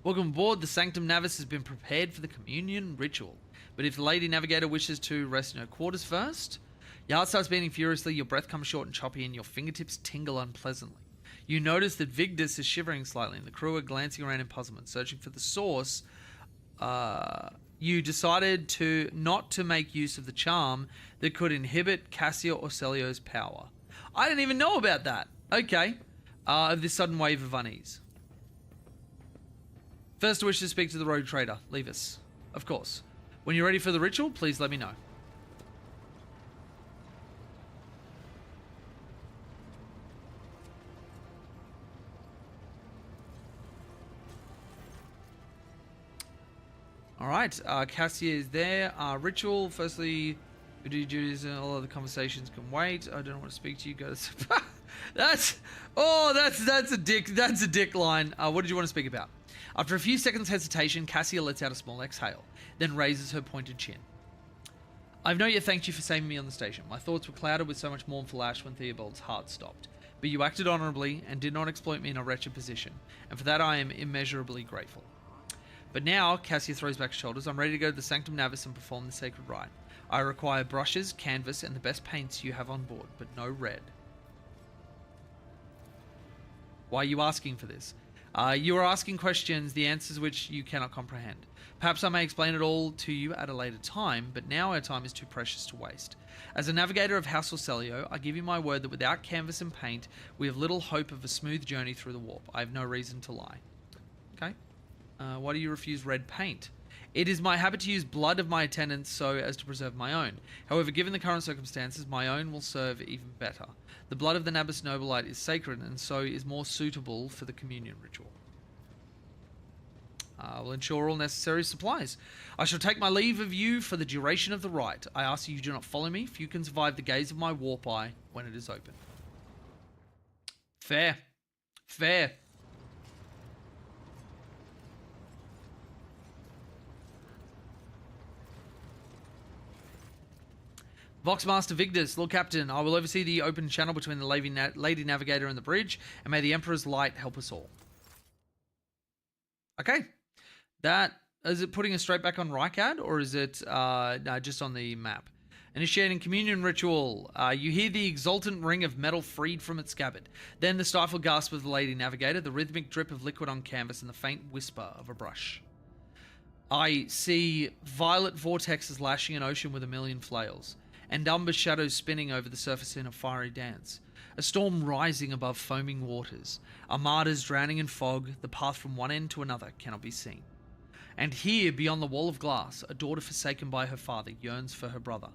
Welcome aboard. The Sanctum Navis has been prepared for the communion ritual. But if the Lady Navigator wishes to rest in her quarters first, your heart starts beating furiously, your breath comes short and choppy, and your fingertips tingle unpleasantly. You notice that Vigdis is shivering slightly, and the crew are glancing around in puzzlement, searching for the source. You decided not to make use of the charm that could inhibit Cassia or Celio's power. I didn't even know about that. Okay. Of this sudden wave of unease. First, I wish to speak to the rogue trader. Leave us. Of course. When you're ready for the ritual, please let me know. Alright, Cassia is there. Ritual, firstly, we do duties and all other conversations can wait. I don't want to speak to you guys. That's a dick line. What did you want to speak about? After a few seconds hesitation, Cassia lets out a small exhale, then raises her pointed chin. I've not yet thanked you for saving me on the station. My thoughts were clouded with so much mournful ash when Theobald's heart stopped. But you acted honourably and did not exploit me in a wretched position, and for that I am immeasurably grateful. But now, Cassia throws back her shoulders, I'm ready to go to the Sanctum Navis and perform the sacred rite. I require brushes, canvas, and the best paints you have on board, but no red. Why are you asking for this? You are asking questions, the answers which you cannot comprehend. Perhaps I may explain it all to you at a later time, but now our time is too precious to waste. As a navigator of House Celio, I give you my word that without canvas and paint, we have little hope of a smooth journey through the warp. I have no reason to lie. Okay. Why do you refuse red paint? It is my habit to use blood of my attendants so as to preserve my own. However, given the current circumstances, my own will serve even better. The blood of the Nabis Nobilite is sacred and so is more suitable for the communion ritual. I will ensure all necessary supplies. I shall take my leave of you for the duration of the rite. I ask you do not follow me, for you can survive the gaze of my warp eye when it is open. Fair. Fair. Voxmaster Vigdis, Lord Captain, I will oversee the open channel between the Lady Navigator and the bridge, and may the Emperor's light help us all. Okay. Is it putting us straight back on Rykad, or is it no, just on the map? Initiating communion ritual. You hear the exultant ring of metal freed from its scabbard. Then the stifled gasp of the Lady Navigator, the rhythmic drip of liquid on canvas, and the faint whisper of a brush. I see violet vortexes lashing an ocean with a million flails, and umber shadows spinning over the surface in a fiery dance. A storm rising above foaming waters. Armadas drowning in fog. The path from one end to another cannot be seen. And here, beyond the wall of glass, a daughter forsaken by her father yearns for her brother.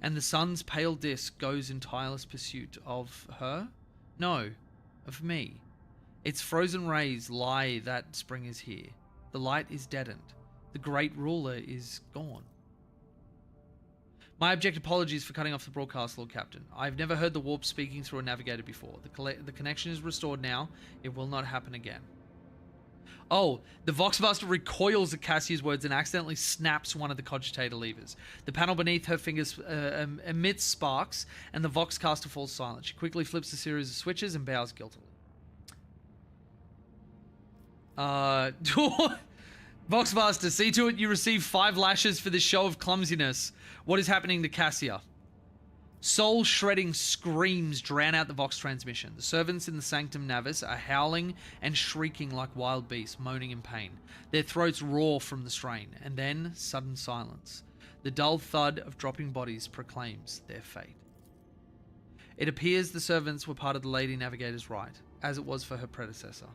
And the sun's pale disk goes in tireless pursuit of her? No, of me. Its frozen rays lie that spring is here. The light is deadened. The great ruler is gone. My abject apologies for cutting off the broadcast, Lord Captain. I've never heard the warp speaking through a navigator before. The connection is restored now. It will not happen again. Oh, the Voxmaster recoils at Cassia's words and accidentally snaps one of the cogitator levers. The panel beneath her fingers emits sparks, and the Voxcaster falls silent. She quickly flips a series of switches and bows guiltily. Voxmaster, see to it you receive 5 lashes for this show of clumsiness. What is happening to Cassia? Soul-shredding screams drown out the Vox transmission. The servants in the Sanctum Navis are howling and shrieking like wild beasts, moaning in pain. Their throats roar from the strain, and then sudden silence. The dull thud of dropping bodies proclaims their fate. It appears the servants were part of the Lady Navigator's rite, as it was for her predecessor.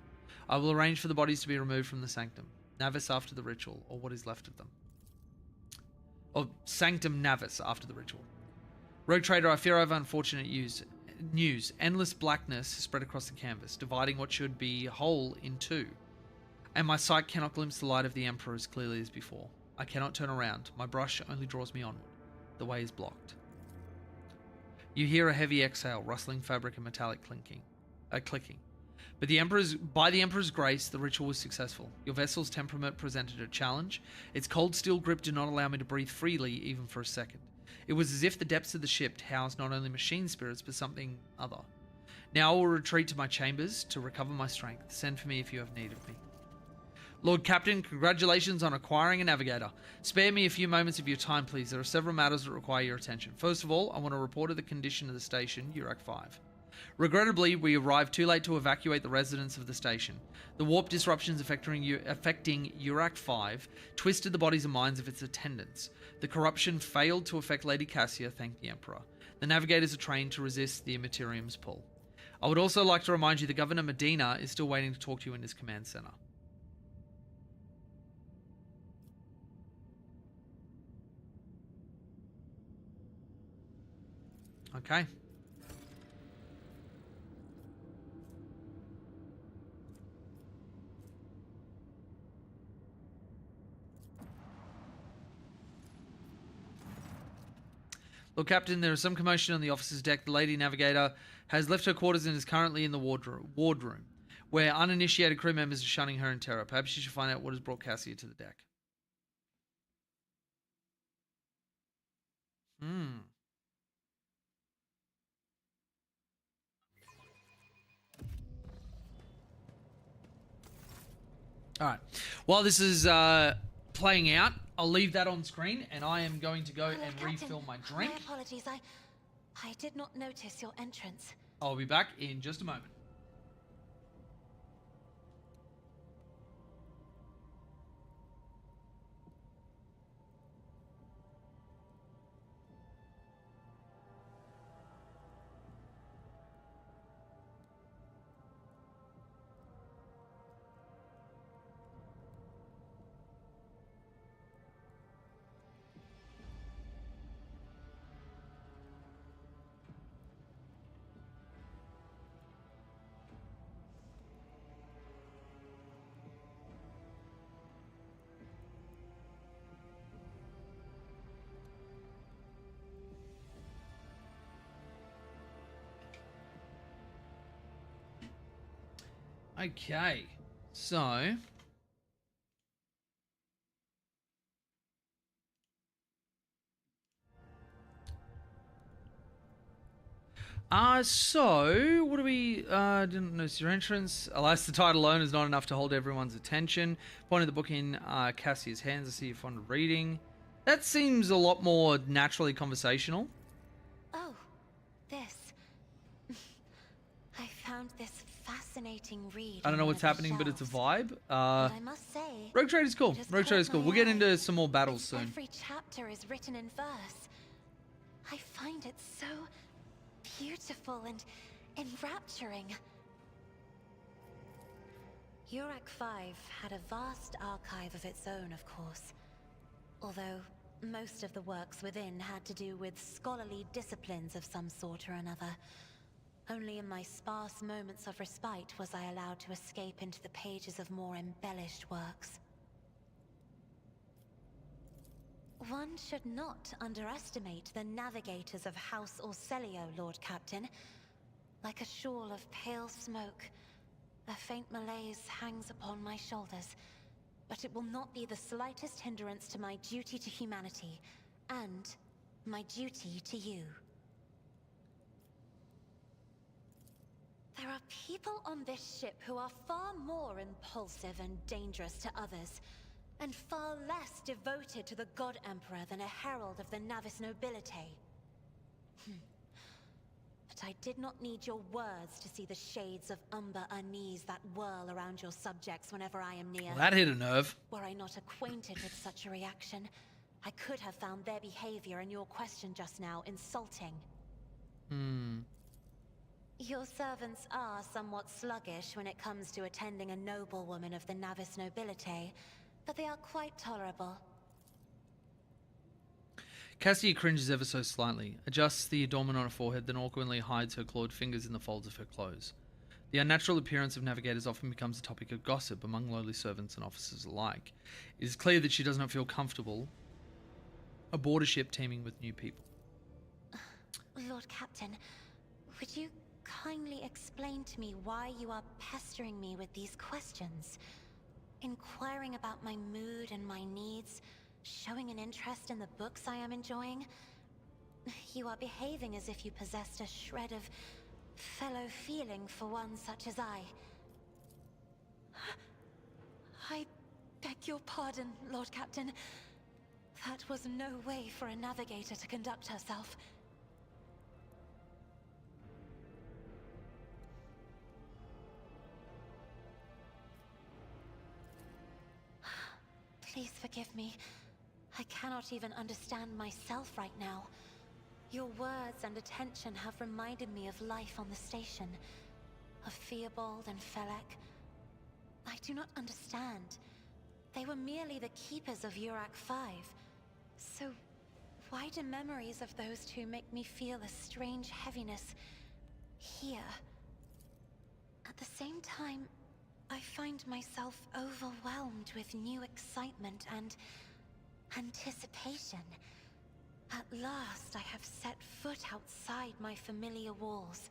I will arrange for the bodies to be removed from the Sanctum Navis after the ritual, or what is left of them. Or Sanctum Navis after the ritual. Rogue Trader, I fear I have unfortunate news. Endless blackness spread across the canvas, dividing what should be whole in two. And my sight cannot glimpse the light of the Emperor as clearly as before. I cannot turn around. My brush only draws me onward. The way is blocked. You hear a heavy exhale, rustling fabric and metallic clicking. But by the Emperor's grace, the ritual was successful. Your vessel's temperament presented a challenge. Its cold steel grip did not allow me to breathe freely even for a second. It was as if the depths of the ship housed not only machine spirits, but something other. Now I will retreat to my chambers to recover my strength. Send for me if you have need of me. Lord Captain, congratulations on acquiring a navigator. Spare me a few moments of your time, please. There are several matters that require your attention. First of all, I want to report of the condition of the station, Urak 5. Regrettably, we arrived too late to evacuate the residents of the station. The warp disruptions affecting Urak 5 twisted the bodies and minds of its attendants. The corruption failed to affect Lady Cassia, thank the Emperor. The navigators are trained to resist the Immaterium's pull. I would also like to remind you that Governor Medina is still waiting to talk to you in his command center. Okay. Look, Captain, there is some commotion on the officer's deck. The Lady Navigator has left her quarters and is currently in the wardroom, where uninitiated crew members are shunning her in terror. Perhaps you should find out what has brought Cassia to the deck. Alright. While this is playing out, I'll leave that on screen, and I am going to go and refill my drink. My apologies. I did not notice your entrance. I'll be back in just a moment. Okay, so what do we, didn't notice your entrance. Alas, the title alone is not enough to hold everyone's attention. Pointed the book in Cassia's hands. I see you're fond of reading. That seems a lot more naturally conversational. Oh, this. I found this fascinating read. I don't know what's happening, but it's a vibe. And I must say, Rogue Trader's cool. Rogue Trader's cool. We'll get into some more battles soon. Every chapter is written in verse. I find it so beautiful and enrapturing. Urak 5 had a vast archive of its own, of course. Although most of the works within had to do with scholarly disciplines of some sort or another. Only in my sparse moments of respite was I allowed to escape into the pages of more embellished works. One should not underestimate the navigators of House Orselio, Lord Captain. Like a shawl of pale smoke, a faint malaise hangs upon my shoulders, but it will not be the slightest hindrance to my duty to humanity, and my duty to you. There are people on this ship who are far more impulsive and dangerous to others, and far less devoted to the God Emperor than a herald of the Navis Nobilite. But I did not need your words to see the shades of umber unease that whirl around your subjects whenever I am near. Well, that hit a nerve. Were I not acquainted with such a reaction, I could have found their behavior in your question just now insulting. Your servants are somewhat sluggish when it comes to attending a noblewoman of the Navis Nobilite, but they are quite tolerable. Cassia cringes ever so slightly, adjusts the adornment on her forehead, then awkwardly hides her clawed fingers in the folds of her clothes. The unnatural appearance of navigators often becomes a topic of gossip among lowly servants and officers alike. It is clear that she does not feel comfortable aboard a ship teeming with new people. Lord Captain, would you kindly explain to me why you are pestering me with these questions? Inquiring about my mood and my needs, showing an interest in the books I am enjoying. You are behaving as if you possessed a shred of fellow feeling for one such as I. I beg your pardon, Lord Captain. That was no way for a navigator to conduct herself. Please forgive me. I cannot even understand myself right now. Your words and attention have reminded me of life on the station, of Theobald and Felek. I do not understand. They were merely the keepers of Urak 5. So why do memories of those two make me feel a strange heaviness here? At the same time, I find myself overwhelmed with new excitement and anticipation. At last, I have set foot outside my familiar walls,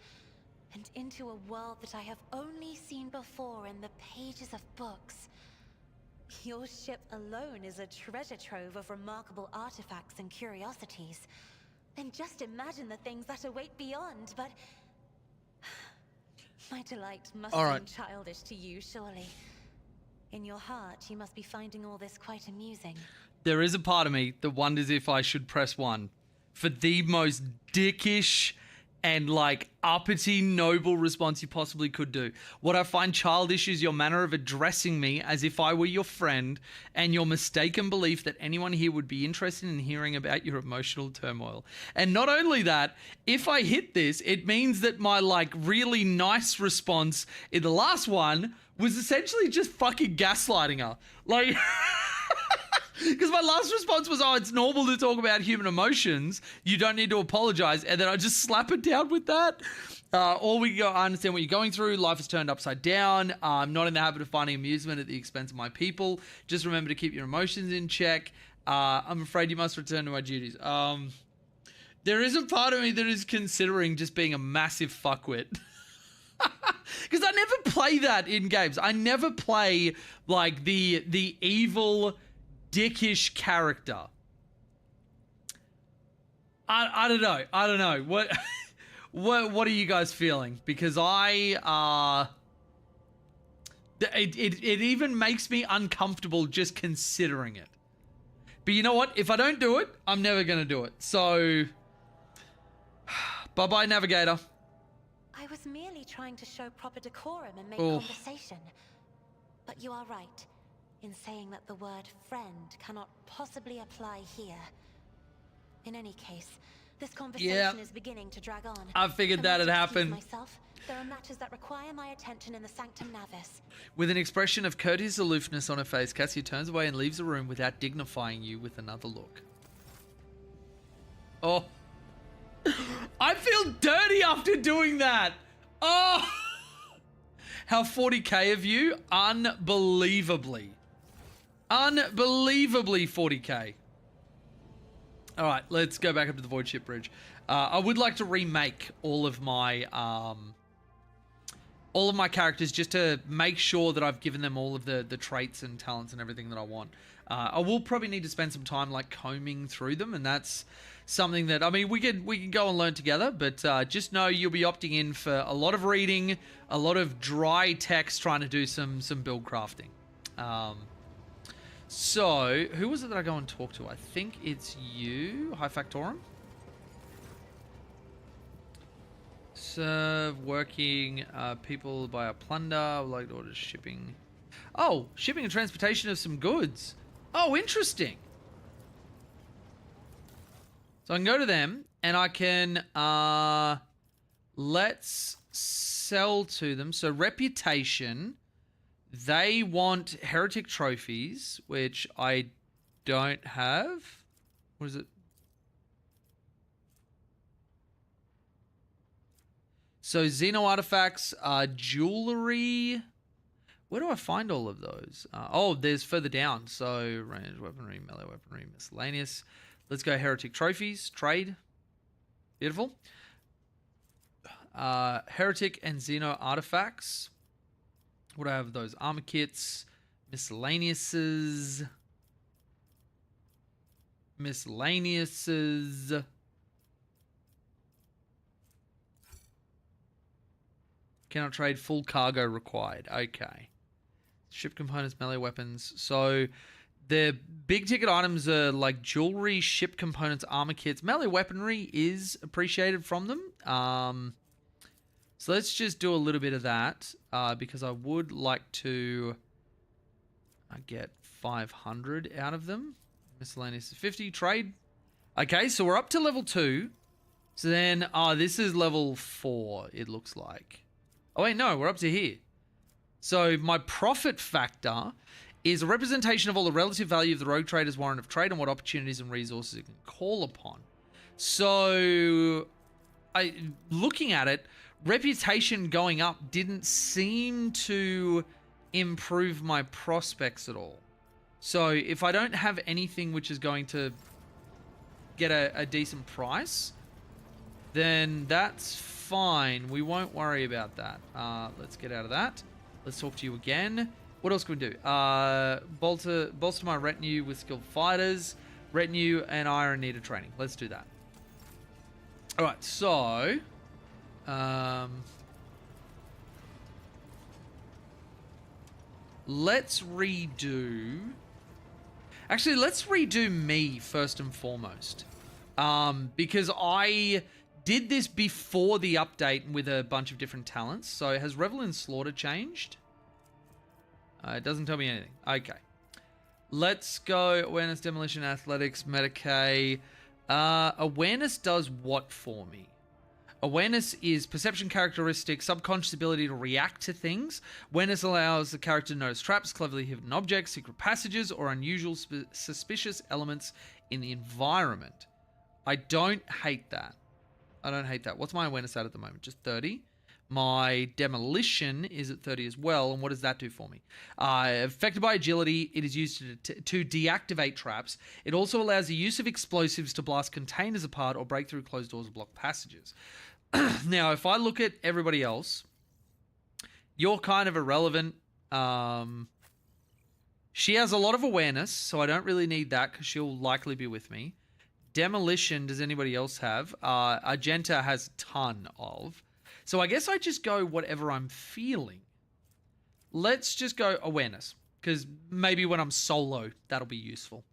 and into a world that I have only seen before in the pages of books. Your ship alone is a treasure trove of remarkable artifacts and curiosities. And just imagine the things that await beyond, but my delight must seem childish to you, surely. In your heart, you must be finding all this quite amusing. There is a part of me that wonders if I should press 1 for the most dickish and like uppity noble response you possibly could do. What I find childish is your manner of addressing me as if I were your friend, and your mistaken belief that anyone here would be interested in hearing about your emotional turmoil. And not only that, if I hit this, it means that my like really nice response in the last one was essentially just fucking gaslighting her. Like... Because my last response was, oh, it's normal to talk about human emotions. You don't need to apologize. And then I just slap it down with that. I understand what you're going through. Life is turned upside down. I'm not in the habit of finding amusement at the expense of my people. Just remember to keep your emotions in check. I'm afraid you must return to my duties. There is a part of me that is considering just being a massive fuckwit. Because I never play that in games. I never play like the evil... dickish character. I don't know. What are you guys feeling? Because it even makes me uncomfortable just considering it. But you know what? If I don't do it, I'm never going to do it. So bye-bye, Navigator. I was merely trying to show proper decorum and make conversation. But you are right in saying that the word friend cannot possibly apply here. In any case, This conversation is beginning to drag on. I figured that had happened. Myself, there are matters that require my attention in the Sanctum Navis. With an expression of courteous aloofness on her face, Cassia turns away and leaves the room without dignifying you with another look. Oh. I feel dirty after doing that. Oh. How 40k of you? Unbelievably. Unbelievably 40k. All right, let's go back up to the Void Ship Bridge. I would like to remake all of my characters just to make sure that I've given them all of the traits and talents and everything that I want. I will probably need to spend some time like combing through them, and that's something that, I mean, we can go and learn together, but just know you'll be opting in for a lot of reading, a lot of dry text, trying to do some build crafting. So, who was it that I go and talk to? I think it's you, High Factorum. Serve, working, people buy a plunder, like orders shipping. Oh, shipping and transportation of some goods. Oh, interesting. So I can go to them and I can, let's sell to them. So reputation, they want heretic trophies, which I don't have. What is it? So Xeno artifacts, jewelry. Where do I find all of those? Oh, there's further down. So ranged weaponry, melee weaponry, miscellaneous. Let's go heretic trophies, trade. Beautiful. Heretic and Xeno artifacts. What do I have? Those armor kits, miscellaneouses. Cannot trade, full cargo required. Okay. Ship components, melee weapons. So the big ticket items are like jewelry, ship components, armor kits. Melee weaponry is appreciated from them. So let's just do a little bit of that because I would like to get 500 out of them. Miscellaneous 50. Trade. Okay, so we're up to level 2. So then, this is level 4, it looks like. Oh, wait, no, we're up to here. So my profit factor is a representation of all the relative value of the rogue trader's warrant of trade and what opportunities and resources it can call upon. So, looking at it, reputation going up didn't seem to improve my prospects at all. So if I don't have anything which is going to get a decent price, then that's fine. We won't worry about that. Let's get out of that. Let's talk to you again. What else can we do? Bolster my retinue with skilled fighters. Retinue and I are in need of training. Let's do that. Alright, so... let's redo... Actually, let's redo me first and foremost. Because I did this before the update with a bunch of different talents. So has Revel in Slaughter changed? It doesn't tell me anything. Okay. Let's go Awareness, Demolition, Athletics, Medicaid. Awareness does what for me? Awareness is perception characteristic, subconscious ability to react to things. Awareness allows the character to notice traps, cleverly hidden objects, secret passages, or unusual suspicious elements in the environment. I don't hate that. I don't hate that. What's my awareness at the moment? Just 30. My demolition is at 30 as well. And what does that do for me? Affected by agility, it is used to deactivate traps. It also allows the use of explosives to blast containers apart or break through closed doors or block passages. Now, if I look at everybody else, you're kind of irrelevant. She has a lot of awareness, so I don't really need that because she'll likely be with me. Demolition, does anybody else have? Argenta has a ton of. So I guess I just go whatever I'm feeling. Let's just go awareness, because maybe when I'm solo, that'll be useful.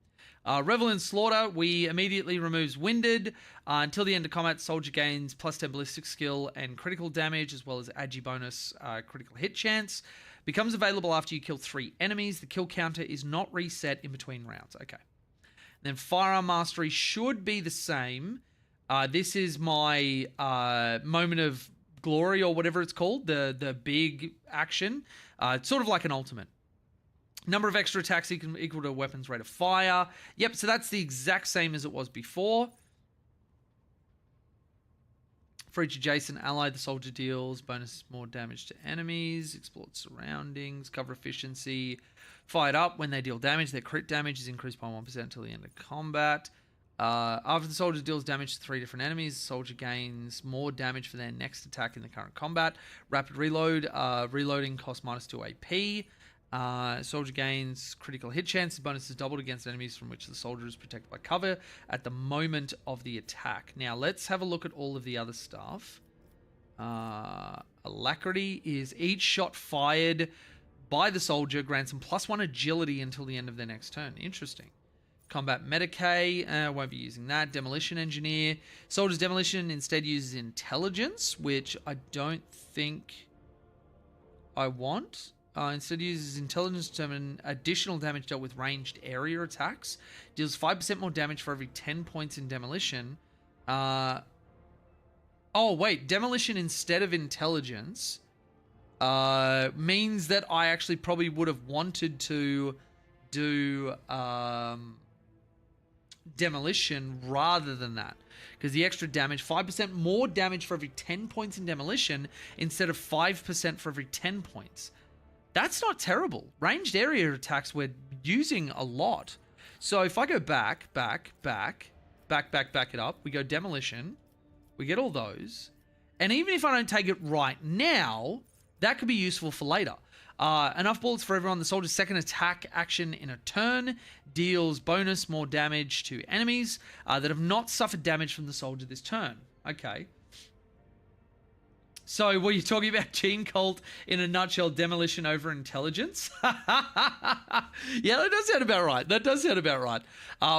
Revel in Slaughter, we immediately removes Winded. Until the end of combat, soldier gains plus 10 ballistic skill and critical damage, as well as agi bonus critical hit chance. Becomes available after you kill 3 enemies. The kill counter is not reset in between rounds. Okay. And then Firearm Mastery should be the same. This is my moment of glory or whatever it's called, the big action. It's sort of like an ultimate. Number of extra attacks equal to a weapon's rate of fire. Yep, so that's the exact same as it was before. For each adjacent ally, the soldier deals bonus more damage to enemies, explored surroundings, cover efficiency. Fired up when they deal damage. Their crit damage is increased by 1% until the end of combat. After the soldier deals damage to 3 different enemies, the soldier gains more damage for their next attack in the current combat. Rapid reload. Reloading costs -2 AP. Soldier gains critical hit chance. The bonus is doubled against enemies from which the soldier is protected by cover at the moment of the attack. Now, let's have a look at all of the other stuff. Alacrity is each shot fired by the soldier grants them +1 agility until the end of their next turn. Interesting. Combat Medicae, won't be using that. Demolition Engineer. Soldier's Demolition instead uses Intelligence, which I don't think I want. Instead uses Intelligence to determine additional damage dealt with ranged area attacks. Deals 5% more damage for every 10 points in Demolition. Oh, wait. Demolition instead of Intelligence means that I actually probably would have wanted to do Demolition rather than that. Because the extra damage, 5% more damage for every 10 points in Demolition instead of 5% for every 10 points. That's not terrible. Ranged area attacks we're using a lot. So if I go back it up, we go Demolition, we get all those. And even if I don't take it right now, that could be useful for later. Enough bullets for everyone. The soldier's second attack action in a turn deals bonus more damage to enemies that have not suffered damage from the soldier this turn. Okay. So, were you talking about Gene Cult in a nutshell, Demolition over Intelligence? Yeah, that does sound about right.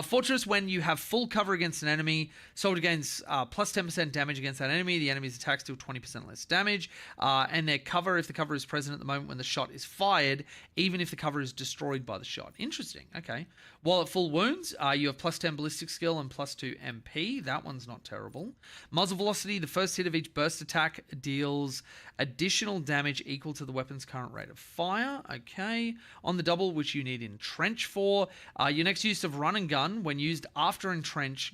Fortress, when you have full cover against an enemy, soldier gains plus 10% damage against that enemy. The enemy's attacks deal 20% less damage. And their cover, if the cover is present at the moment when the shot is fired, even if the cover is destroyed by the shot. Interesting. Okay. While at full wounds, you have plus 10 ballistic skill and plus 2 MP. That one's not terrible. Muzzle velocity, the first hit of each burst attack deals additional damage equal to the weapon's current rate of fire. Okay. On the double, which you need Entrench for, your next use of Run and Gun, when used after Entrench,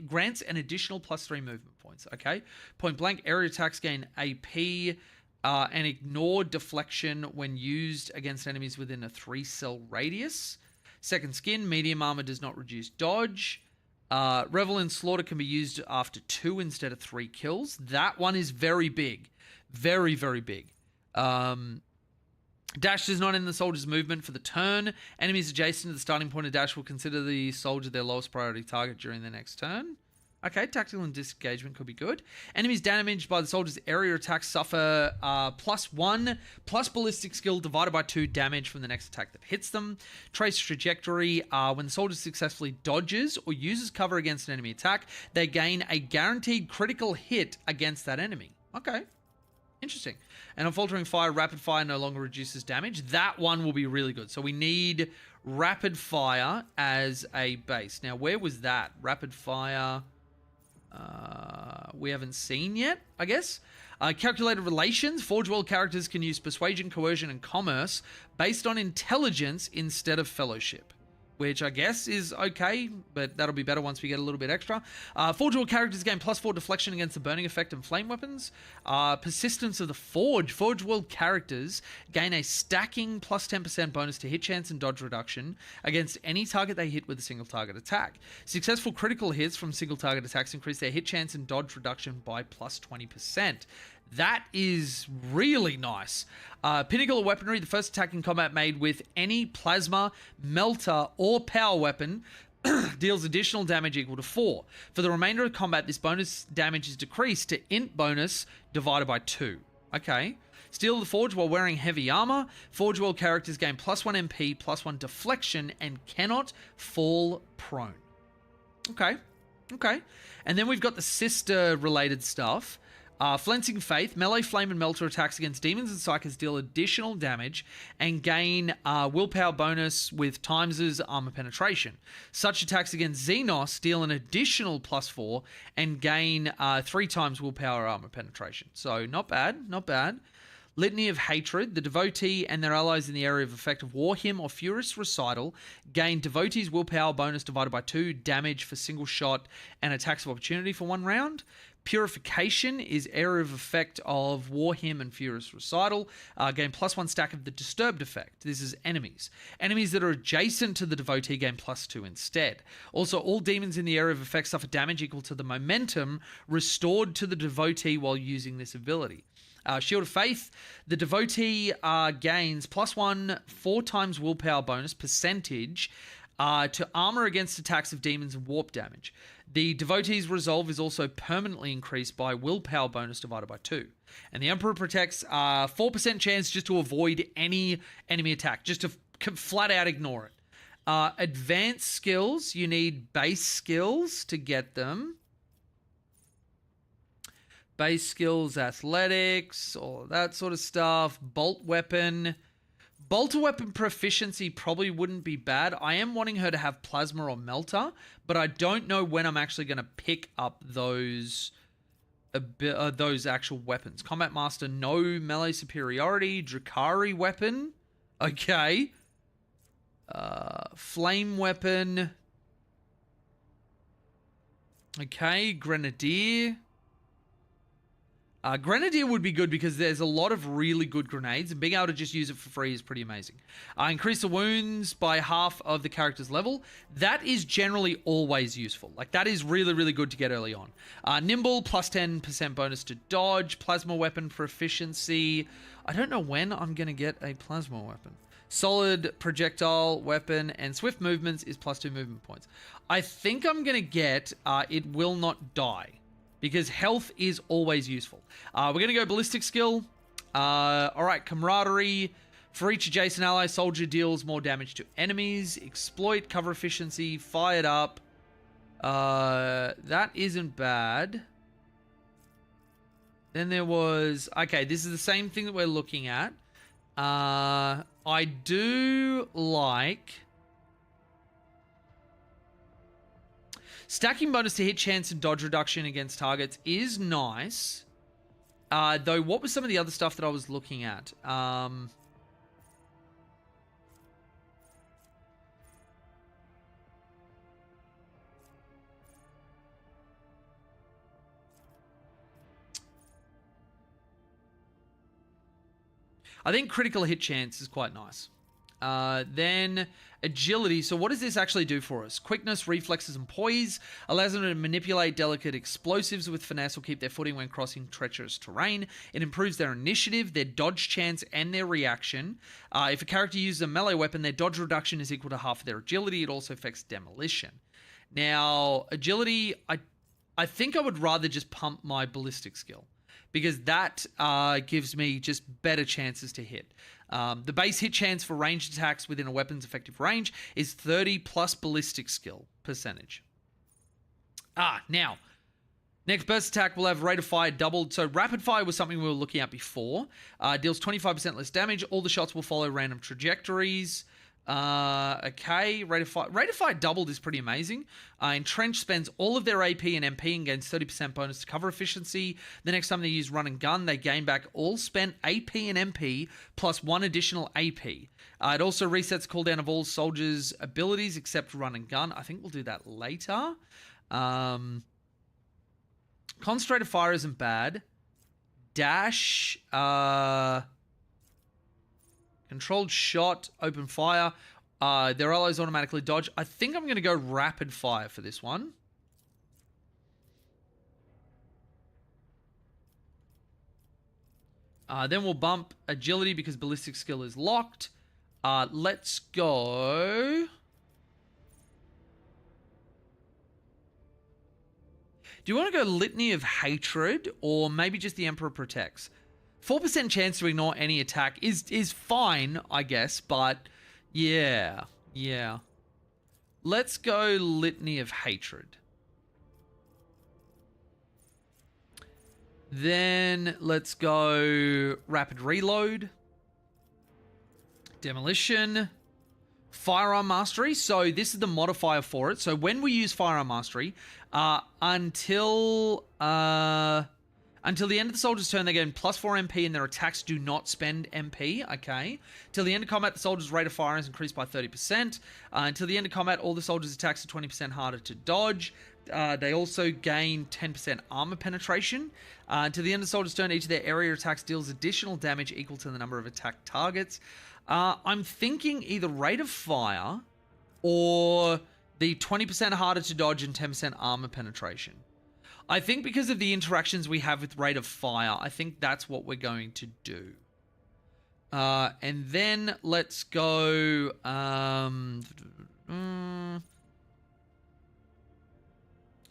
grants an additional plus 3 movement points. Okay. Point blank, area attacks gain AP and ignore deflection when used against enemies within a 3-cell radius. Second Skin, medium armor does not reduce dodge. Revel in Slaughter can be used after 2 instead of 3 kills. That one is very big. Very, very big. Dash does not end the soldier's movement for the turn. Enemies adjacent to the starting point of dash will consider the soldier their lowest priority target during their next turn. Okay, tactical and disengagement could be good. Enemies damaged by the soldier's area attacks suffer +1 plus ballistic skill divided by 2 damage from the next attack that hits them. Trace trajectory, when the soldier successfully dodges or uses cover against an enemy attack, they gain a guaranteed critical hit against that enemy. Okay, interesting. And on faltering fire, rapid fire no longer reduces damage. That one will be really good. So we need rapid fire as a base. Now, where was that? Rapid fire... we haven't seen yet, I guess. Calculated relations. Forge World characters can use persuasion, coercion, and commerce based on intelligence instead of fellowship, which I guess is okay, but that'll be better once we get a little bit extra. Forge World characters gain +4 deflection against the burning effect and flame weapons. Persistence of the Forge. Forge World characters gain a stacking +10% bonus to hit chance and dodge reduction against any target they hit with a single target attack. Successful critical hits from single target attacks increase their hit chance and dodge reduction by +20%. That is really nice. Pinnacle of Weaponry, the first attack in combat made with any plasma, melter, or power weapon deals additional damage equal to 4. For the remainder of combat, this bonus damage is decreased to int bonus divided by 2. Okay. Steel the Forge while wearing heavy armor. Forge World characters gain +1 MP, +1 deflection, and cannot fall prone. Okay. Okay. And then we've got the sister-related stuff. Flensing Faith, melee flame and melter attacks against demons and psychers deal additional damage and gain willpower bonus with Times' armor penetration. Such attacks against Xenos deal an additional +4 and gain 3 times willpower armor penetration. So not bad, not bad. Litany of Hatred. The devotee and their allies in the area of effect of War Hymn or Furious Recital gain devotee's willpower bonus divided by 2, damage for single shot, and attacks of opportunity for 1 round. Purification is area of effect of War Hymn and Furious Recital. Gain +1 stack of the Disturbed effect. This is enemies. Enemies that are adjacent to the devotee gain +2 instead. Also, all demons in the area of effect suffer damage equal to the momentum restored to the devotee while using this ability. Shield of Faith, the devotee gains +1 4 times willpower bonus percentage to armor against attacks of demons and warp damage. The devotee's resolve is also permanently increased by willpower bonus divided by 2. And the Emperor protects 4% chance just to avoid any enemy attack, just to flat out ignore it. Advanced skills, you need base skills to get them. Base skills, athletics, all of that sort of stuff. Bolt weapon. Bolter weapon proficiency probably wouldn't be bad. I am wanting her to have plasma or melter, but I don't know when I'm actually going to pick up those actual weapons. Combat Master, no melee superiority. Drakari weapon. Okay. Flame weapon. Okay, Grenadier. Grenadier would be good because there's a lot of really good grenades, and being able to just use it for free is pretty amazing. Increase the wounds by half of the character's level. That is generally always useful. Like, that is really, really good to get early on. Nimble, +10% bonus to dodge. Plasma weapon proficiency. I don't know when I'm going to get a plasma weapon. Solid projectile weapon and swift movements is +2 movement points. I think I'm going to get it will not die, because health is always useful. We're going to go ballistic skill. All right, camaraderie. For each adjacent ally, soldier deals more damage to enemies. Exploit, cover efficiency, fired up. That isn't bad. Then there was... Okay, this is the same thing that we're looking at. I do like... Stacking bonus to hit chance and dodge reduction against targets is nice. Though, what was some of the other stuff that I was looking at? I think critical hit chance is quite nice. Then agility. So what does this actually do for us? Quickness, reflexes, and poise allows them to manipulate delicate explosives with finesse or keep their footing when crossing treacherous terrain. It improves their initiative, their dodge chance, and their reaction. If a character uses a melee weapon, their dodge reduction is equal to half of their agility. It also affects demolition. Now, agility, I think I would rather just pump my ballistic skill, because that gives me just better chances to hit. The base hit chance for ranged attacks within a weapon's effective range is 30 plus ballistic skill percentage. Now, next burst attack will have rate of fire doubled. So rapid fire was something we were looking at before. Deals 25% less damage. All the shots will follow random trajectories. Okay, rate of fire doubled is pretty amazing. Entrench spends all of their AP and MP and gains 30% bonus to cover efficiency. The next time they use run and gun, they gain back all spent AP and MP plus 1 additional AP. It also resets cooldown of all soldiers' abilities except run and gun. I think we'll do that later. Concentrated fire isn't bad. Dash, controlled shot, open fire. Their allies automatically dodge. I think I'm going to go rapid fire for this one. Then we'll bump agility because ballistic skill is locked. Let's go... Do you want to go Litany of Hatred or maybe just the Emperor Protects? 4% chance to ignore any attack is fine, I guess, but yeah. Let's go Litany of Hatred. Then let's go rapid reload, demolition, firearm mastery. So this is the modifier for it. So when we use firearm mastery, until the end of the soldier's turn, they gain +4 MP and their attacks do not spend MP, okay? Till the end of combat, the soldier's rate of fire is increased by 30%. Until the end of combat, all the soldiers' attacks are 20% harder to dodge. They also gain 10% armor penetration. Until the end of the soldier's turn, each of their area attacks deals additional damage equal to the number of attack targets. I'm thinking either rate of fire or the 20% harder to dodge and 10% armor penetration. I think because of the interactions we have with rate of fire, I think that's what we're going to do. And then let's go...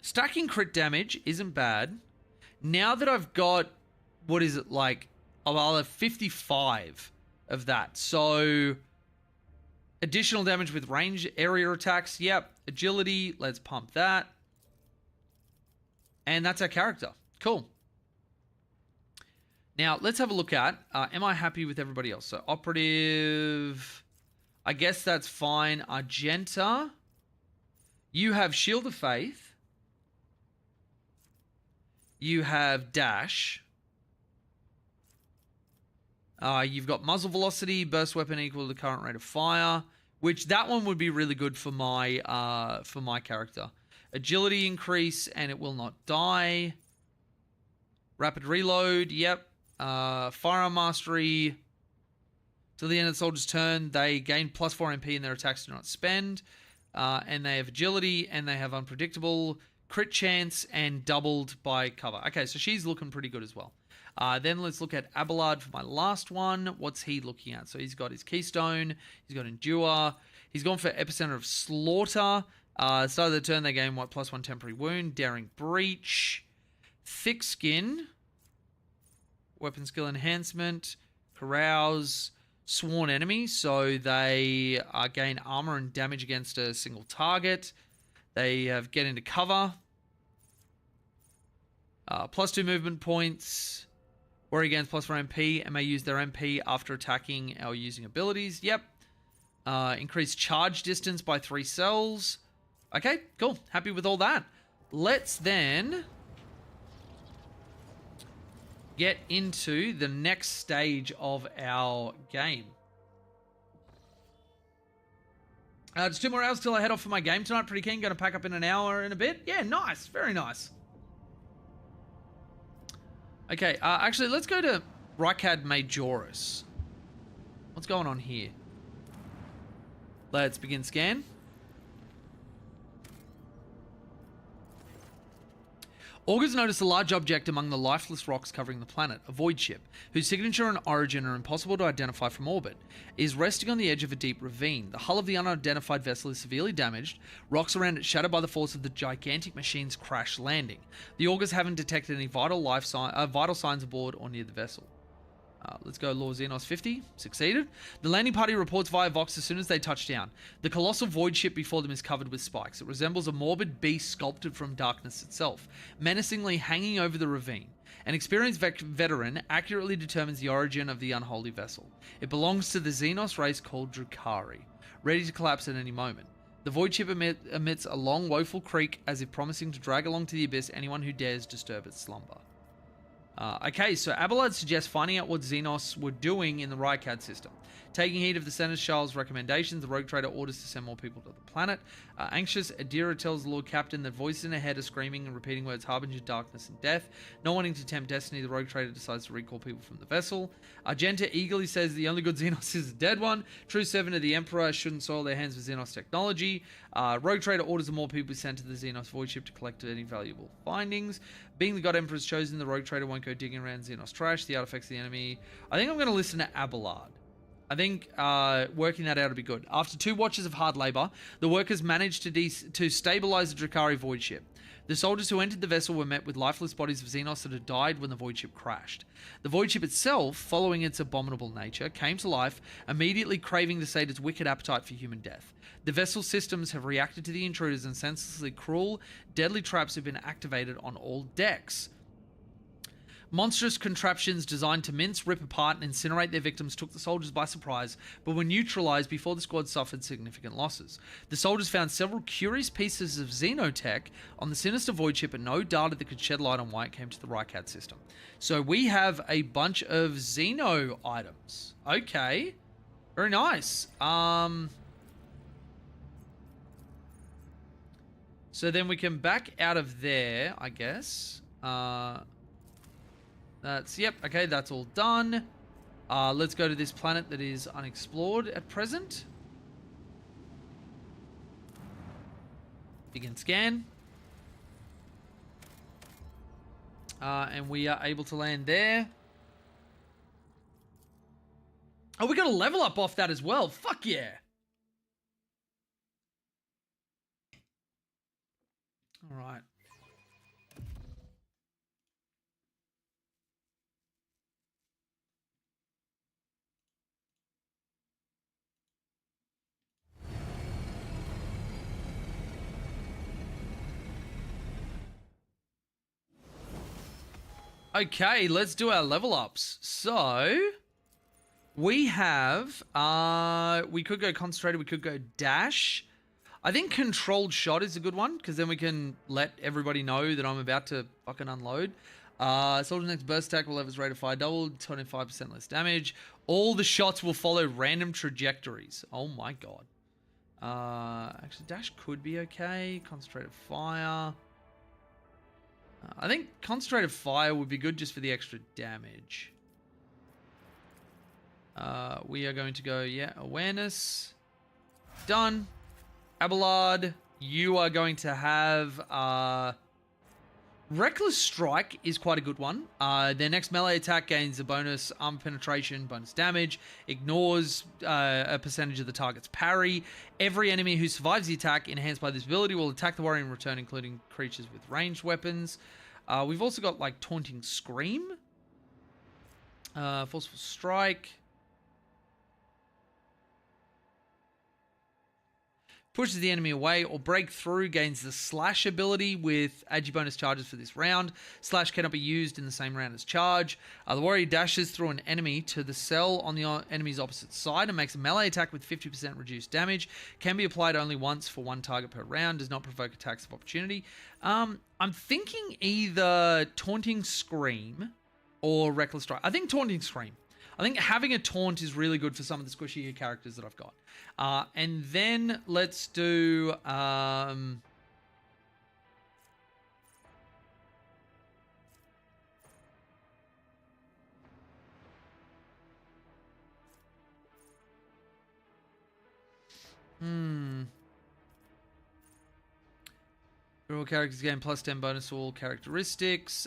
stacking crit damage isn't bad. Now that I've got, what is it, like, I'll have 55 of that. So, additional damage with range area attacks. Yep. Agility, let's pump that. And that's our character. Cool. Now, let's have a look at, am I happy with everybody else? So, operative, I guess that's fine. Argenta, you have Shield of Faith. You have Dash. You've got muzzle velocity, burst weapon equal to the current rate of fire, which that one would be really good for my character. Agility increase, and it will not die. Rapid reload, yep. Firearm mastery. Till the end of the soldier's turn, they gain +4 MP and their attacks do not spend. And they have agility, and they have unpredictable, crit chance, and doubled by cover. Okay, so she's looking pretty good as well. Then let's look at Abelard for my last one. What's he looking at? So he's got his Keystone. He's got Endure. He's gone for Epicenter of Slaughter. Start of the turn, they gain +1 temporary wound. Daring Breach. Thick Skin. Weapon skill enhancement. Carouse. Sworn Enemy. So they gain armor and damage against a single target. They have Get Into Cover. +2 movement points. Worry against +4 MP and may use their MP after attacking or using abilities. Yep. Increase charge distance by 3 cells. Okay, cool. Happy with all that. Let's then get into the next stage of our game. It's 2 more hours till I head off for my game tonight. Pretty keen. Going to pack up in an hour and a bit. Yeah, nice. Very nice. Okay, actually, let's go to Rykad Majoris. What's going on here? Let's begin scan. Augurs notice a large object among the lifeless rocks covering the planet, a void ship, whose signature and origin are impossible to identify from orbit. It is resting on the edge of a deep ravine. The hull of the unidentified vessel is severely damaged, rocks around it shattered by the force of the gigantic machine's crash landing. The Augurs haven't detected any vital signs aboard or near the vessel. Let's go Law Xenos 50. Succeeded. The landing party reports via Vox as soon as they touch down. The colossal void ship before them is covered with spikes. It resembles a morbid beast sculpted from darkness itself, menacingly hanging over the ravine. An experienced veteran accurately determines the origin of the unholy vessel. It belongs to the Xenos race called Drukhari, ready to collapse at any moment. The void ship emits a long, woeful creak as if promising to drag along to the abyss anyone who dares disturb its slumber. Okay, so Abelard suggests finding out what Xenos were doing in the Rykad system. Taking heed of the Seneschal's recommendations, the rogue trader orders to send more people to the planet. Anxious, Adira tells the Lord Captain that voices in her head are screaming and repeating words harbinger darkness and death. Not wanting to tempt destiny, the rogue trader decides to recall people from the vessel. Argenta eagerly says the only good Xenos is the dead one. True servant of the Emperor shouldn't soil their hands with Xenos technology. Rogue trader orders that more people be sent to the Xenos void ship to collect any valuable findings. Being the God Emperor's chosen, the rogue trader won't go digging around Xenos trash, the artifacts of the enemy. I think I'm going to listen to Abelard. I think working that out would be good. After 2 watches of hard labor, the workers managed to stabilize the Drukhari void ship. The soldiers who entered the vessel were met with lifeless bodies of Xenos that had died when the void ship crashed. The void ship itself, following its abominable nature, came to life, immediately craving to sate its wicked appetite for human death. The vessel's systems have reacted to the intruders and senselessly cruel, deadly traps have been activated on all decks. Monstrous contraptions designed to mince, rip apart, and incinerate their victims took the soldiers by surprise, but were neutralized before the squad suffered significant losses. The soldiers found several curious pieces of xenotech on the Sinister Void ship, but no data that could shed light on why it came to the Rycat system. So we have a bunch of xeno items. Okay. Very nice. So then we can back out of there, I guess. Yep, okay, that's all done. Let's go to this planet that is unexplored at present. Begin scan. And we are able to land there. Oh, we got a level up off that as well. Fuck yeah. All right. Okay, let's do our level ups. So, we have, we could go concentrated, we could go dash. I think controlled shot is a good one, because then we can let everybody know that I'm about to fucking unload. Soldier's next burst attack will have its rate of fire doubled, 25% less damage. All the shots will follow random trajectories. Oh my god. Actually, dash could be okay. Concentrated fire. I think concentrated fire would be good just for the extra damage. We are going to go, yeah, awareness. Done. Abelard, you are going to have... Reckless Strike is quite a good one. Their next melee attack gains a bonus armor penetration, bonus damage, ignores a percentage of the target's parry. Every enemy who survives the attack enhanced by this ability will attack the warrior in return, including creatures with ranged weapons. We've also got like Taunting Scream. Forceful Strike. Pushes the enemy away, or Breakthrough gains the Slash ability with agi bonus charges for this round. Slash cannot be used in the same round as Charge. The warrior dashes through an enemy to the cell on the enemy's opposite side and makes a melee attack with 50% reduced damage. Can be applied only once for one target per round. Does not provoke attacks of opportunity. I'm thinking either Taunting Scream or Reckless Strike. I think Taunting Scream. I think having a taunt is really good for some of the squishier characters that I've got. And then let's do... All characters gain plus 10 bonus to all characteristics.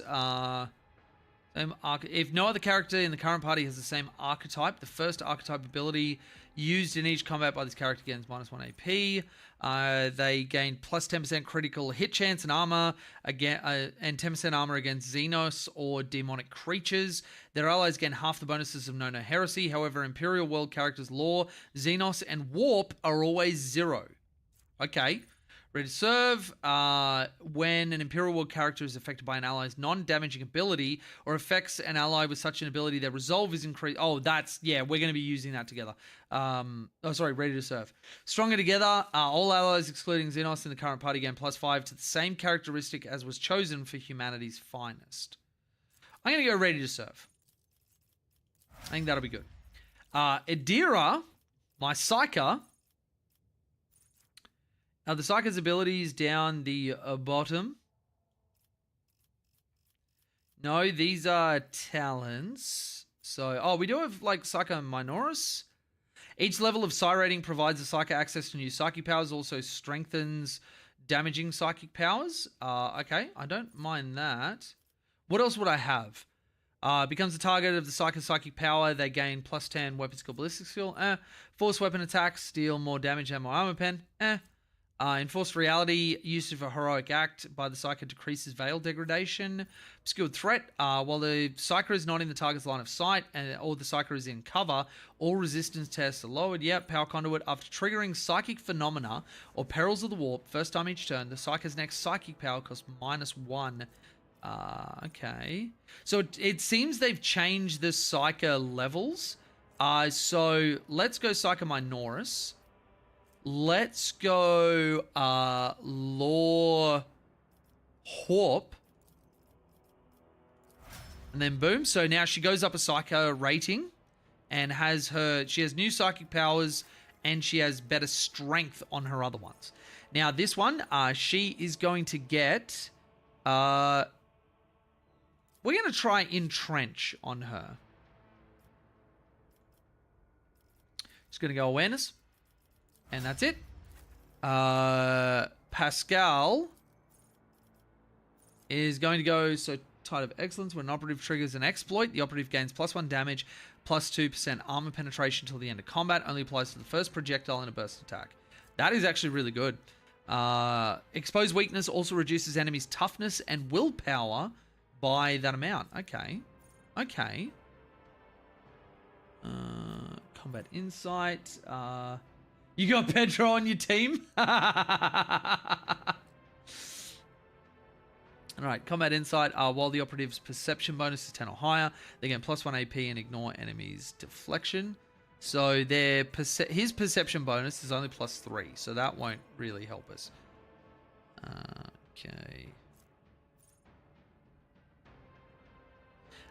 If no other character in the current party has the same archetype, the first archetype ability used in each combat by this character gains minus 1 AP. They gain plus 10% critical hit chance and armor again, and 10% armor against Xenos or demonic creatures. Their allies gain half the bonuses of No Heresy. However, Imperial World characters Lore, Xenos, and Warp are always 0. Okay. Ready to serve. When an Imperial World character is affected by an ally's non-damaging ability or affects an ally with such an ability, their resolve is increased. Oh, that's... Yeah, we're going to be using that together. Ready to serve. Stronger together. All allies, excluding Xenos in the current party, gain plus 5 to the same characteristic as was chosen for humanity's finest. I'm going to go ready to serve. I think that'll be good. Adira, my Psyker... Now, the Psyker's abilities down the bottom. No, these are talents. So, we do have, like, Psyker Minoris. Each level of Psi rating provides the Psyker access to new psychic powers, also strengthens damaging psychic powers. Okay, I don't mind that. What else would I have? Becomes the target of the Psyker psychic power. They gain plus 10 weapon skill, ballistic skill. Force weapon attacks, deal more damage and more armor pen. Enforced reality, used of a heroic act by the Psyker decreases veil degradation. Obscured threat, while the Psyker is not in the target's line of sight or the Psyker is in cover, all resistance tests are lowered. Yep, power conduit. After triggering psychic phenomena or perils of the warp, first time each turn, the Psyker's next psychic power costs -1 Okay. So it seems they've changed the Psyker levels. So let's go Psyker Minoris. Let's go Law Warp. And then boom. So now she goes up a Psycho rating and she has new psychic powers and she has better strength on her other ones. Now this one, she is going to get, we're going to try Entrench on her. Just going to go Awareness. And that's it. Pascal is going to go, so Tide of Excellence. When an operative triggers an exploit, the operative gains +1 damage, +2% armor penetration till the end of combat. Only applies to the first projectile in a burst attack. That is actually really good. Exposed weakness also reduces enemies' toughness and willpower by that amount. Okay. Okay. Combat Insight. You got Pedro on your team? Alright, Combat Insight. While the operative's perception bonus is 10 or higher, they gain +1 AP and ignore enemies' deflection. So his perception bonus is only +3, so that won't really help us. Okay.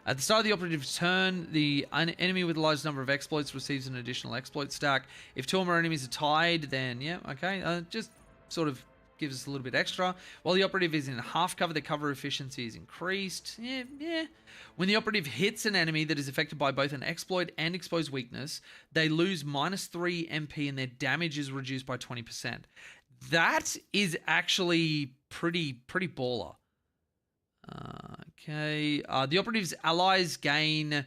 At the start of the operative's turn, the enemy with the largest number of exploits receives an additional exploit stack. If 2 or more enemies are tied, then yeah, okay. Just sort of gives us a little bit extra. While the operative is in half cover, the cover efficiency is increased. Yeah. When the operative hits an enemy that is affected by both an exploit and exposed weakness, they lose -3 MP and their damage is reduced by 20%. That is actually pretty baller. Okay. The operative's allies gain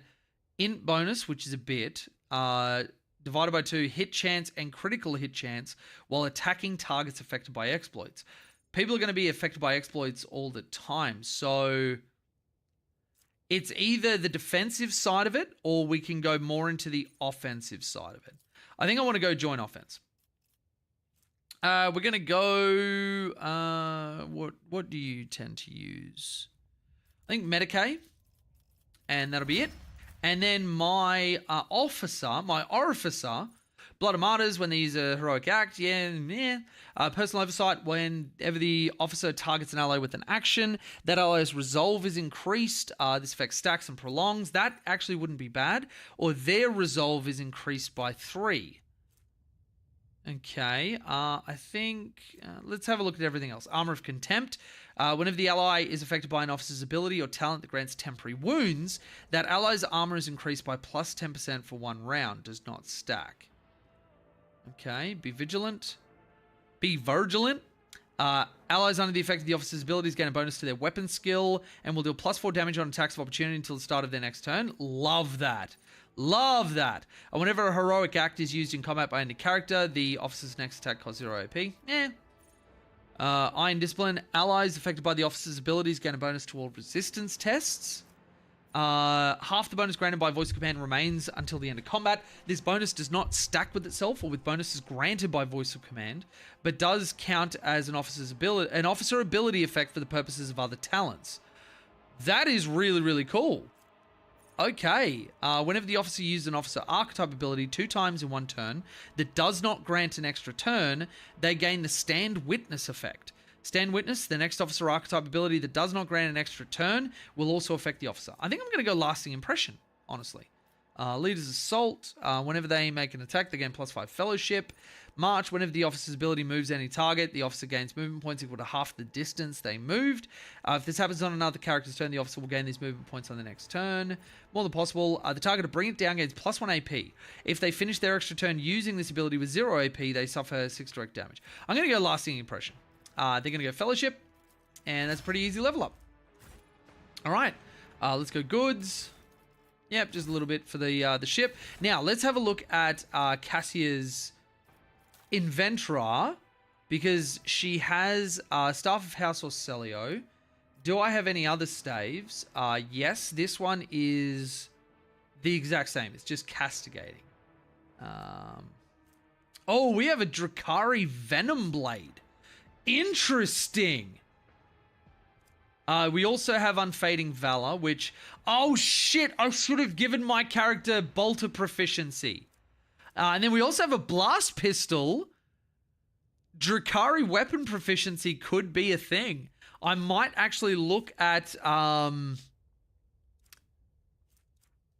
int bonus, which is a bit, divided by 2 hit chance and critical hit chance while attacking targets affected by exploits. People are going to be affected by exploits all the time, so it's either the defensive side of it or we can go more into the offensive side of it. I think I want to go join offense. We're going to go... What do you tend to use? I think Medicaid. And that'll be it. And then my Orificer, Blood of Martyrs, when they use a heroic act, personal oversight, whenever the officer targets an ally with an action, that ally's resolve is increased. This affects stacks and prolongs. That actually wouldn't be bad. Or their resolve is increased by 3. Okay, I think, let's have a look at everything else. Armor of Contempt. Whenever the ally is affected by an officer's ability or talent that grants temporary wounds, that ally's armor is increased by +10% for 1 round. Does not stack. Okay, be vigilant. Be vigilant. Allies under the effect of the officer's abilities gain a bonus to their weapon skill and will deal +4 damage on attacks of opportunity until the start of their next turn. Love that. Love that. And whenever a heroic act is used in combat by any character, the officer's next attack costs 0 AP. Iron Discipline. Allies affected by the officer's abilities gain a bonus to all resistance tests. Half the bonus granted by voice of command remains until the end of combat. This bonus does not stack with itself or with bonuses granted by voice of command, but does count as an officer ability effect for the purposes of other talents. That is really, really cool. Okay, whenever the officer uses an officer archetype ability 2 times in 1 turn that does not grant an extra turn, they gain the Stand Witness effect. Stand Witness, the next officer archetype ability that does not grant an extra turn, will also affect the officer. I think I'm going to go Lasting Impression, honestly. Leader's Assault, whenever they make an attack, they gain +5 Fellowship. March, whenever the officer's ability moves any target, the officer gains movement points equal to half the distance they moved. If this happens on another character's turn, the officer will gain these movement points on the next turn. More than possible, the target to bring it down gains +1 AP. If they finish their extra turn using this ability with 0 AP, they suffer 6 direct damage. I'm going to go Lasting Impression. They're going to go Fellowship, and that's a pretty easy level up. All right, let's go goods. Yep, just a little bit for the ship. Now, let's have a look at Cassia's Inventra, because she has Staff of House Orcelio. Do I have any other staves? Yes, this one is the exact same. It's just castigating. Oh, we have a Drakari Venom Blade. Interesting. We also have Unfading Valor, which... Oh, shit! I should have given my character bolter proficiency. And then we also have a blast pistol. Drakari weapon proficiency could be a thing. I might actually look at...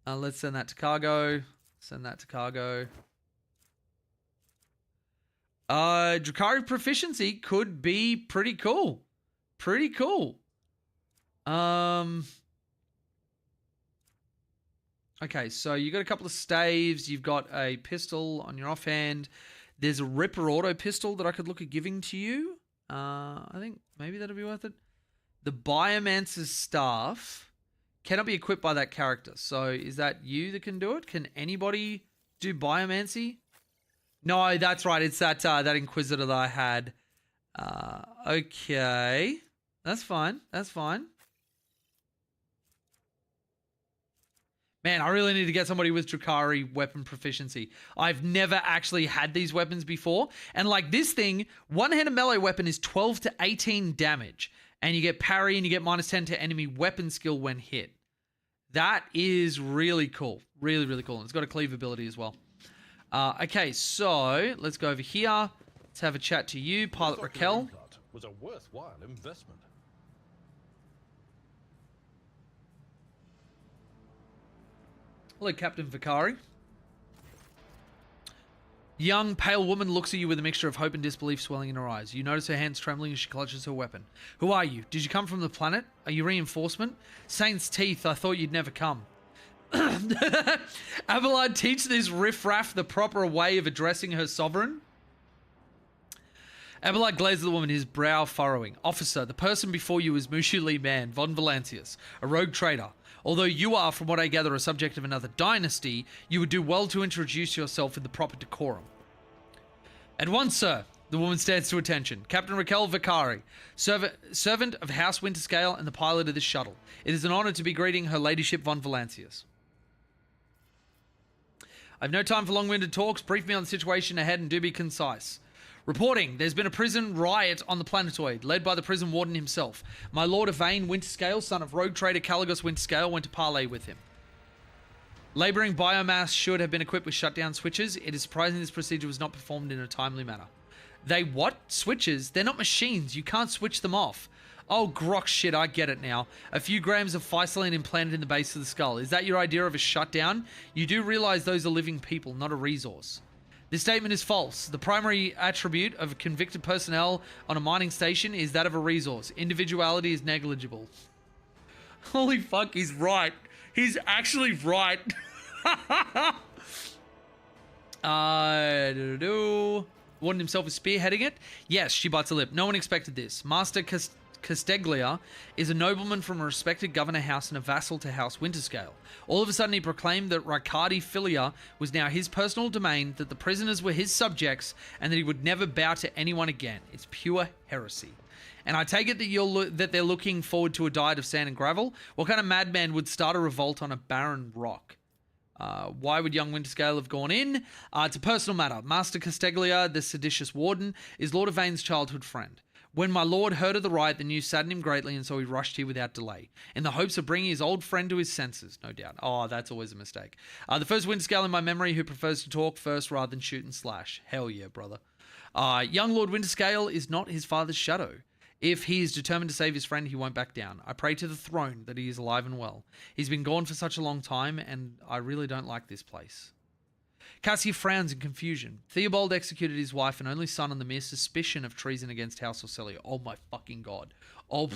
let's send that to cargo. Send that to cargo. Drakari proficiency could be pretty cool. Pretty cool. Okay, so you got a couple of staves. You've got a pistol on your offhand. There's a Ripper auto pistol that I could look at giving to you. I think maybe that'll be worth it. The Biomancer's staff cannot be equipped by that character. So is that you that can do it? Can anybody do Biomancy? No, that's right. It's that Inquisitor that I had. Okay. That's fine. That's fine. Man, I really need to get somebody with Drakari weapon proficiency. I've never actually had these weapons before. And like this thing, one-handed melee weapon is 12 to 18 damage. And you get parry and you get -10 to enemy weapon skill when hit. That is really cool. Really, really cool. And it's got a cleave ability as well. Okay, so let's go over here. Let's have a chat to you, Pilot Raquel. Was a worthwhile investment. Hello, Captain Vicari. Young, pale woman looks at you with a mixture of hope and disbelief swelling in her eyes. You notice her hands trembling as she clutches her weapon. Who are you? Did you come from the planet? Are you reinforcement? Saint's teeth, I thought you'd never come. Abelard, teach this riffraff the proper way of addressing her sovereign. Abelard glares at the woman, his brow furrowing. Officer, the person before you is Mushu Lee Man, von Valancius, a rogue trader. Although you are, from what I gather, a subject of another dynasty, you would do well to introduce yourself with the proper decorum. At once, sir. The woman stands to attention. Captain Raquel Vicari, servant of House Winterscale and the pilot of this shuttle. It is an honor to be greeting Her Ladyship von Valancius. I have no time for long-winded talks. Brief me on the situation ahead and do be concise. Reporting, there's been a prison riot on the planetoid, led by the prison warden himself. My Lord Yvain Winterscale, son of rogue trader Caligos Winterscale, went to parley with him. Labouring biomass should have been equipped with shutdown switches. It is surprising this procedure was not performed in a timely manner. They what? Switches? They're not machines. You can't switch them off. Oh, grok shit, I get it now. A few grams of physaline implanted in the base of the skull. Is that your idea of a shutdown? You do realise those are living people, not a resource. This statement is false. The primary attribute of convicted personnel on a mining station is that of a resource. Individuality is negligible. Holy fuck, he's right. He's actually right. Warden himself is spearheading it? Yes, she bites a lip. No one expected this. Master Casteglia is a nobleman from a respected governor house and a vassal to House Winterscale. All of a sudden he proclaimed that Riccardi Filia was now his personal domain, that the prisoners were his subjects, and that he would never bow to anyone again. It's pure heresy. And I take it that that they're looking forward to a diet of sand and gravel? What kind of madman would start a revolt on a barren rock? Why would young Winterscale have gone in? It's a personal matter. Master Casteglia, the seditious warden, is Lord Yvain's childhood friend. When my lord heard of the riot, the news saddened him greatly, and so he rushed here without delay, in the hopes of bringing his old friend to his senses, no doubt. Oh, that's always a mistake. The first Winterscale in my memory who prefers to talk first rather than shoot and slash. Hell yeah, brother. Young Lord Winterscale is not his father's shadow. If he is determined to save his friend, he won't back down. I pray to the throne that he is alive and well. He's been gone for such a long time, and I really don't like this place. Cassia frowns in confusion. Theobald executed his wife and only son on the mere suspicion of treason against House Orcelia. Oh my fucking god. Oh.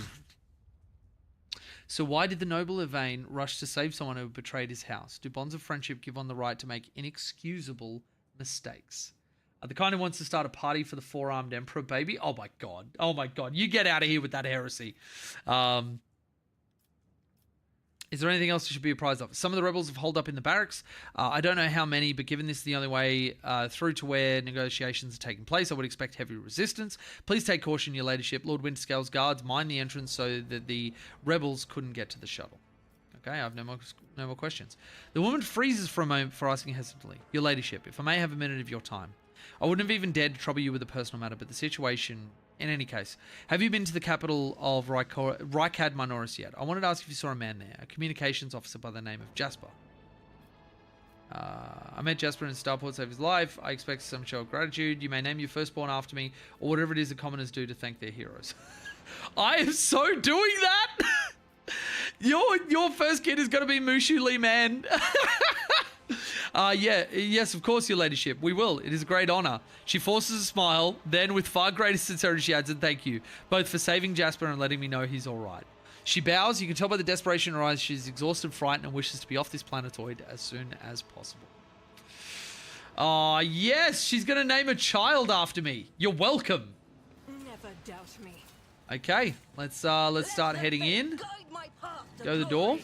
So why did the noble Yvain rush to save someone who betrayed his house? Do bonds of friendship give one the right to make inexcusable mistakes? The kind who wants to start a party for the four-armed emperor, baby? Oh my god. Oh my god. You get out of here with that heresy. Is there anything else you should be apprised of? Some of the rebels have holed up in the barracks. I don't know how many, but given this is the only way through to where negotiations are taking place, I would expect heavy resistance. Please take caution, your ladyship. Lord Winterscale's guards mine the entrance so that the rebels couldn't get to the shuttle. Okay, I have no more questions. The woman freezes for a moment before asking hesitantly, your ladyship, if I may have a minute of your time. I wouldn't have even dared to trouble you with a personal matter, but the situation In any case, have you been to the capital of Rykad Minoris yet? I wanted to ask if you saw a man there, a communications officer by the name of Jasper. I met Jasper in Starport, saved his life. I expect some show of gratitude. You may name your firstborn after me, or whatever it is the commoners do to thank their heroes. I am so doing that! Your first kid is going to be Mushu Lee, man. Yes, of course, your ladyship. We will. It is a great honor. She forces a smile, then with far greater sincerity she adds, and thank you, both for saving Jasper and letting me know he's all right. She bows. You can tell by the desperation in her eyes she's exhausted, frightened, and wishes to be off this planetoid as soon as possible. Yes, she's going to name a child after me. You're welcome. Never doubt me. Okay, let's start heading in. Go to the door.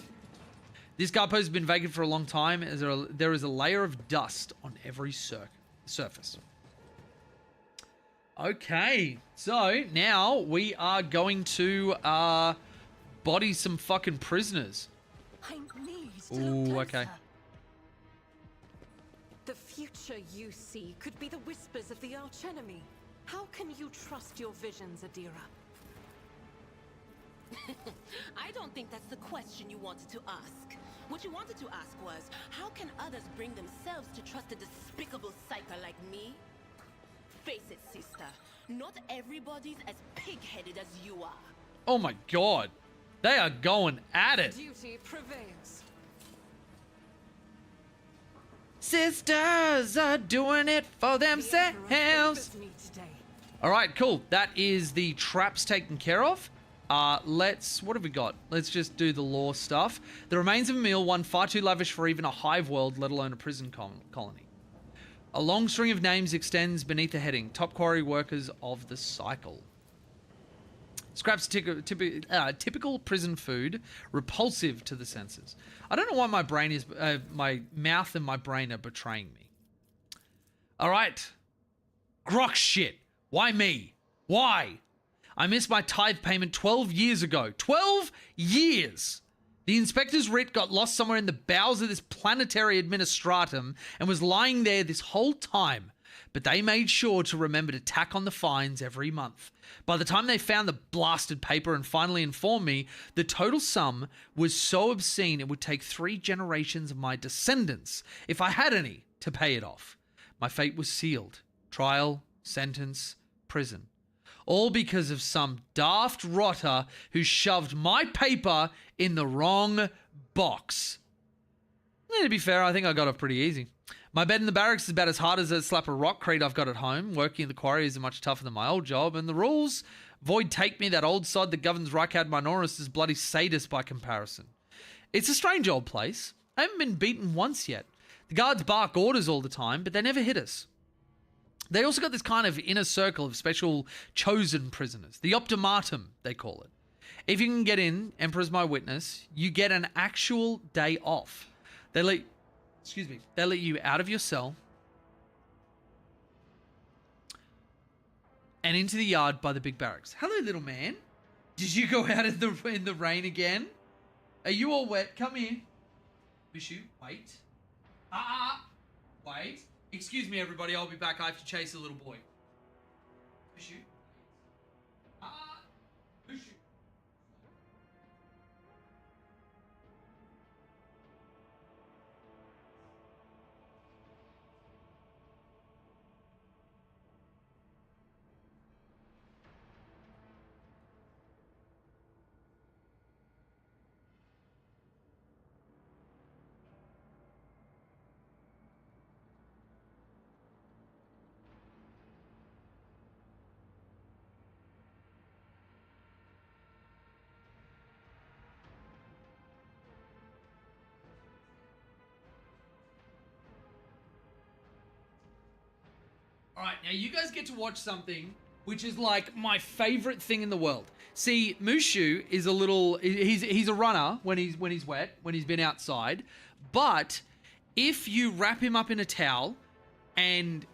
This guard post has been vacant for a long time, as there is a layer of dust on every surface. Okay, so now we are going to body some fucking prisoners. I need to look Ooh, okay. closer. The future you see could be the whispers of the archenemy. How can you trust your visions, Adira? I don't think that's the question you wanted to ask. What you wanted to ask was, how can others bring themselves to trust a despicable psyker like me? Face it, sister. Not everybody's as pig-headed as you are. Oh my god. They are going at it. Duty prevails. Sisters are doing it for themselves. All right, cool. That is the traps taken care of. What have we got? Let's just do the lore stuff. The remains of a meal, one far too lavish for even a hive world, let alone a prison colony. A long string of names extends beneath the heading, top quarry workers of the cycle. Scraps typical prison food, repulsive to the senses. I don't know why my mouth and my brain are betraying me. All right. Grok shit. Why me? Why? I missed my tithe payment 12 years ago. 12 years! The inspector's writ got lost somewhere in the bowels of this planetary administratum and was lying there this whole time. But they made sure to remember to tack on the fines every month. By the time they found the blasted paper and finally informed me, the total sum was so obscene it would take 3 generations of my descendants, if I had any, to pay it off. My fate was sealed. Trial, sentence, prison. All because of some daft rotter who shoved my paper in the wrong box. To be fair, I think I got off pretty easy. My bed in the barracks is about as hard as a slap of rock crate I've got at home. Working in the quarry is much tougher than my old job. And the rules? Void take me, that old sod that governs Rykad Minoris is bloody sadist by comparison. It's a strange old place. I haven't been beaten once yet. The guards bark orders all the time, but they never hit us. They also got this kind of inner circle of special chosen prisoners. The Optimatum, they call it. If you can get in, Emperor's my witness, you get an actual day off. They let you out of your cell and into the yard by the big barracks. Hello, little man. Did you go out in the rain again? Are you all wet? Come here. Mishu, wait. Wait. Excuse me, everybody. I'll be back. I have to chase a little boy. Mishu. Mishu. All right, now you guys get to watch something which is like my favorite thing in the world. See, Mushu is he's a runner when he's wet, when he's been outside, but if you wrap him up in a towel and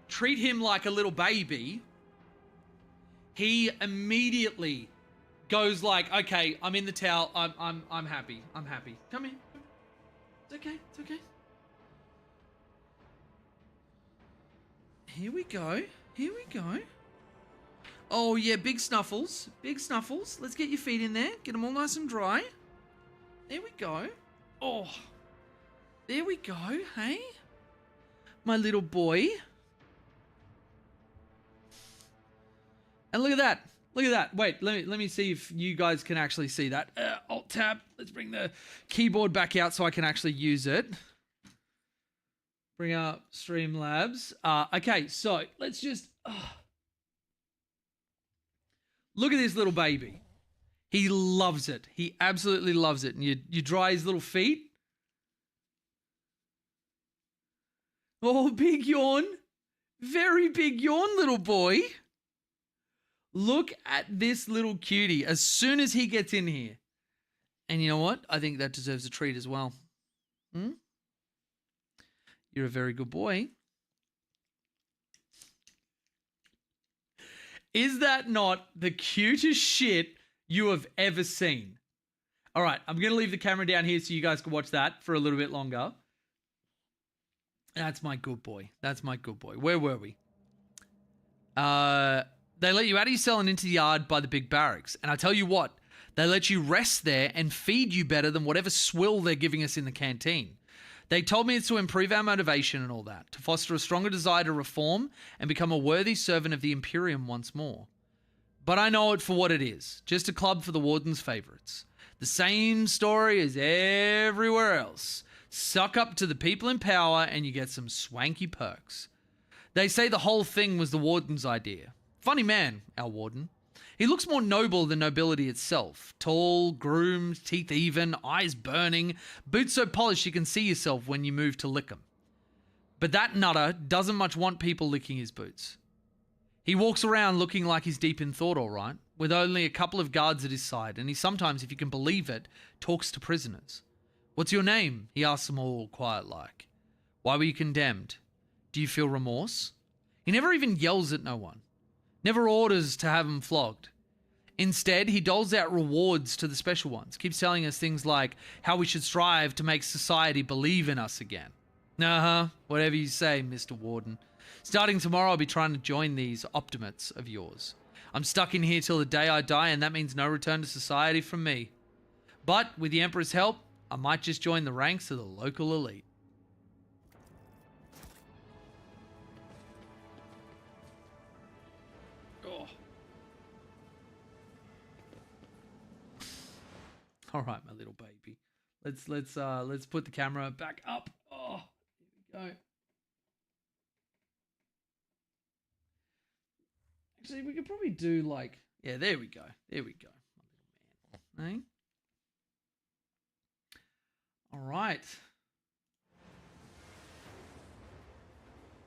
treat him like a little baby, he immediately goes like, "Okay, I'm in the towel. I'm happy. I'm happy. Come in. It's okay. It's okay." Here we go. Here we go. Oh, yeah, big snuffles. Big snuffles. Let's get your feet in there. Get them all nice and dry. There we go. Oh, there we go, hey? My little boy. And look at that. Look at that. Wait, let me see if you guys can actually see that. Alt-tab. Let's bring the keyboard back out so I can actually use it. Bring up Streamlabs. Okay, so let's just... Look at this little baby. He loves it. He absolutely loves it. And you dry his little feet. Oh, big yawn. Very big yawn, little boy. Look at this little cutie as soon as he gets in here. And you know what? I think that deserves a treat as well. You're a very good boy. Is that not the cutest shit you have ever seen? All right, I'm going to leave the camera down here so you guys can watch that for a little bit longer. That's my good boy. That's my good boy. Where were we? They let you out of your cell and into the yard by the big barracks. And I tell you what, they let you rest there and feed you better than whatever swill they're giving us in the canteen. They told me it's to improve our motivation and all that, to foster a stronger desire to reform and become a worthy servant of the Imperium once more. But I know it for what it is, just a club for the Warden's favourites. The same story as everywhere else. Suck up to the people in power and you get some swanky perks. They say the whole thing was the Warden's idea. Funny man, our Warden. He looks more noble than nobility itself. Tall, groomed, teeth even, eyes burning, boots so polished you can see yourself when you move to lick them. But that nutter doesn't much want people licking his boots. He walks around looking like he's deep in thought, all right, with only a couple of guards at his side, and he sometimes, if you can believe it, talks to prisoners. What's your name? He asks them all quiet-like. Why were you condemned? Do you feel remorse? He never even yells at no one. Never orders to have them flogged. Instead, he doles out rewards to the special ones. Keeps telling us things like how we should strive to make society believe in us again. Whatever you say, Mr. Warden. Starting tomorrow, I'll be trying to join these optimates of yours. I'm stuck in here till the day I die, and that means no return to society from me. But with the Emperor's help, I might just join the ranks of the local elite. All right, my little baby. Let's put the camera back up. Oh, here we go. Actually, we could probably do like, yeah, there we go. There we go. My little man. Hey? All right.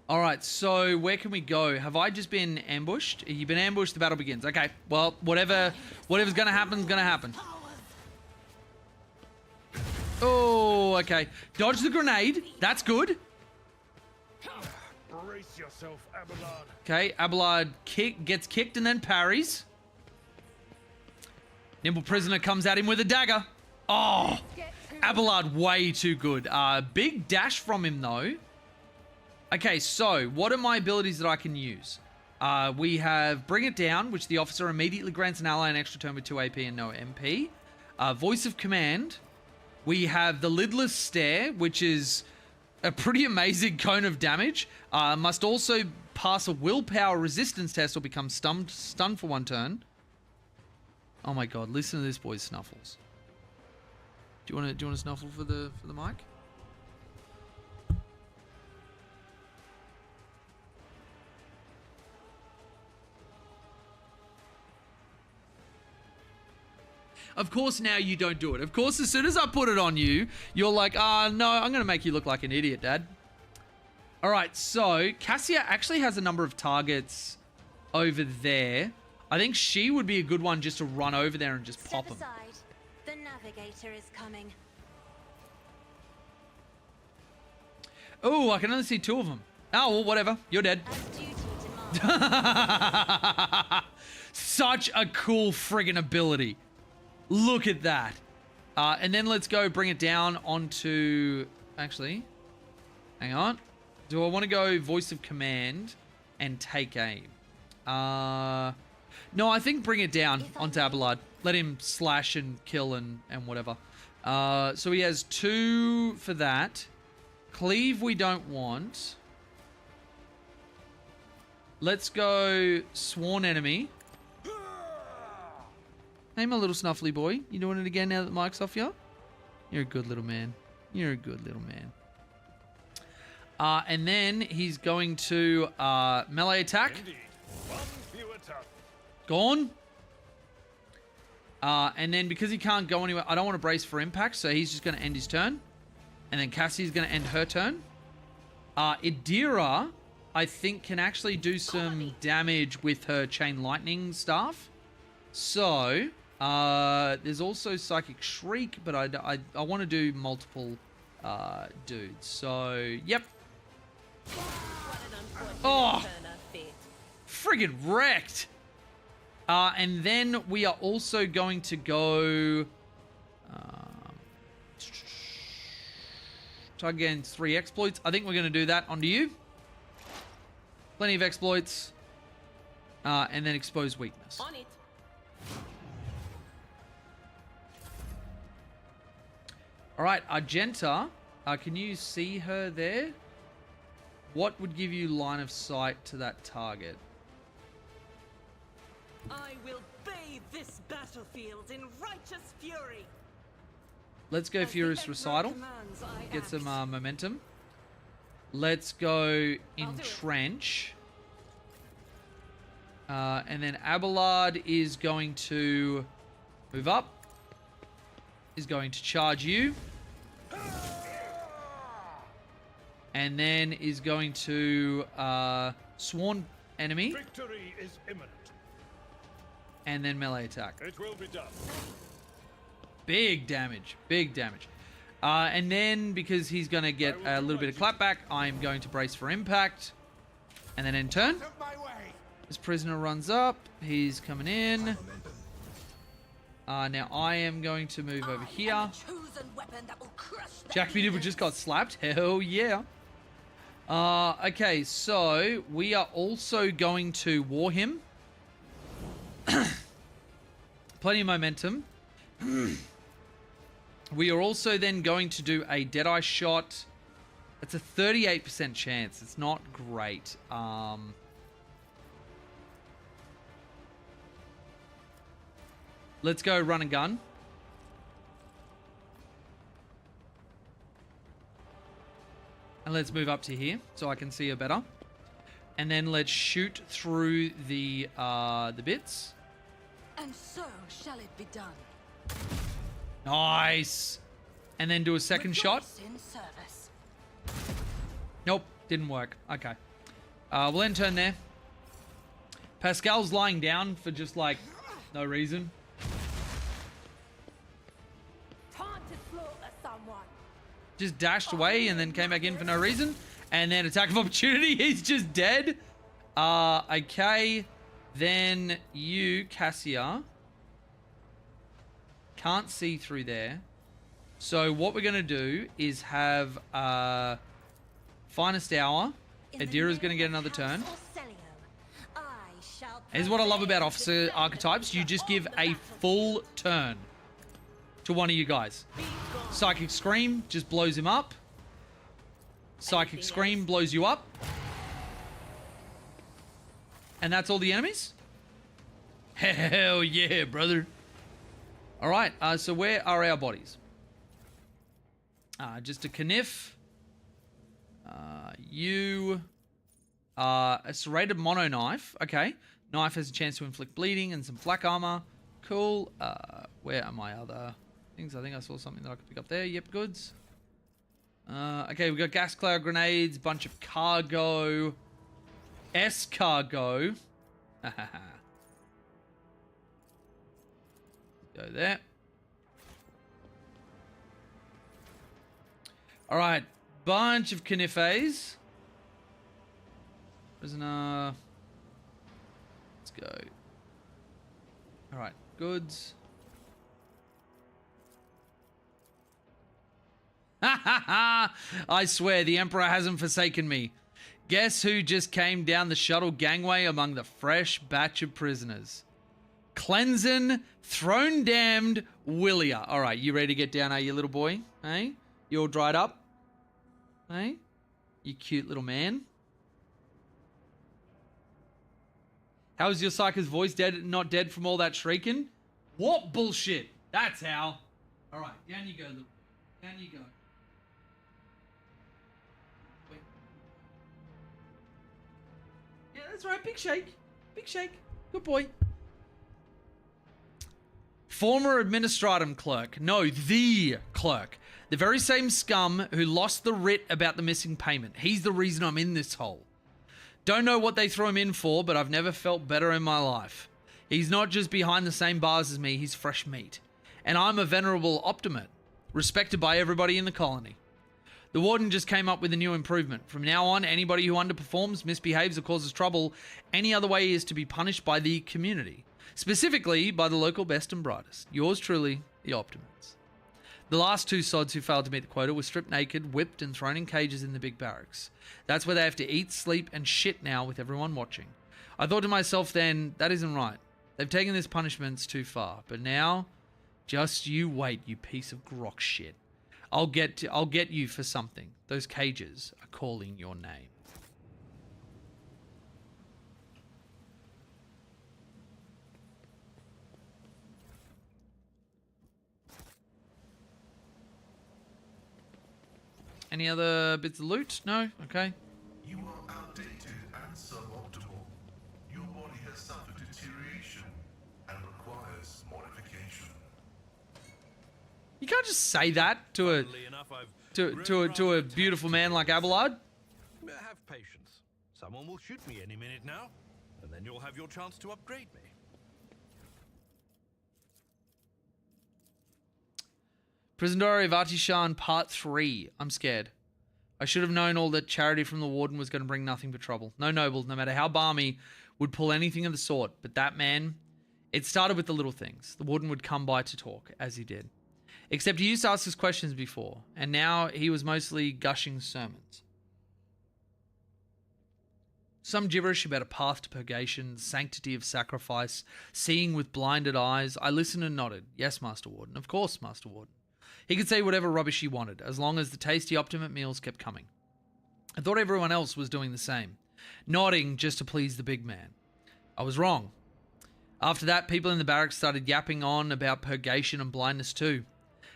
All right, so where can we go? Have I just been ambushed? You've been ambushed, the battle begins. Okay, well, whatever's going to happen is going to happen. Oh, okay. Dodge the grenade. That's good. Brace yourself, Abelard. Okay, Abelard gets kicked and then parries. Nimble Prisoner comes at him with a dagger. Oh, Abelard way too good. Big dash from him, though. Okay, so what are my abilities that I can use? We have Bring It Down, which the officer immediately grants an ally an extra turn with 2 AP and no MP. Voice of Command. We have the Lidless Stare, which is a pretty amazing cone of damage. Must also pass a willpower resistance test or become stunned for 1 turn. Oh my god, listen to this boy's snuffles. Do you want to snuffle for the mic? Of course now you don't do it. Of course, as soon as I put it on you, you're like, no, I'm going to make you look like an idiot, Dad. All right, so Cassia actually has a number of targets over there. I think she would be a good one just to run over there and just pop them. The navigator is coming. Oh, I can only see 2 of them. Oh, well, whatever. You're dead. Such a cool friggin' ability. Look at that. And then let's go bring it down onto... Actually, hang on. Do I want to go Voice of Command and take aim? No, I think bring it down onto Abelard. Let him slash and kill and whatever. So he has 2 for that. Cleave we don't want. Let's go Sworn Enemy. Hey, my little snuffly boy. You doing it again now that Mike's off you? You're a good little man. You're a good little man. And then he's going to melee attack. Indeed. One fewer target. Gone. And then because he can't go anywhere, I don't want to brace for impact, so he's just going to end his turn. And then Cassie's going to end her turn. Idira, I think, can actually do some damage with her Chain Lightning staff. So, there's also Psychic Shriek, but I want to do multiple dudes. So, yep. Oh! Friggin' wrecked! And then we are also going to go... try again, 3 exploits. I think we're going to do that onto you. Plenty of exploits. And then expose weakness. On it. Alright, Argenta. Can you see her there? What would give you line of sight to that target? I will bathe this battlefield in righteous fury. Let's go Furious Recital. Get some momentum. Let's go Entrench. And then Abelard is going to move up. Is going to charge you. And then is going to Sworn Enemy. Victory is imminent. And then melee attack. It will be done. Big damage. Big damage. And then, because he's going to get a little bit of clapback, I'm going to brace for impact. And then in turn, this prisoner runs up. He's coming in. Now I am going to move over here. Jack Dibble just got slapped. Hell yeah. Okay, so we are also going to war him. Plenty of momentum. We are also then going to do a Deadeye shot. It's a 38% chance. It's not great. Let's go run and gun. And let's move up to here so I can see her better. And then let's shoot through the bits. And so shall it be done. Nice. And then do a second shot. In service. Nope, didn't work. Okay. We'll end turn there. Pascal's lying down for just like no reason. Time to slaughter someone. Just dashed away and then came back in for no reason. And then attack of opportunity. He's just dead. Okay. Then you, Cassia, can't see through there. So what we're going to do is have Finest Hour. Adira's going to get another turn. Here's what I love about officer archetypes. You just give a full turn to one of you guys. Psychic Scream just blows him up. Psychic Scream blows you up. And that's all the enemies? Hell yeah, brother. All right, so where are our bodies? Just a Kniff. You. A serrated mono knife. Okay. Knife has a chance to inflict bleeding and some flak armor. Cool. Where are my other things? I think I saw something that I could pick up there. Yep, goods. Okay, we got gas cloud grenades, bunch of cargo. S-cargo. Go there. All right, bunch of Kniffes. Prisoner. Let's go. All right, goods. I swear, the Emperor hasn't forsaken me. Guess who just came down the shuttle gangway among the fresh batch of prisoners? Cleansing, throne damned Willia. All right, you ready to get down, are you, little boy? Hey? You all dried up? Hey? You cute little man. How is your psycho's voice dead? Not dead from all that shrieking? What bullshit? That's how. All right, down you go, little. Down you go. Wait. Yeah, that's right. Big shake. Big shake. Good boy. Former administratum clerk. No, the clerk. The very same scum who lost the writ about the missing payment. He's the reason I'm in this hole. Don't know what they threw him in for, but I've never felt better in my life. He's not just behind the same bars as me, he's fresh meat. And I'm a venerable optimate, respected by everybody in the colony. The warden just came up with a new improvement. From now on, anybody who underperforms, misbehaves, or causes trouble any other way is to be punished by the community. Specifically, by the local best and brightest. Yours truly, the Optimates. The last two sods who failed to meet the quota were stripped naked, whipped, and thrown in cages in the big barracks. That's where they have to eat, sleep, and shit now with everyone watching. I thought to myself then, that isn't right. They've taken this punishments too far. But now, just you wait, you piece of grok shit. I'll get you for something. Those cages are calling your name. Any other bits of loot? No? Okay. You are outdated and suboptimal. Your body has suffered deterioration and requires modification. You can't just say that to a beautiful man like Abelard. Have patience. Someone will shoot me any minute now, and then you'll have your chance to upgrade me. Prison Diary of Artishan Part 3. I'm scared. I should have known all that charity from the warden was going to bring nothing but trouble. No noble, no matter how balmy, would pull anything of the sort. But that man, it started with the little things. The warden would come by to talk, as he did. Except he used to ask us questions before, and now he was mostly gushing sermons. Some gibberish about a path to purgation, the sanctity of sacrifice, seeing with blinded eyes. I listened and nodded. Yes, Master Warden. Of course, Master Warden. He could say whatever rubbish he wanted, as long as the tasty Optimate meals kept coming. I thought everyone else was doing the same, nodding just to please the big man. I was wrong. After that, people in the barracks started yapping on about purgation and blindness too.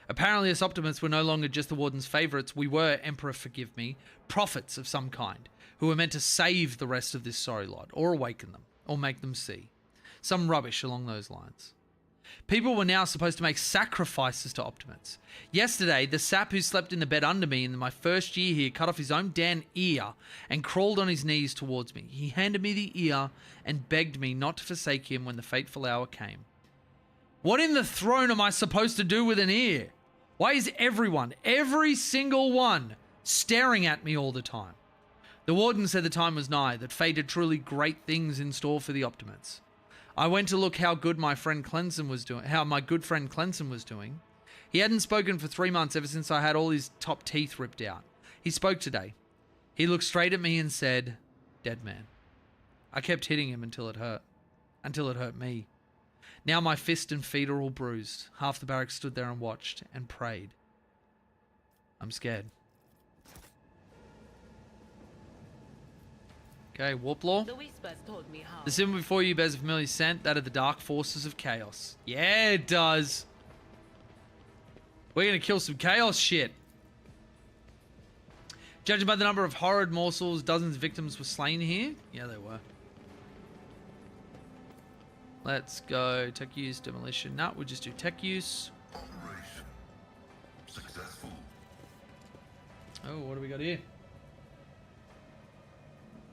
Apparently, us Optimates were no longer just the warden's favourites. We were, Emperor forgive me, prophets of some kind, who were meant to save the rest of this sorry lot, or awaken them, or make them see. Some rubbish along those lines. People were now supposed to make sacrifices to Optimates. Yesterday, the sap who slept in the bed under me in my first year here cut off his own damn ear and crawled on his knees towards me. He handed me the ear and begged me not to forsake him when the fateful hour came. What in the throne am I supposed to do with an ear? Why is everyone, every single one, staring at me all the time? The warden said the time was nigh, that fate had truly great things in store for the Optimates. I went to look how good my friend Cleanson was doing, how my good friend Cleanson was doing. He hadn't spoken for 3 months ever since I had all his top teeth ripped out. He spoke today. He looked straight at me and said, "Dead man." I kept hitting him until it hurt. Until it hurt me. Now my fist and feet are all bruised. Half the barracks stood there and watched and prayed. I'm scared. Okay, warp law. The Whispers told me how. The symbol before you bears a familiar scent, that of the dark forces of chaos. Yeah, it does. We're gonna kill some chaos shit. Judging by the number of horrid morsels, dozens of victims were slain here. Yeah, they were. Let's go tech use, demolition. No, we'll just do tech use. Operation successful. Oh, what do we got here?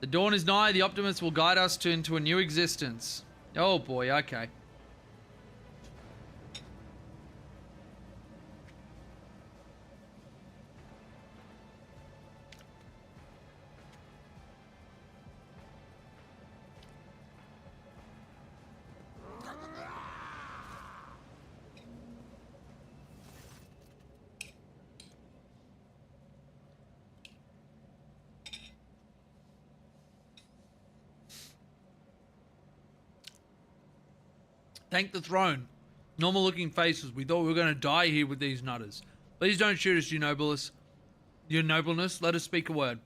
The dawn is nigh. The Optimists will guide us into a new existence. Oh boy, okay. Thank the throne. Normal looking faces. We thought we were going to die here with these nutters. Please don't shoot us, your nobleness. Your nobleness, let us speak a word.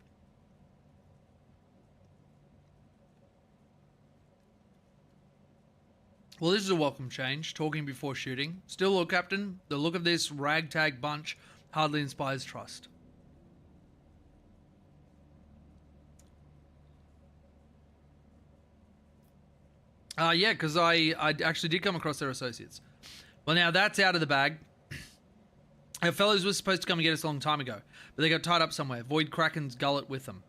Well, this is a welcome change, talking before shooting. Still, Lord Captain, the look of this ragtag bunch hardly inspires trust. Yeah, because I actually did come across their associates. Well, now that's out of the bag. Our fellows were supposed to come and get us a long time ago, but they got tied up somewhere. Void Kraken's gullet with them.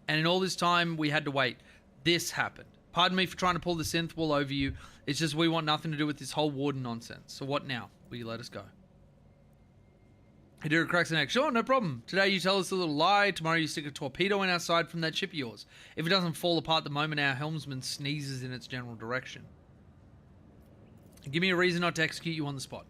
And in all this time, we had to wait. This happened. Pardon me for trying to pull the synth wool over you. It's just we want nothing to do with this whole warden nonsense. So what now? Will you let us go? Hidera cracks the neck. Sure, no problem. Today you tell us a little lie. Tomorrow you stick a torpedo in our side from that ship of yours. If it doesn't fall apart the moment our helmsman sneezes in its general direction. Give me a reason not to execute you on the spot.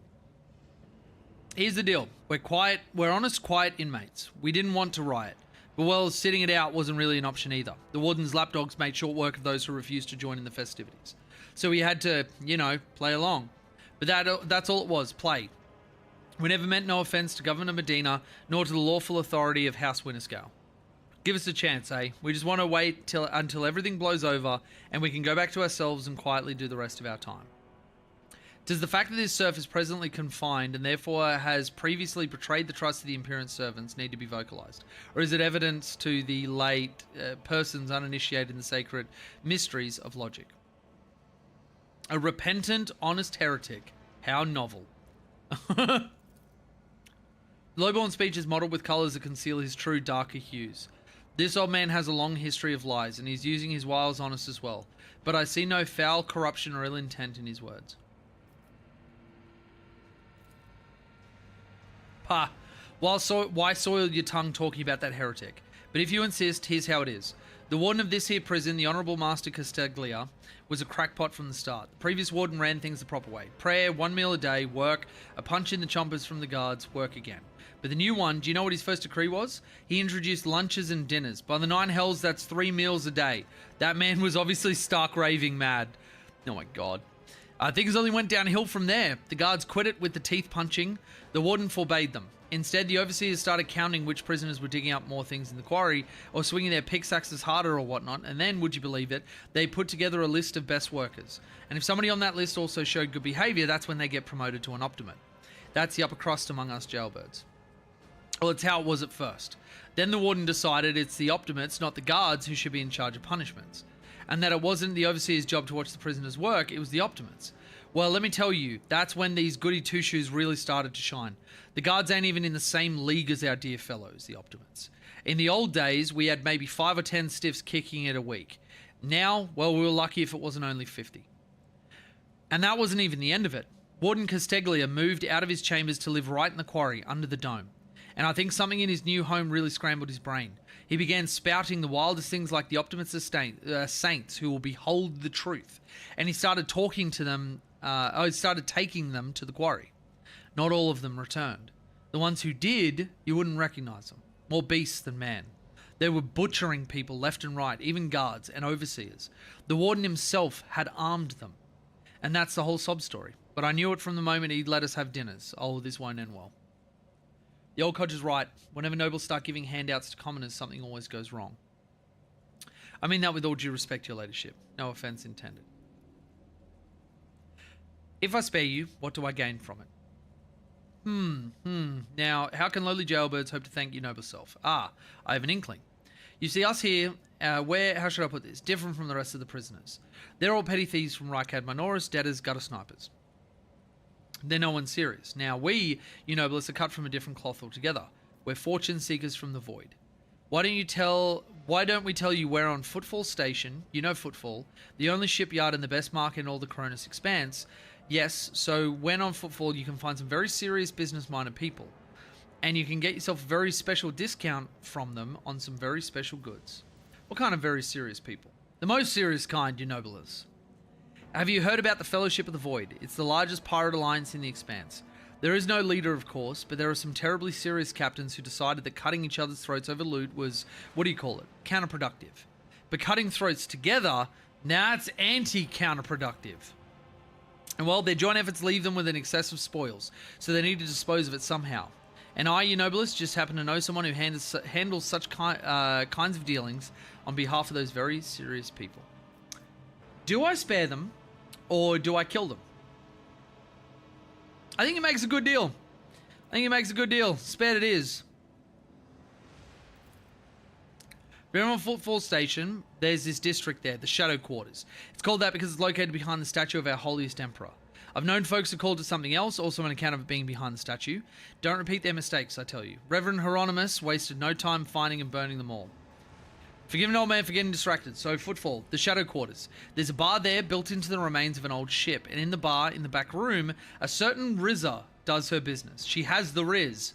Here's the deal. We're quiet. We're honest, quiet inmates. We didn't want to riot. But well, sitting it out wasn't really an option either. The warden's lapdogs made short work of those who refused to join in the festivities. So we had to, you know, play along. But that's all it was, play. We never meant no offense to Governor Medina, nor to the lawful authority of House Winterscale. Give us a chance, eh? We just want to wait until everything blows over and we can go back to ourselves and quietly do the rest of our time. Does the fact that this serf is presently confined and therefore has previously betrayed the trust of the Imperial servants need to be vocalized? Or is it evidence to the late persons uninitiated in the sacred mysteries of logic? A repentant, honest heretic. How novel. Lowborn's speech is modelled with colours that conceal his true darker hues. This old man has a long history of lies, and he's using his wiles honest as well. But I see no foul corruption or ill intent in his words. Pah, why soil your tongue talking about that heretic? But if you insist, here's how it is. The warden of this here prison, the Honourable Master Casteglia, was a crackpot from the start. The previous warden ran things the proper way. Prayer, 1 meal a day, work, a punch in the chompers from the guards, work again. But the new one, do you know what his first decree was? He introduced lunches and dinners. By the 9 hells, that's 3 meals a day. That man was obviously stark raving mad. Oh my god. Things only went downhill from there. The guards quit it with the teeth punching. The warden forbade them. Instead, the overseers started counting which prisoners were digging up more things in the quarry or swinging their pickaxes harder or whatnot, and then, would you believe it, they put together a list of best workers. And if somebody on that list also showed good behaviour, that's when they get promoted to an optimate. That's the upper crust among us jailbirds. Well, it's how it was at first. Then the warden decided it's the optimates, not the guards, who should be in charge of punishments. And that it wasn't the overseer's job to watch the prisoners work, it was the optimates. Well, let me tell you, that's when these goody two-shoes really started to shine. The guards ain't even in the same league as our dear fellows, the optimates. In the old days, we had maybe 5 or 10 stiffs kicking it a week. Now, well, we were lucky if it wasn't only 50. And that wasn't even the end of it. Warden Casteglia moved out of his chambers to live right in the quarry, under the dome. And I think something in his new home really scrambled his brain. He began spouting the wildest things like the optimates are saints who will behold the truth. And he started talking to them, started taking them to the quarry. Not all of them returned. The ones who did, you wouldn't recognize them. More beasts than man. They were butchering people left and right, even guards and overseers. The warden himself had armed them. And that's the whole sob story. But I knew it from the moment he'd let us have dinners. Oh, this won't end well. The old codger's right. Whenever nobles start giving handouts to commoners, something always goes wrong. I mean that with all due respect to your ladyship. No offence intended. If I spare you, what do I gain from it? Now, how can lowly jailbirds hope to thank your noble self? I have an inkling. You see, us here, how should I put this? Different from the rest of the prisoners. They're all petty thieves from Rykad Minoris, debtors, gutter snipers. They're no one serious. Now we, you noblest, are cut from a different cloth altogether. We're fortune seekers from the void. Why don't we tell you we're on Footfall Station, you know Footfall, the only shipyard and the best market in all the Cronus Expanse. Yes, so when on Footfall you can find some very serious business-minded people. And you can get yourself a very special discount from them on some very special goods. What kind of very serious people? The most serious kind, you noblest. Have you heard about the Fellowship of the Void? It's the largest pirate alliance in the Expanse. There is no leader, of course, but there are some terribly serious captains who decided that cutting each other's throats over loot was, counterproductive. But cutting throats together, now it's anti-counterproductive. And well, their joint efforts leave them with an excess of spoils, so they need to dispose of it somehow. And I, you noblest, just happen to know someone who handles such kinds of dealings on behalf of those very serious people. Do I spare them, or do I kill them? I think it makes a good deal. Spared it is. Remember Footfall Station, there's this district there, the Shadow Quarters. It's called that because it's located behind the statue of our holiest emperor. I've known folks who called it something else, also on account of it being behind the statue. Don't repeat their mistakes, I tell you. Reverend Hieronymus wasted no time finding and burning them all. Forgive an old man for getting distracted. So, Footfall, the Shadow Quarters. There's a bar there built into the remains of an old ship, and in the bar, in the back room, a certain Rizza does her business. She has the Riz.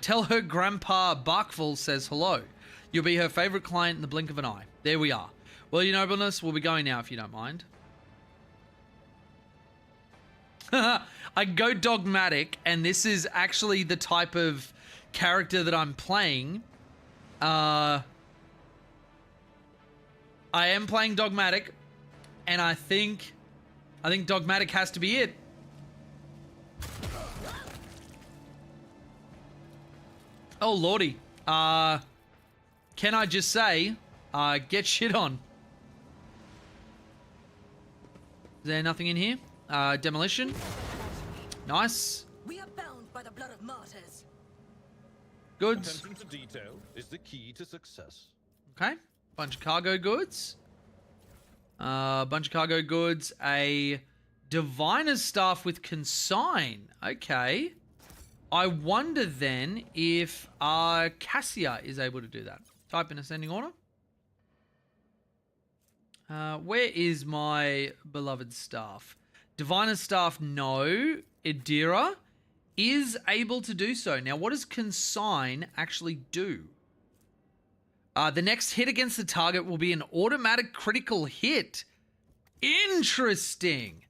Tell her Grandpa Barkful says hello. You'll be her favourite client in the blink of an eye. There we are. Well, your nobleness, we'll be going now if you don't mind. I go dogmatic, and this is actually the type of character that I'm playing. I am playing dogmatic, and I think dogmatic has to be it. Oh lordy. Can I just say, get shit on? Is there nothing in here? Demolition. Nice. We are bound by the blood of martyrs. Goods. Attention to detail is the key to success. Okay. Bunch of cargo goods. Bunch of cargo goods. A diviner's staff with consign. Okay. I wonder then if Cassia is able to do that. Type in ascending order. Where is my beloved staff? Diviner's staff, no. Idira is able to do so. Now, what does consign actually do? The next hit against the target will be an automatic critical hit. Interesting.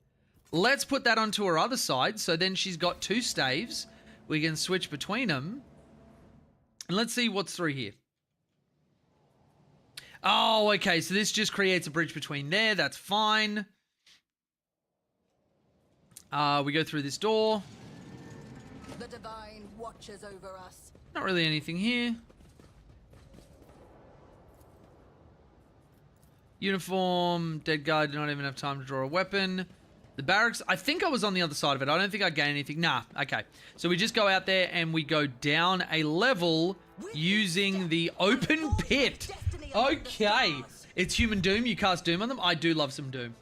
Let's put that onto her other side. So then she's got two staves. We can switch between them. And let's see what's through here. Oh, okay. So this just creates a bridge between there. That's fine. We go through this door. The divine watches over us. Not really anything here. Uniform. Dead guard. Did not even have time to draw a weapon. The barracks. I think I was on the other side of it. I don't think I gained anything. Nah. Okay. So we just go out there and we go down a level using the open pit. Okay. It's Human Doom. You cast Doom on them. I do love some Doom.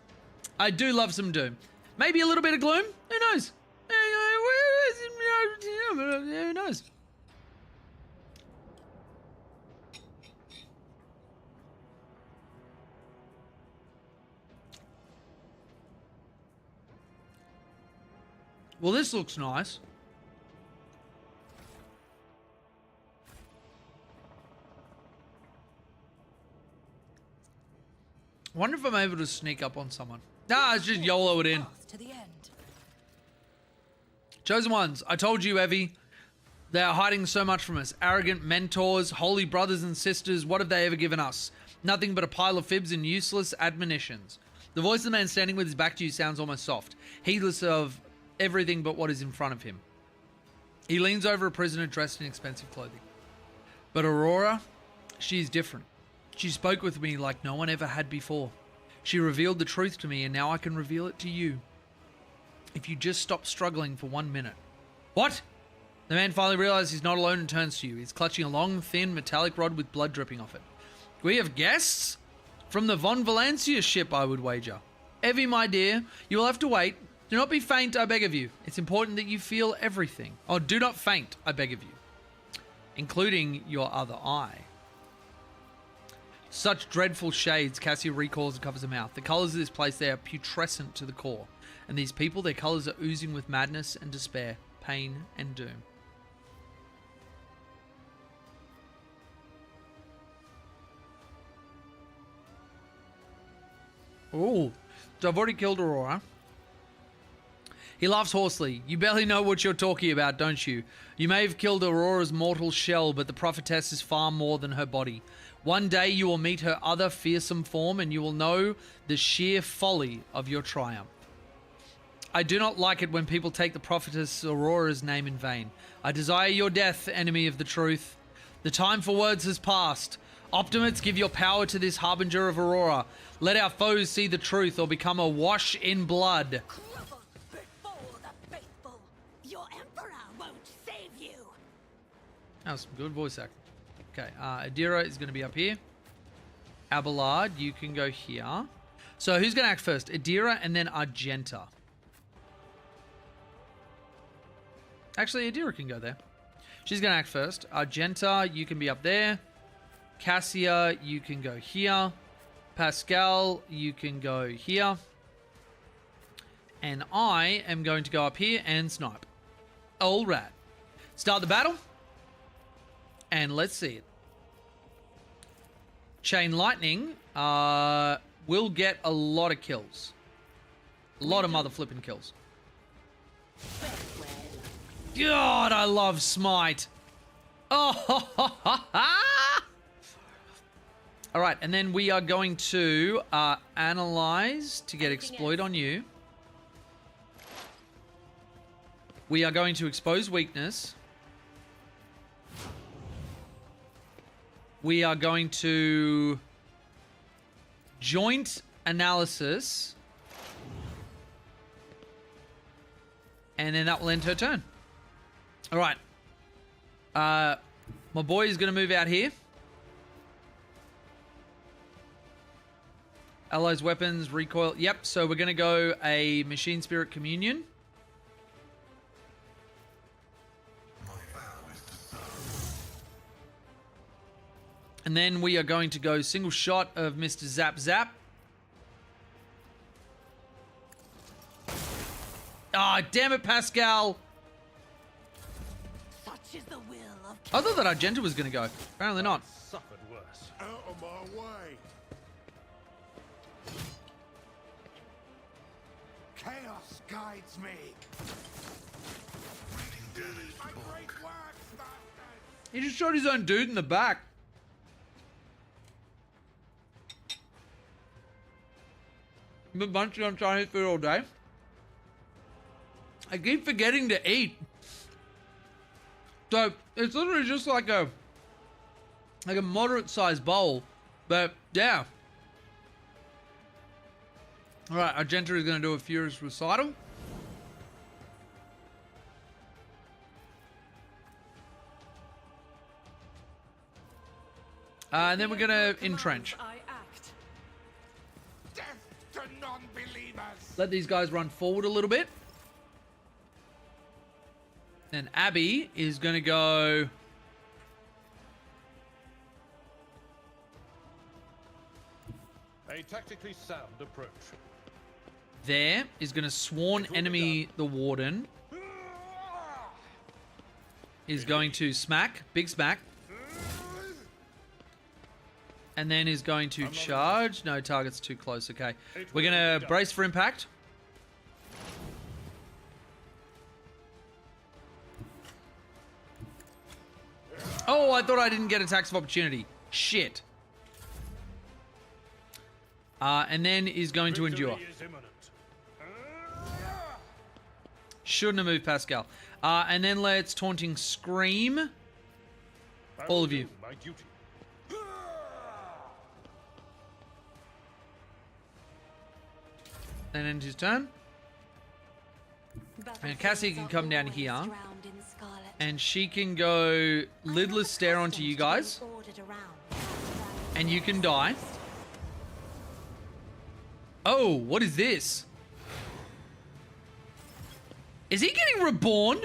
I do love some Doom. Maybe a little bit of Gloom. Who knows? Who knows? Well, this looks nice. I wonder if I'm able to sneak up on someone. Nah, it's just YOLO it in. To the end. Chosen ones, I told you, Evie. They are hiding so much from us. Arrogant mentors, holy brothers and sisters, what have they ever given us? Nothing but a pile of fibs and useless admonitions. The voice of the man standing with his back to you sounds almost soft, heedless of everything but what is in front of him. He leans over a prisoner dressed in expensive clothing. But Aurora, she is different. She spoke with me like no one ever had before. She revealed the truth to me, and now I can reveal it to you. If you just stop struggling for 1 minute. What? The man finally realizes he's not alone and turns to you. He's clutching a long, thin, metallic rod with blood dripping off it. We have guests? From the Von Valencia ship, I would wager. Evie, my dear, you will have to wait. Do not be faint, I beg of you. It's important that you feel everything. Oh, do not faint, I beg of you. Including your other eye. Such dreadful shades, Cassia recalls and covers her mouth. The colors of this place, they are putrescent to the core. And these people, their colors are oozing with madness and despair, pain and doom. Oh, so I've already killed Aurora. He laughs hoarsely. You barely know what you're talking about, don't you? You may have killed Aurora's mortal shell, but the prophetess is far more than her body. One day you will meet her other fearsome form, and you will know the sheer folly of your triumph. I do not like it when people take the prophetess Aurora's name in vain. I desire your death, enemy of the truth. The time for words has passed. Optimates, give your power to this harbinger of Aurora. Let our foes see the truth or become awash in blood. Crumble before the faithful. Your emperor won't save you. That was some good voice acting. Okay, Adira is going to be up here. Abelard, you can go here. So who's going to act first? Adira and then Argenta. Actually, Adira can go there. She's going to act first. Argenta, you can be up there. Cassia, you can go here. Pascal, you can go here. And I am going to go up here and snipe. All right. Start the battle. And let's see it. Chain Lightning will get a lot of kills. A lot of mother flipping kills. God, I love Smite. Oh, all right, and then we are going to analyze to get exploit on you. We are going to expose weakness. We are going to joint analysis. And then that will end her turn. All right. My boy is going to move out here. Allies, weapons, recoil. Yep, so we're going to go a Machine Spirit Communion. And then we are going to go single shot of Mr. Zap Zap. Ah, oh, damn it, Pascal. Such is the will of I thought that Argenta was going to go. Apparently not. Suffered worse. Out of my way. Chaos guides me. Reading damage to bulk. Great work, Spartan. He just shot his own dude in the back. I've been munching on Chinese food all day. I keep forgetting to eat. So it's literally just like a moderate sized bowl. But yeah. Alright, Argenta is going to do a Furious Recital. And then we're going to entrench. Death to non-believers. Let these guys run forward a little bit. Then Abby is going to go... A tactically sound approach. There is going to sworn enemy the Warden. Is going to smack, big smack. And then is going to charge. No, target's too close. Okay. We're going to brace for impact. Oh, I thought I didn't get attacks of opportunity. Shit. And then is going to endure. Shouldn't have moved Pascal. And then let's Taunting Scream. All of you. My duty. Then ends his turn. And Cassie can come down here. And she can go lidless stare onto you guys. And you can die. Oh, what is this? Is he getting reborn?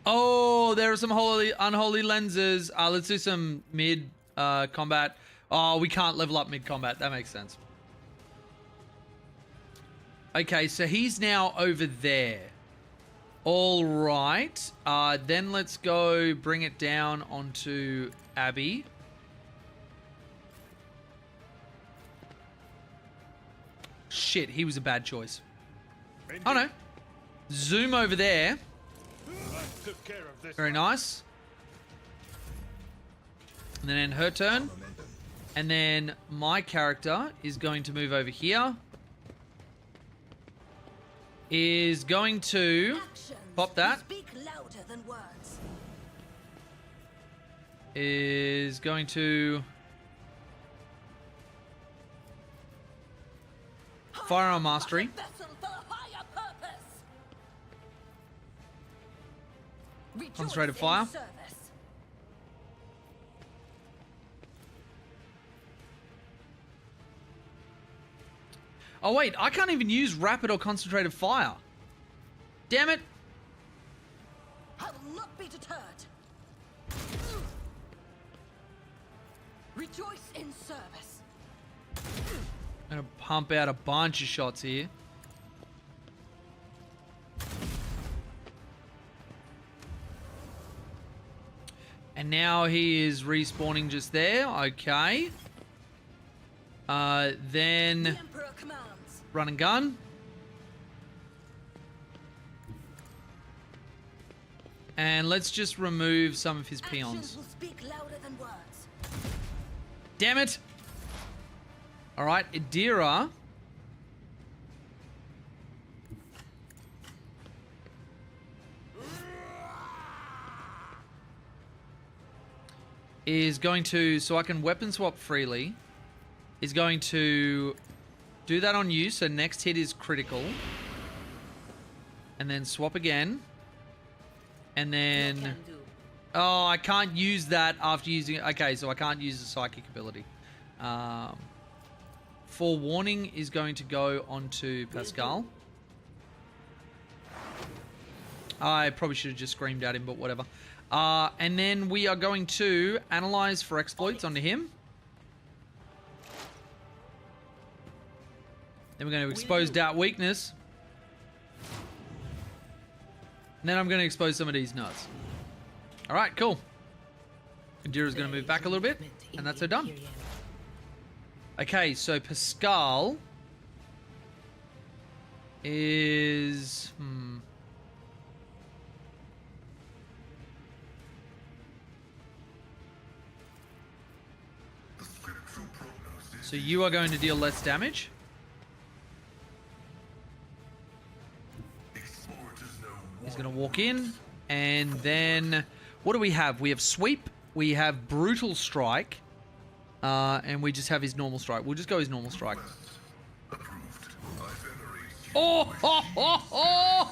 Oh, there are some unholy lenses. Let's do some mid combat. Oh, we can't level up mid combat. That makes sense. Okay, so he's now over there. All right. Then let's go bring it down onto Abby. Shit, he was a bad choice. Oh no. Zoom over there. Very nice. And then end her turn. And then my character is going to move over here. is going to pop that. Speak louder than words. Is going to firearm mastery. Vessel for a higher purpose. Rejoice Concentrated in fire. service. Oh wait, I can't even use rapid or concentrated fire. Damn it. I will not be deterred. Rejoice in service. I'm gonna pump out a bunch of shots here. And now he is respawning just there. Okay. Then The Emperor commands. run and gun. And let's just remove some of his Actions peons. will speak louder than words. Damn it! Alright, Idira. Is going to, so I can weapon swap freely, is going to do that on you, so next hit is critical. And then swap again. And then... Oh, I can't use that after using it. Okay, so I can't use the psychic ability. Forewarning is going to go onto Pascal. I probably should have just screamed at him, but whatever. And then we are going to analyze for exploits onto him. Then we're going to expose doubt weakness. And then I'm going to expose some of these nuts. Alright, cool. Indira's going to move back a little bit. And that's her done. Okay, so Pascal is... So you are going to deal less damage. He's going to walk in. And then... What do we have? We have Sweep. We have Brutal Strike. And we just have his normal strike. We'll just go his normal strike. Oh, ho, ho, ho!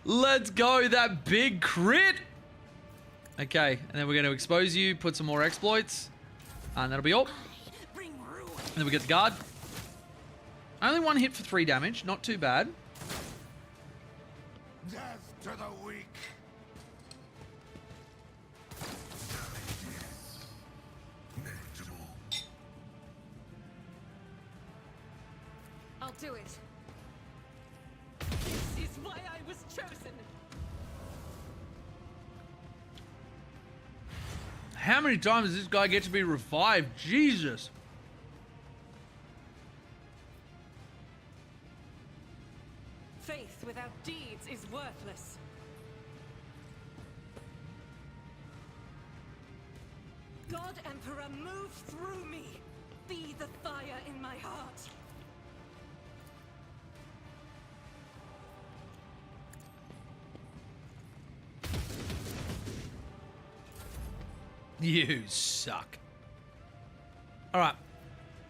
Let's go, that big crit! Okay, and then we're going to expose you, put some more exploits. And that'll be all. And then we get the guard. Only one hit for 3 damage. Not too bad. Death to the weak. I'll do it. This is why I was chosen. How many times does this guy get to be revived? Jesus. Faith without deeds is worthless. God Emperor, move through me. Be the fire in my heart. You suck. Alright.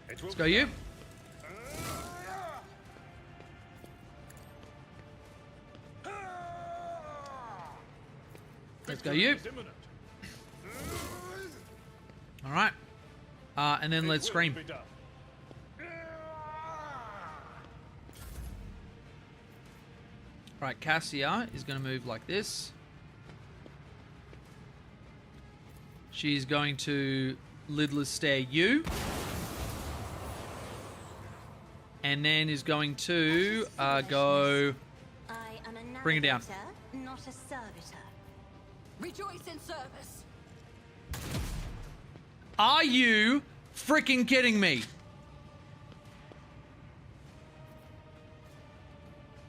Let's go you. Let's go you. Alright. And then let's scream. Right, Cassia is going to move like this. She's going to lidless stare you. And then is going to go... I am a Bring it down. navigator, not a servitor. Rejoice in service. Are you freaking kidding me?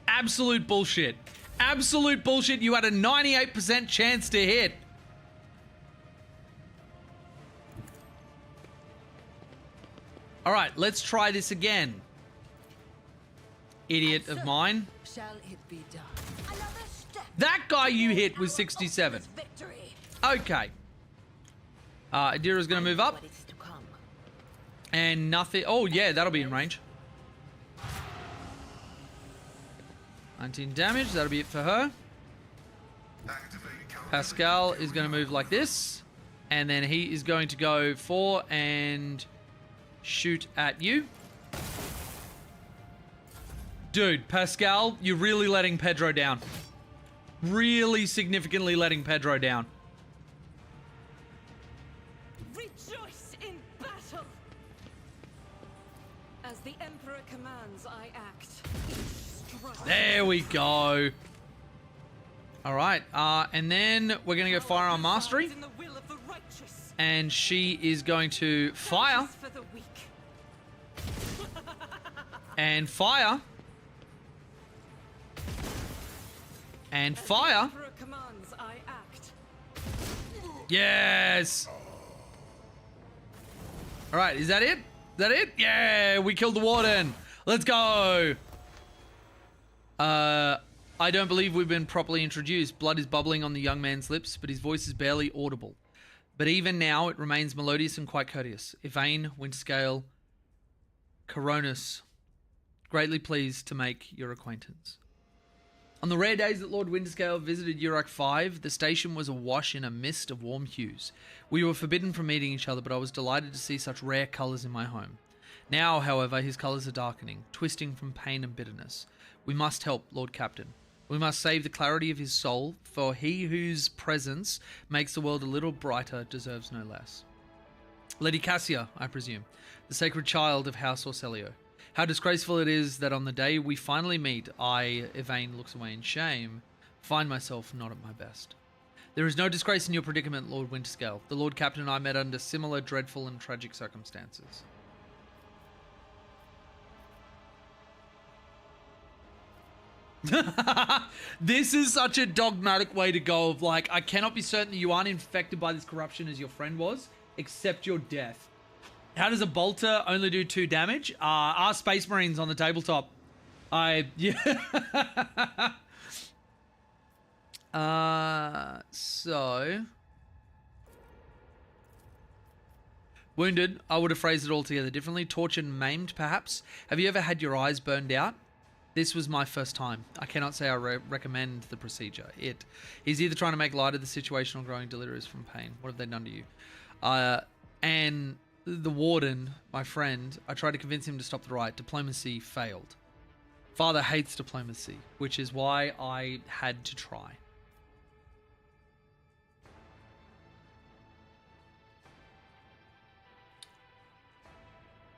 Absolute bullshit. Absolute bullshit. You had a 98% chance to hit. All right, let's try this again. idiot of mine. Shall it be done? That guy you hit was 67. Okay. Adira's going to move up. And nothing. Oh, yeah, that'll be in range. 19 damage. That'll be it for her. Pascal is going to move like this. And then he is going to go for and shoot at you. Dude, Pascal, you're really letting Pedro down. Really significantly letting Pedro down. Rejoice in battle! As the Emperor commands, I act. There we go. All right, and then we're going to go Firearm Mastery. And she is going to fire. And fire. And fire. Yes. All right, is that it? Is that it? Yeah, we killed the warden. Let's go. I don't believe we've been properly introduced. Blood is bubbling on the young man's lips, but his voice is barely audible. But even now, it remains melodious and quite courteous. Yvain, Winterscale, Coronis, greatly pleased to make your acquaintance. On the rare days that Lord Winterscale visited Uruk 5, the station was awash in a mist of warm hues. We were forbidden from meeting each other, but I was delighted to see such rare colours in my home. Now, however, his colours are darkening, twisting from pain and bitterness. We must help, Lord Captain. We must save the clarity of his soul, for he whose presence makes the world a little brighter deserves no less. Lady Cassia, I presume, the sacred child of House Orselio. How disgraceful it is that on the day we finally meet, I, Yvain looks away in shame, find myself not at my best. There is no disgrace in your predicament, Lord Winterscale. The Lord Captain and I met under similar dreadful and tragic circumstances. This is such a dogmatic way to go of like, I cannot be certain that you aren't infected by this corruption as your friend was, except your death. How does a bolter only do 2 damage? Our Space Marines on the tabletop. So... Wounded, I would have phrased it altogether differently. Tortured and maimed, perhaps. Have you ever had your eyes burned out? This was my first time. I cannot say I recommend the procedure. He's either trying to make light of the situation or growing delirious from pain. What have they done to you? And the warden, my friend, I tried to convince him to stop the riot. Diplomacy failed. Father hates diplomacy, which is why I had to try.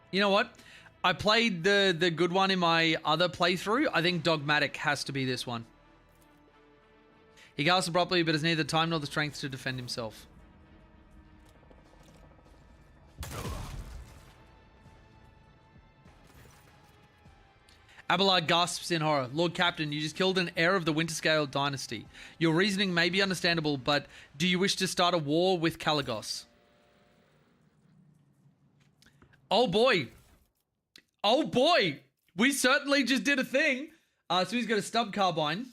You know what? I played the good one in my other playthrough. I think Dogmatic has to be this one. He casts abruptly, but has neither the time nor the strength to defend himself. Abelard gasps in horror. Lord Captain, you just killed an heir of the Winterscale dynasty. Your reasoning may be understandable, but do you wish to start a war with Caligos? Oh boy. Oh boy. We certainly just did a thing. So he's got a stub carbine.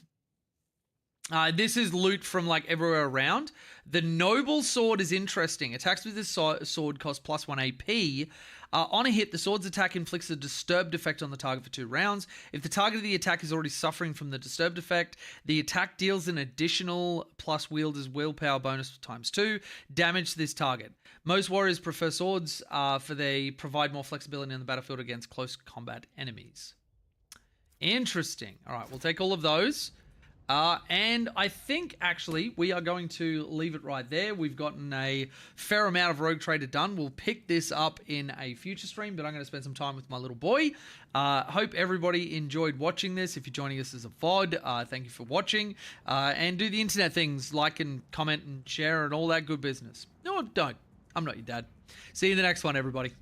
This is loot from like everywhere around. The noble sword is interesting. Attacks with this sword cost +1 AP. On a hit, the sword's attack inflicts a disturbed effect on the target for 2 rounds. If the target of the attack is already suffering from the disturbed effect, the attack deals an additional plus wielder's willpower bonus ×2 damage to this target. Most warriors prefer swords for they provide more flexibility on the battlefield against close combat enemies. Interesting. All right, we'll take all of those. And I think, actually, we are going to leave it right there. We've gotten a fair amount of Rogue Trader done. We'll pick this up in a future stream, but I'm going to spend some time with my little boy. Hope everybody enjoyed watching this. If you're joining us as a VOD, thank you for watching. And do the internet things, like and comment and share and all that good business. No, don't. I'm not your dad. See you in the next one, everybody.